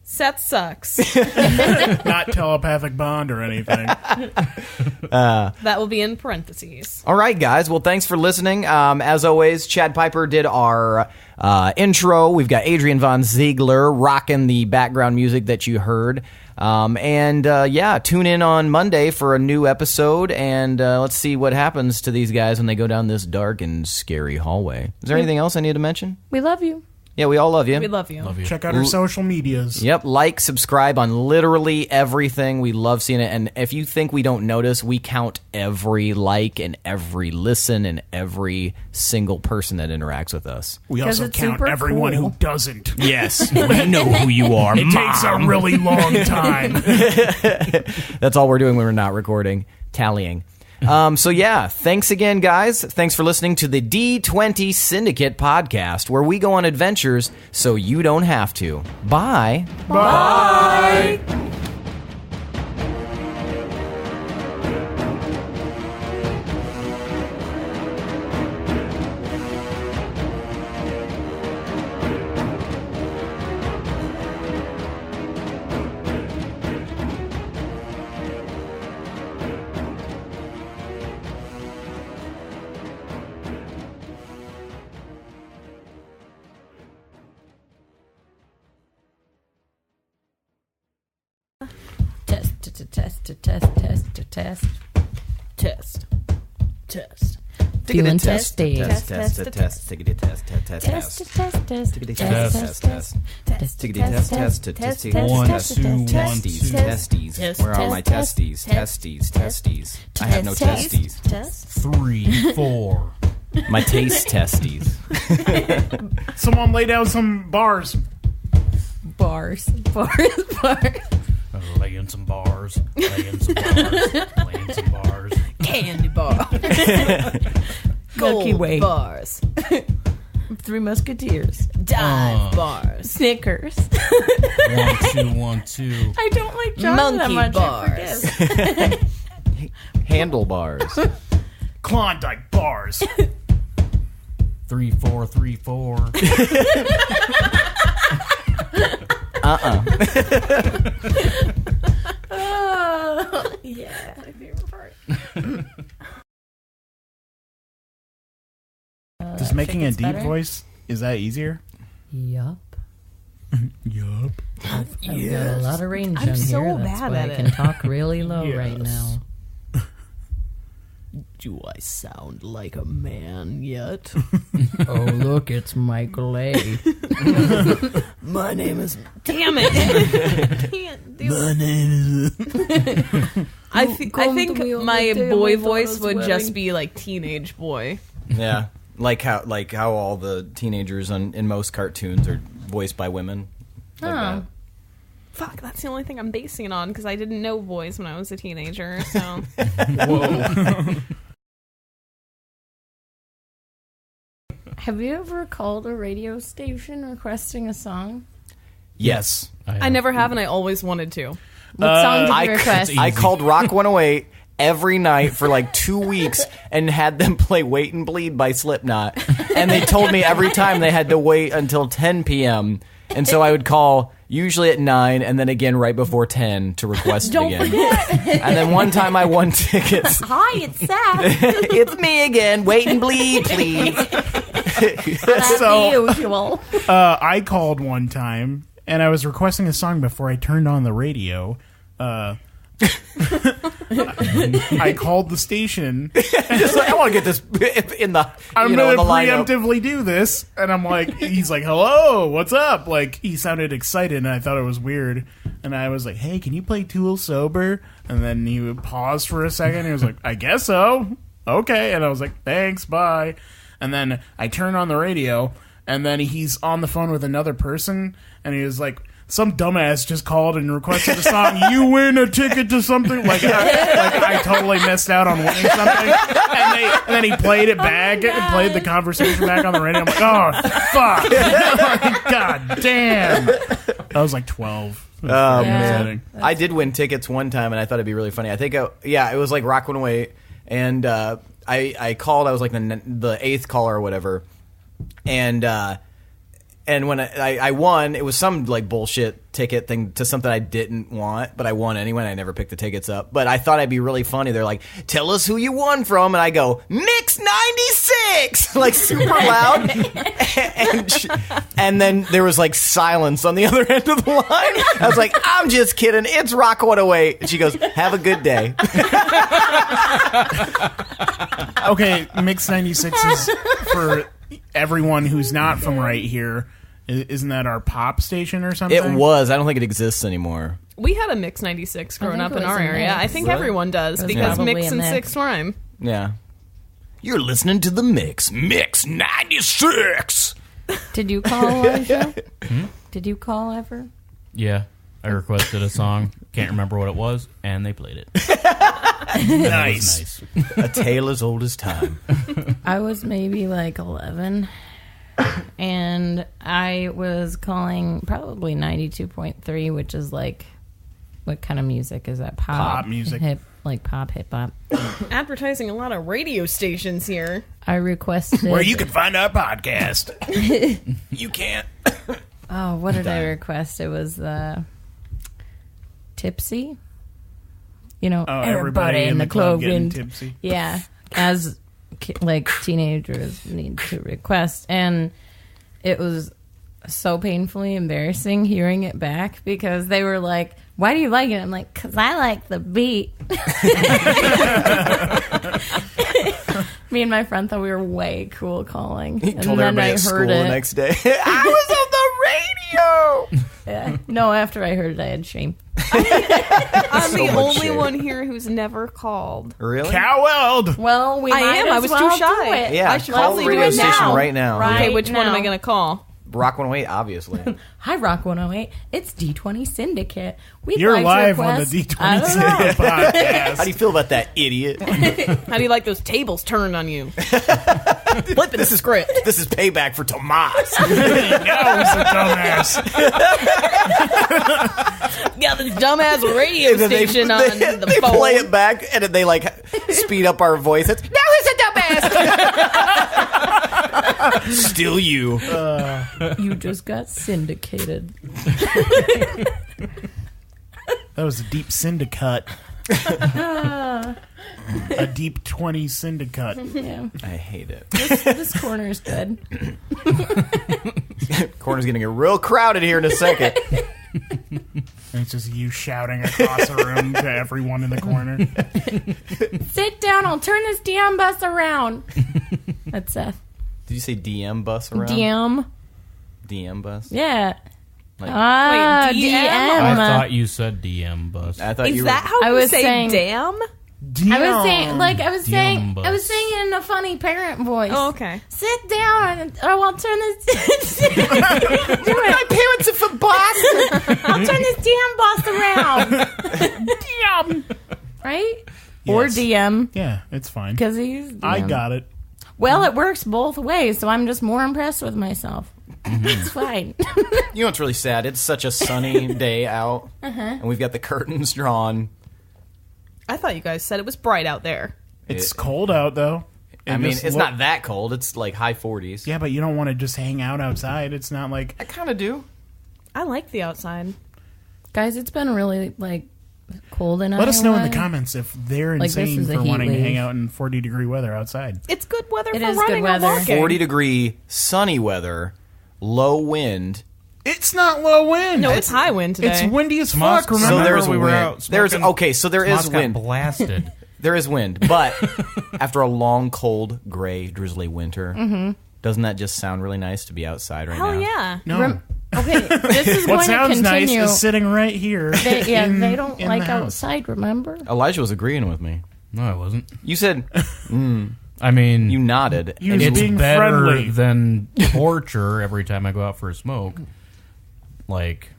Seth Sucks. Not telepathic bond or anything. That will be in parentheses. All right, guys. Well, thanks for listening. As always, Chad Piper did our intro. We've got Adrian Von Ziegler rocking the background music that you heard. Tune in on Monday for a new episode, and let's see what happens to these guys when they go down this dark and scary hallway. Is there anything else I need to mention? We love you. Yeah, we all love you. We love you. Check out our social medias. Yep, like, subscribe on literally everything. We love seeing it. And if you think we don't notice, we count every like and every listen and every single person that interacts with us. We 'Cause also it's count super everyone cool. who doesn't. Yes, we know who you are. It takes a really long time. That's all we're doing when we're not recording, tallying. Thanks again, guys. Thanks for listening to the D20 Syndicate podcast, where we go on adventures so you don't have to. Bye. Bye. Test. Feeling testy. Test. Tickety test. Testes. Where are my testes? Testes. I have no testes. 3, 4. My taste testes. Someone lay down some bars. Bars. Laying some bars. Laying some bars. Candy bar. Milky Gold Way. bars. Three Musketeers. Dive bars. Snickers. 1, 2, 1, 2. I don't like John that Monkey much. bars. I forget. Handlebars. Klondike bars. 3, 4, 3, 4. Yeah. My favorite part. Does making a it's deep better? voice, is that easier? Yup. Yup. I've got a lot of range I'm on so here. That's bad why at I can it. talk really low right Yes. now. Do I sound like a man yet? Oh, look, it's Michaela. My name is. Damn it! Can't do My name is... I think to me all my the day, boy my voice daughter's would wedding. just be like teenage boy. Yeah, like how all the teenagers in most cartoons are voiced by women. Like that. Fuck, that's the only thing I'm basing it on because I didn't know boys when I was a teenager. So Have you ever called a radio station requesting a song? Yes. I never have, and I always wanted to. What song did I you request? I called Rock 108 every night for like 2 weeks and had them play Wait and Bleed by Slipknot. And they told me every time they had to wait until 10 p.m. And so I would call usually at 9 and then again right before 10 to request Don't it again. And then one time I won tickets. Hi, it's Seth. It's me again. Wait and Bleed, please. That's So- the usual. I called one time, and I was requesting a song before I turned on the radio. I called the station. Just like, I want to get this in the I'm in gonna the lineup. preemptively do this, and I'm like, he's like, "Hello, what's up?" Like he sounded excited, and I thought it was weird. And I was like, "Hey, can you play Tool sober?" And then he would pause for a second. He was like, "I guess so." Okay, and I was like, "Thanks, bye." And then I turned on the radio, and then he's on the phone with another person, and he was like, some dumbass just called and requested a song. You win a ticket to something. Like I totally missed out on winning something. And then he played it back and played the conversation back on the radio. I'm like, oh, fuck. Like, God damn. I was like 12. It was very upsetting. I did win tickets one time, and I thought it'd be really funny. I think, it was like Rock 108, and I called. I was like the eighth caller or whatever, and And when I won, it was some like bullshit ticket thing to something I didn't want, but I won anyway. And I never picked the tickets up, but I thought I'd be really funny. They're like, "Tell us who you won from," and I go, "Mix 96," like super loud. And then there was like silence on the other end of the line. I was like, "I'm just kidding. It's Rock 108." And she goes, "Have a good day." Okay, Mix 96 is for everyone who's not from right here. Isn't that our pop station or something? It was. I don't think it exists anymore. We had a Mix 96 growing think up it in was our a area. Mix. I think Really? everyone does It was because probably Mix a and Mix. 6 rhyme. Yeah. You're listening to the Mix 96. Did you call, Elijah? Did you call ever? Yeah, I requested a song. Can't remember what it was, and they played it. Nice. A tale as old as time. I was maybe like 11, and I was calling probably 92.3, which is like, what kind of music is that? Pop music. Hip hop. Advertising a lot of radio stations here. I requested. Where you can find our podcast. You can't. Oh, what did I request? It was Tipsy. You know, Oh, everybody in the club getting getting tipsy. Yeah, as like teenagers need to request, and it was so painfully embarrassing hearing it back because they were like, "Why do you like it?" I'm like, "Cause I like the beat." Me and my friend thought we were way cool calling, He and told then everybody I at school heard the it. next day. I was on the radio. Yeah. No, after I heard it, I had shame. I'm So the much only shame. one here who's never called. Really? Cowelled. Well, we I might am. as I was too well shy. do it. Yeah, I should call probably the do radio it station now. right now. Right. Okay, which one am I now. going to call? Rock 108, obviously. Hi, Rock 108. It's D20 Syndicate. We'd You're like live to on the request- D20 I don't know. Syndicate podcast. How do you feel about that, idiot? How do you like those tables turned on you? Flipping the script. This is payback for Tomas. No, he's a dumbass. Got this dumbass radio And then station on the they phone. play it back, and then they like speed up our voice. It's, "No, he's a dumbass." Still you. You just got syndicated. That was a deep syndicate. A deep 20 syndicate. Yeah. I hate it. This corner is good. Corner's gonna get real crowded here in a second. And it's just you shouting across the room to everyone in the corner. Sit down. I'll turn this DM bus around. That's Seth. Did you say DM bus around? DM. DM bus? Yeah. Like- Ah, Wait, DM. I thought you said DM bus. I thought Is you were. that how I you was say saying- damn? I was saying, like, I was saying bus. it in a funny parent voice. Oh, okay. Sit down, or I'll turn this. My parents are from Boston. I'll turn this DM boss around. DM, right? Or Yes. DM, Yeah, it's fine. because he's. I DM. got it. Well, it works both ways, so I'm just more impressed with myself. It's fine. You know what's really sad? It's such a sunny day out, and we've got the curtains drawn. I thought you guys said it was bright out there. It's cold out, though. I mean, it's not that cold. It's like high 40s. Yeah, but you don't want to just hang out outside. It's not like... I kind of do. I like the outside. Guys, it's been really, like, cold in Let us know in the Iowa. comments if they're Like, this insane is a for heat wanting to wave. hang out in 40-degree weather outside. It's good weather It for is good running weather. or walking. 40-degree sunny weather, low wind. It's not low wind. No, it's high wind today. It's windy as Tomas, fuck, remember? So there's we were wind. out There's smoking. okay. So there is Tomas got wind. blasted. There is wind, but after a long, cold, gray, drizzly winter, doesn't that just sound really nice to be outside right Hell now? yeah. No. Okay, this is What going to sounds nice continue. is sitting right here. They don't in like the house. outside, remember? Elijah was agreeing with me. No, I wasn't. You said I mean, you nodded. You was it's being better friendly. than torture every time I go out for a smoke. Like,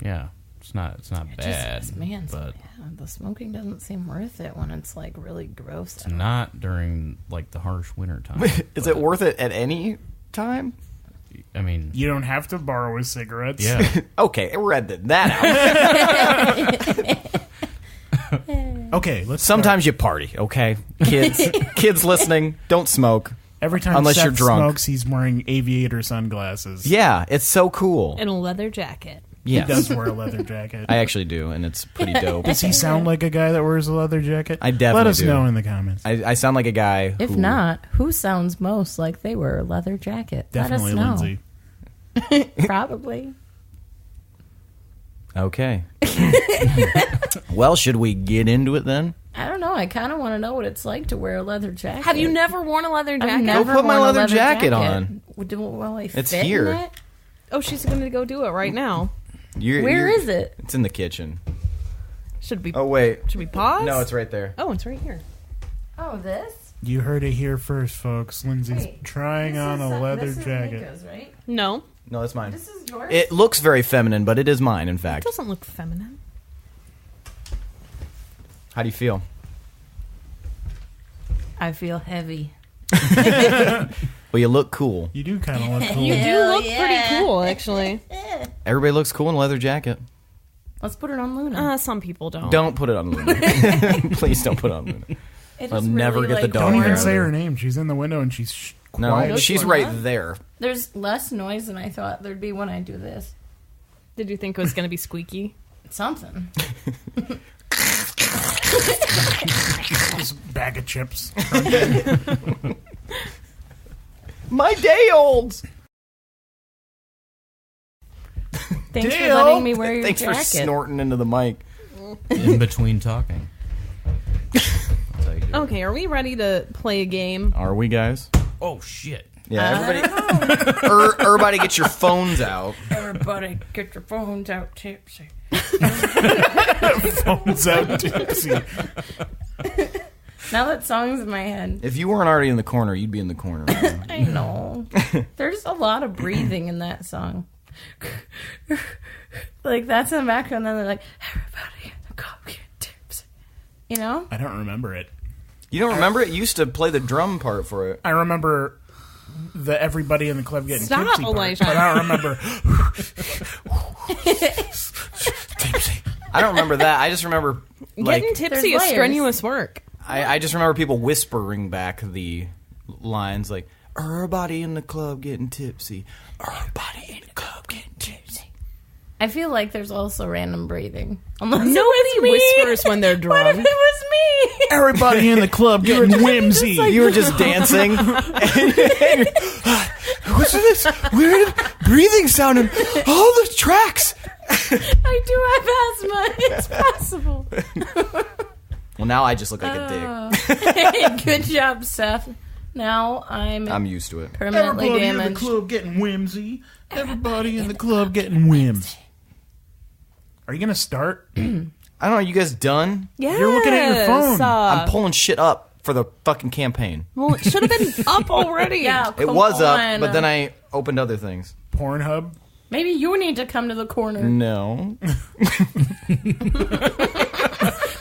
yeah, it's not bad. Man, but the smoking doesn't seem worth it when it's like really gross. it's not during like the harsh winter time. Is it worth it at any time? I mean, You don't have to borrow his cigarettes. yeah. Okay, we're editing that out. Okay, let's Sometimes you party, okay? Kids listening, don't smoke. Every time Unless Seth you're drunk. smokes, he's wearing aviator sunglasses. Yeah, it's so cool. In a leather jacket. Yes. He does wear a leather jacket. I actually do, and it's pretty dope. Does he sound like a guy that wears a leather jacket? I definitely Let us do. know in the comments. I sound like a guy If who... not, who sounds most like they wear a leather jacket? Definitely Let us know. Lindsey. Probably. Okay. Well, should we get into it then? I don't know. I kind of want to know what it's like to wear a leather jacket. Have you never worn a leather I've jacket? never Go put my worn a leather jacket on. Will I It's fit here. in it? Oh, she's going to go do it right now. Where is it? It's in the kitchen. Should we? Oh, wait. Should we pause? No, it's right there. Oh, it's right here. Oh, this? You heard it here first, folks. Lindsay's Wait, trying on a leather jacket. Mika's, right? No, No, that's mine. This is yours? It looks very feminine, but it is mine, in it fact. doesn't look feminine. How do you feel? I feel heavy. Well, you look cool. You do kind of look cool. You do Hell look yeah. pretty cool, actually. Everybody looks cool in a leather jacket. Let's put it on Luna. Some people don't. Don't put it on Luna. Please don't put it on Luna. It I'll is never get the dog Don't hair even out say of her there. name. She's in the window and she's No, quiet. she's Luna? right there. There's less noise than I thought there'd be when I do this. Did you think it was going to be squeaky? Something. This bag of chips. My day olds. Thanks for Deal. letting me wear your Thanks jacket. for snorting into the mic. In between talking. That's how you do it. Okay, are we ready to play a game? Are we, guys? Oh, shit. Yeah, everybody. Everybody, get your phones out. Everybody, get your phones out, tipsy. Phones out tipsy. Now that song's in my head. If you weren't already in the corner, you'd be in the corner. Right now. I know. There's a lot of breathing in that song. Like, that's in the background, and then they're like, everybody, go get tipsy. You know? I don't remember it. You don't remember it? You used to play the drum part for it. I remember the everybody in the club getting Stop, tipsy part, Elijah. but I don't remember. Tipsy. I don't remember that. I just remember, like, Getting tipsy There's is layers. strenuous work. I just remember people whispering back the lines like, everybody in the club getting tipsy. Everybody in the club getting tipsy. I feel like there's also random breathing. Unless Nobody it was me. whispers when they're What if drunk. it was me? Everybody in the club getting whimsy. You were just dancing. What's this weird breathing sound in all the tracks? I do have asthma. It's possible. Well, now I just look like a dick. Good job, Seth. Now I'm used to it. permanently Everybody in the damaged. club getting whimsy. Everybody in the club getting whims. Are you going to start? I don't know. You guys done? Yes. You're looking at your phone. I'm pulling shit up for the fucking campaign. Well, it should have been up already. Yeah, It come was up, on. but then I opened other things. Pornhub? Maybe you need to come to the corner. No.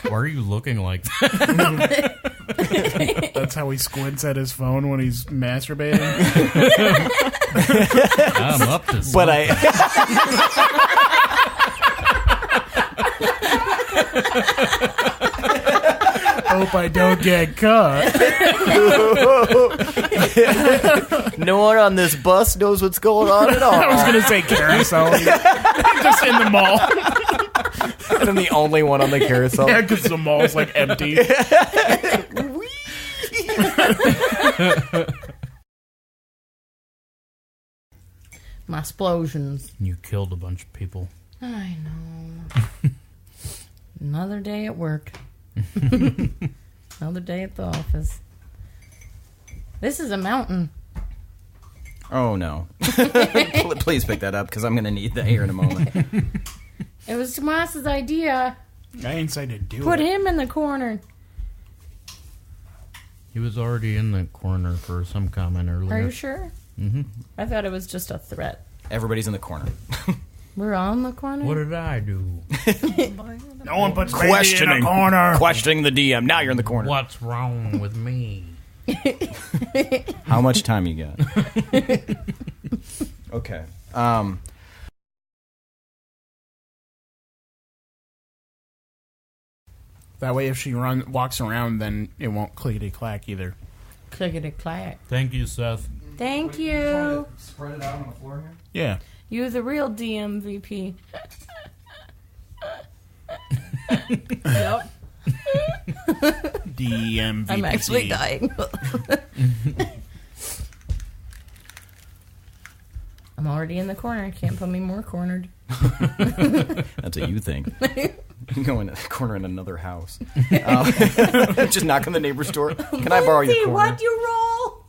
Why are you looking like that? That's how he squints at his phone when he's masturbating. I'm up to something. But I. Hope I don't get caught. No one on this bus knows what's going on at all. I was going to say carousel. Just in the mall. And I'm the only one on the carousel. Yeah, because the mall's like empty. My explosions. You killed a bunch of people. I know. Another day at work. Another day at the office. This is a mountain. Oh, no. Please pick that up, because I'm going to need that here in a moment. It was Tomas's idea. I ain't say to do Put it. him in the corner. He was already in the corner for some comment earlier. Are you sure? Mm-hmm. I thought it was just a threat. Everybody's in the corner. We're on the corner? What did I do? No one puts baby in a corner. Questioning the DM. Now you're in the corner. What's wrong with me? How much time you got? Okay. That way, if she walks around, then it won't clickety clack either. Clickety-clack. Thank you, Seth. Thank you. Spread it out on the floor here. Yeah. You the real DMVP. Yep. DMVP. I'm actually dying. I'm already in the corner. Can't put me more cornered. That's what you think. You go in a corner in another house. Just knock on the neighbor's door. Can I borrow your corner? What you roll?